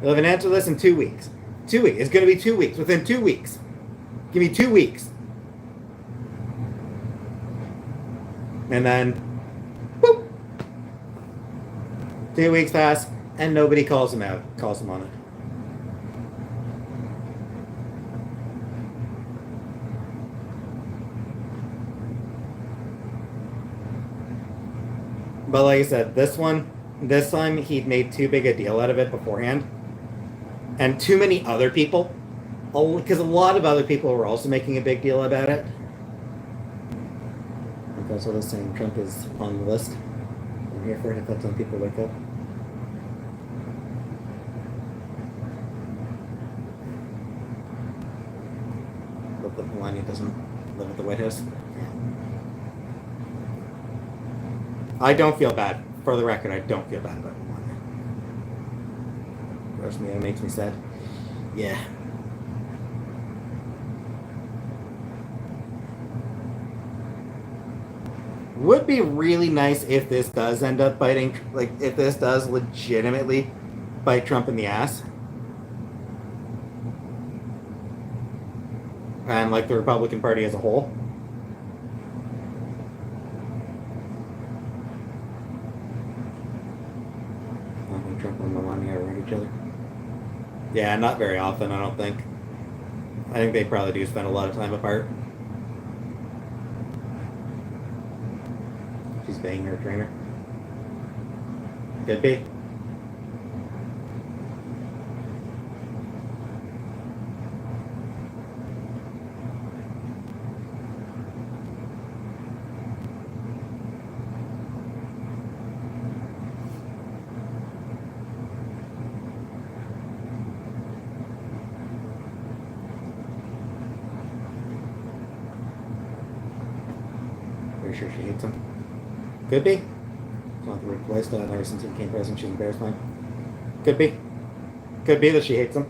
I'll have an answer to this in 2 weeks. 2 weeks. It's going to be 2 weeks. Within 2 weeks. Give me 2 weeks. And then, boop. 2 weeks pass, and nobody calls him on it. But like I said, this time he'd made too big a deal out of it beforehand. And too many other people, because a lot of other people were also making a big deal about it. Like also the saying Trump is on the list. I'm here for it if that's when people wake up. Melania doesn't live at the White House. I don't feel bad. For the record, I don't feel bad about Melania. Gross me out, makes me sad. Yeah. Would be really nice if this does end up biting, like if this does legitimately bite Trump in the ass. And like the Republican Party as a whole. I don't think Trump and Melania are around each other. Yeah, not very often, I don't think. I think they probably do spend a lot of time apart. She's banging her trainer. Could be. Pretty sure she hates him. Could be. It's not the right place to ever since he became president. She's a Bears fan. Could be. Could be that she hates him.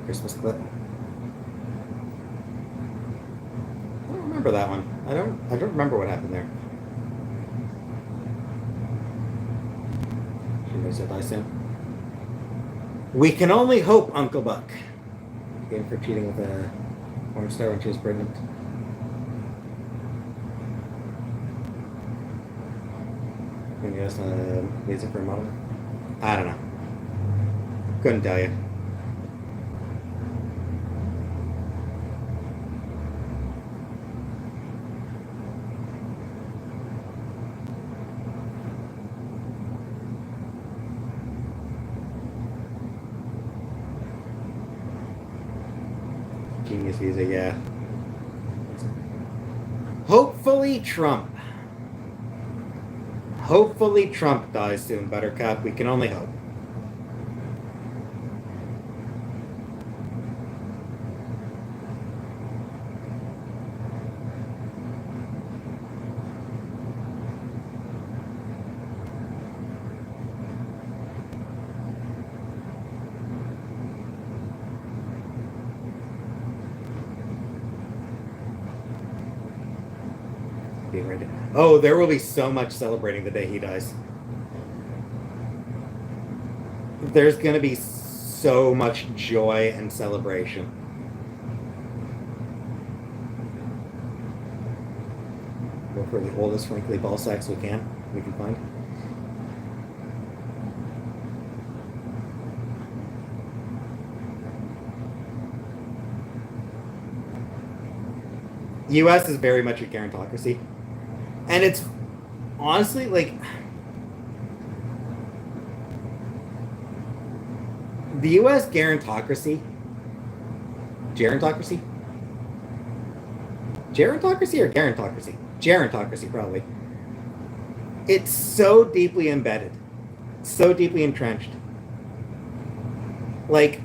Christmas clip. I don't remember that one. I don't remember what happened there. Said I soon. We can only hope, Uncle Buck. Game for cheating with a porn star when she was pregnant. Can you ask music for a model? I don't know. Couldn't tell you. Genius visa, yeah. Hopefully Trump. Hopefully Trump dies soon, Buttercup. We can only hope. Oh, there will be so much celebrating the day he dies. There's going to be so much joy and celebration. Go for the oldest wrinkly ball sacks we can find. U.S. is very much a gerontocracy. And it's honestly like the U.S. gerontocracy or gerontocracy? Gerontocracy, probably. It's so deeply embedded, so deeply entrenched. Like,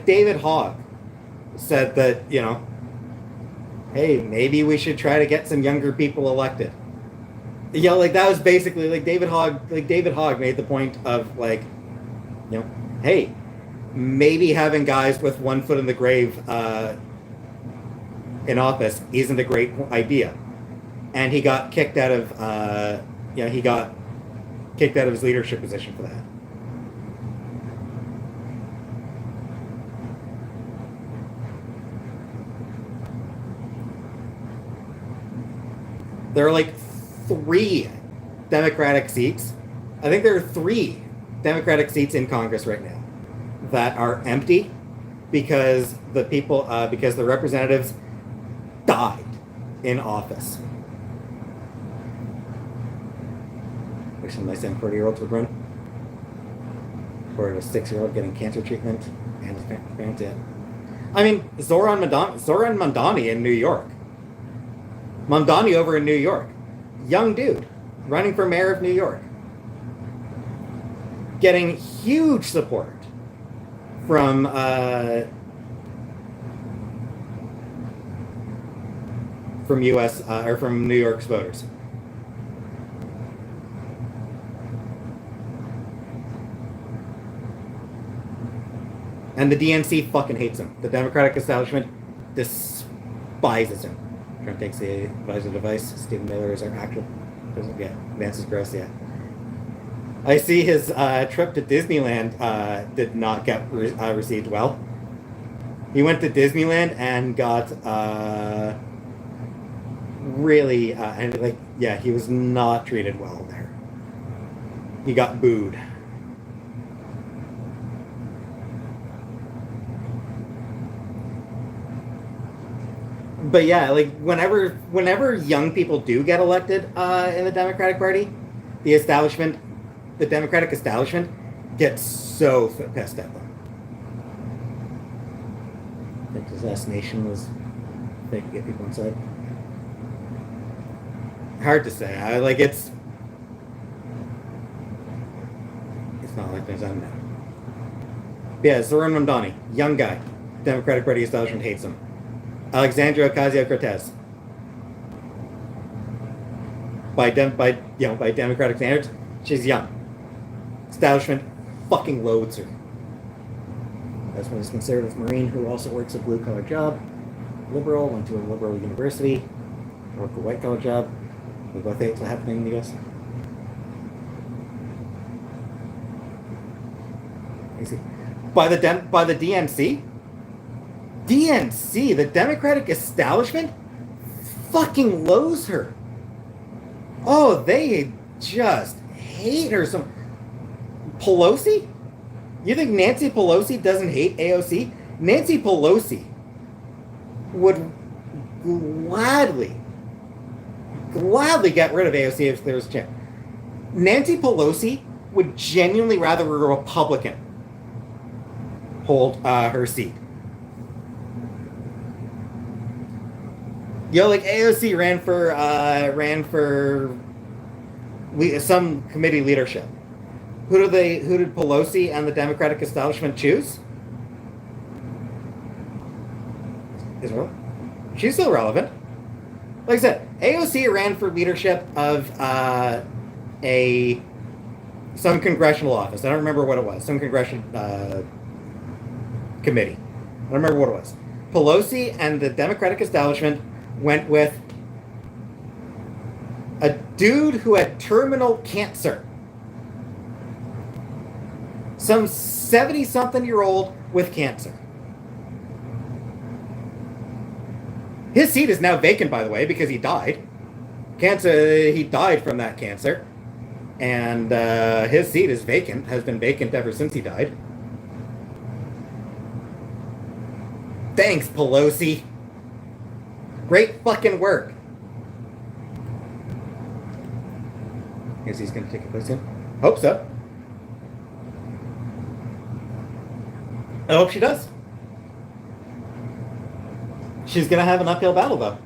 David Hogg said that, you know, hey, maybe we should try to get some younger people elected. You know, like that was basically like David Hogg made the point of like, you know, hey, maybe having guys with one foot in the grave in office isn't a great idea. And he got kicked out of his leadership position for that. There are like 3 Democratic seats. I think there are 3 Democratic seats in Congress right now that are empty because the representatives died in office. Wish some nice 40-year-olds would run. For a 6-year-old getting cancer treatment and his parents, yeah. I mean, Zoran Mandani in New York. Mandani over in New York. Young dude, running for mayor of New York. Getting huge support from U.S. Or from New York's voters. And the DNC fucking hates him. The Democratic establishment despises him. Trump takes the advisor device. Stephen Miller is our actual president. Yeah, Vance is gross, yeah. I see his trip to Disneyland did not get received well. He went to Disneyland and got really, he was not treated well there. He got booed. But yeah, like whenever young people do get elected in the Democratic Party, the Democratic establishment gets so pissed at them. I think assassination was fake to get people inside. Hard to say. It's not like there's unknown. Yeah, Zoran Mamdani, young guy. Democratic Party establishment hates him. Alexandria Ocasio-Cortez. By Democratic standards, she's young. Establishment fucking loathes her. That's one is conservative Marine who also works a blue-collar job. Liberal, went to a liberal university. Worked a white-collar job. We both hate what's happening in the U.S. Easy. By the DNC? DNC, the Democratic establishment, fucking loathes her. Oh, they just hate her. Some Pelosi? You think Nancy Pelosi doesn't hate AOC? Nancy Pelosi would gladly get rid of AOC if there was a chance. Nancy Pelosi would genuinely rather a Republican hold her seat. Like AOC ran for some committee leadership. Who did Pelosi and the Democratic establishment choose? Israel. She's still relevant. Like I said, AOC ran for leadership of some congressional office. I don't remember what it was. Some congressional committee. I don't remember what it was. Pelosi and the Democratic establishment went with a dude who had terminal cancer. Some 70-something-year-old with cancer. His seat is now vacant, by the way, because he died. He died from that cancer. And his seat is vacant, has been vacant ever since he died. Thanks, Pelosi. Great fucking work. Guess he's going to take a place in. Hope so. I hope she does. She's going to have an uphill battle, though.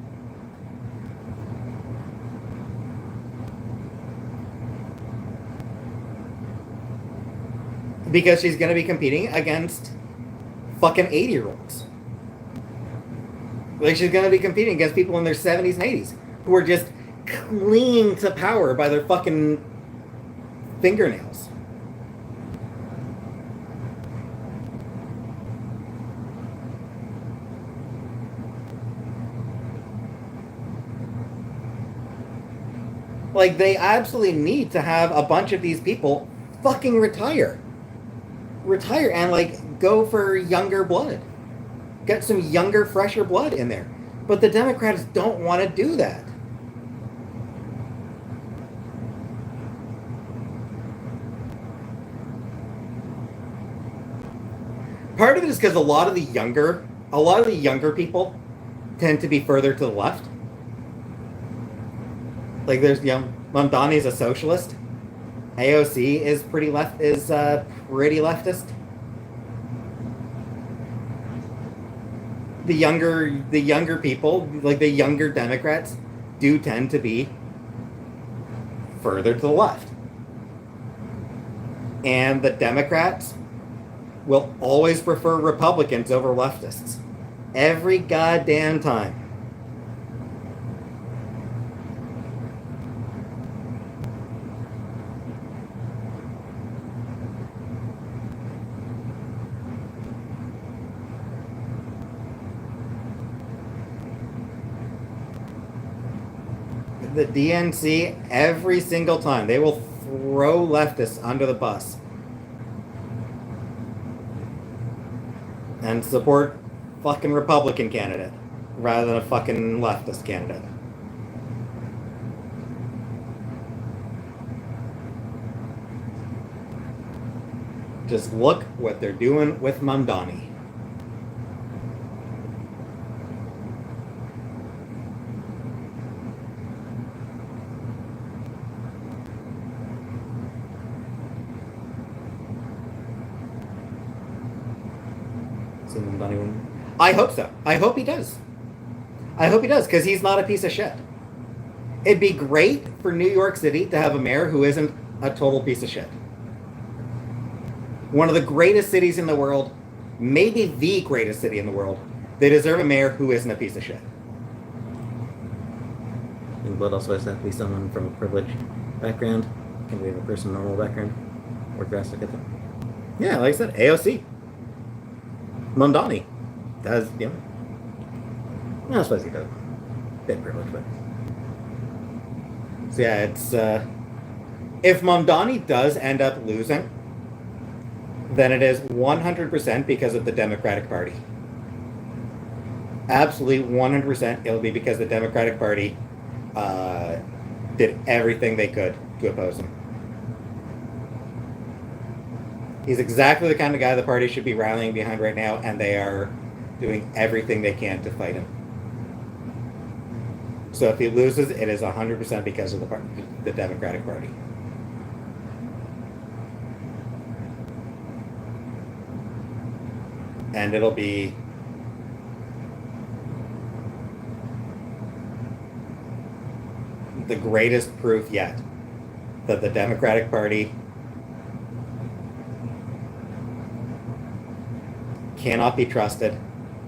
Because she's going to be competing against fucking 80-year-olds. Like, she's going to be competing against people in their 70s and 80s who are just clinging to power by their fucking fingernails. Like, they absolutely need to have a bunch of these people fucking retire and, like, go for younger blood. Get some younger, fresher blood in there. But the Democrats don't want to do that. Part of it is because a lot of the younger people tend to be further to the left. Like, there's Mamdani's a socialist, AOC is pretty leftist. The younger people, like the younger Democrats, do tend to be further to the left. And the Democrats will always prefer Republicans over leftists. Every goddamn time. The DNC, every single time, they will throw leftists under the bus and support fucking Republican candidate rather than a fucking leftist candidate. Just look what they're doing with Mamdani. I hope so. I hope he does. I hope he does, because he's not a piece of shit. It'd be great for New York City to have a mayor who isn't a total piece of shit. One of the greatest cities in the world, maybe the greatest city in the world, they deserve a mayor who isn't a piece of shit. But also has to be someone from a privileged background. Can we have a person normal background? Or drastic at that? Yeah, like I said, AOC. Mamdani. Does, you know. I suppose he does. Bit privileged, but. So yeah, it's, if Mamdani does end up losing, then it is 100% because of the Democratic Party. Absolutely 100% it'll be because the Democratic Party did everything they could to oppose him. He's exactly the kind of guy the party should be rallying behind right now, and they are doing everything they can to fight him. So if he loses, it is 100% because of the Democratic Party. And it'll be the greatest proof yet that the Democratic Party cannot be trusted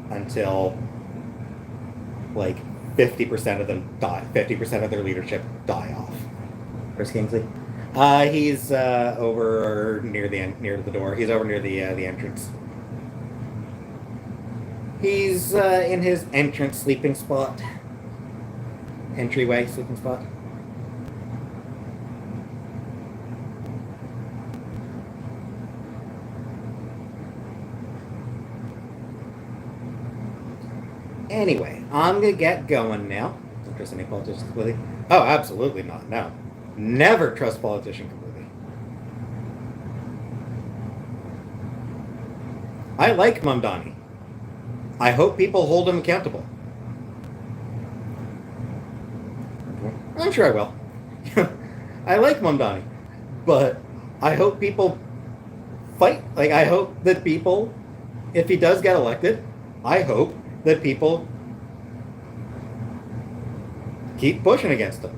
until like 50% of them die. 50% of their leadership die off. Chris Kingsley? He's over near the door. He's over near the entrance. He's in his entrance sleeping spot. Entryway sleeping spot. Anyway, I'm gonna get going now. Don't trust any politicians completely. Oh, absolutely not. No. Never trust a politician completely. I like Mamdani. I hope people hold him accountable. I'm sure I will. I like Mamdani. But I hope people fight. Like, I hope that people, if he does get elected, I hope that people keep pushing against him.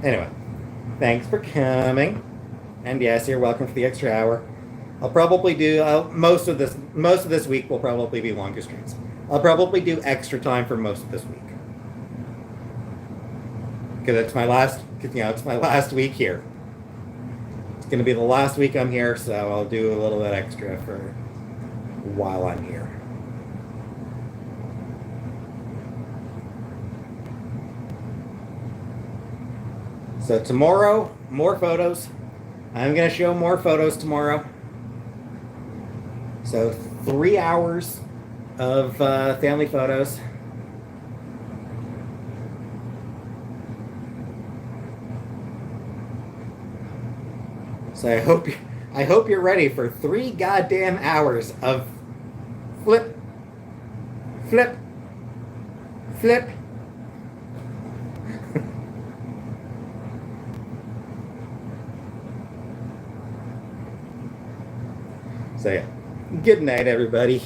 Anyway, thanks for coming. And yes, you're welcome for the extra hour. I'll probably do most of this week will probably be longer streams. I'll probably do extra time for most of this week. Because it's my last week here. It's going to be the last week I'm here, so I'll do a little bit extra for while I'm here. So tomorrow, more photos. I'm going to show more photos tomorrow. So 3 hours of family photos. So I hope you're ready for 3 goddamn hours of flip, flip, flip. So yeah, good night, everybody.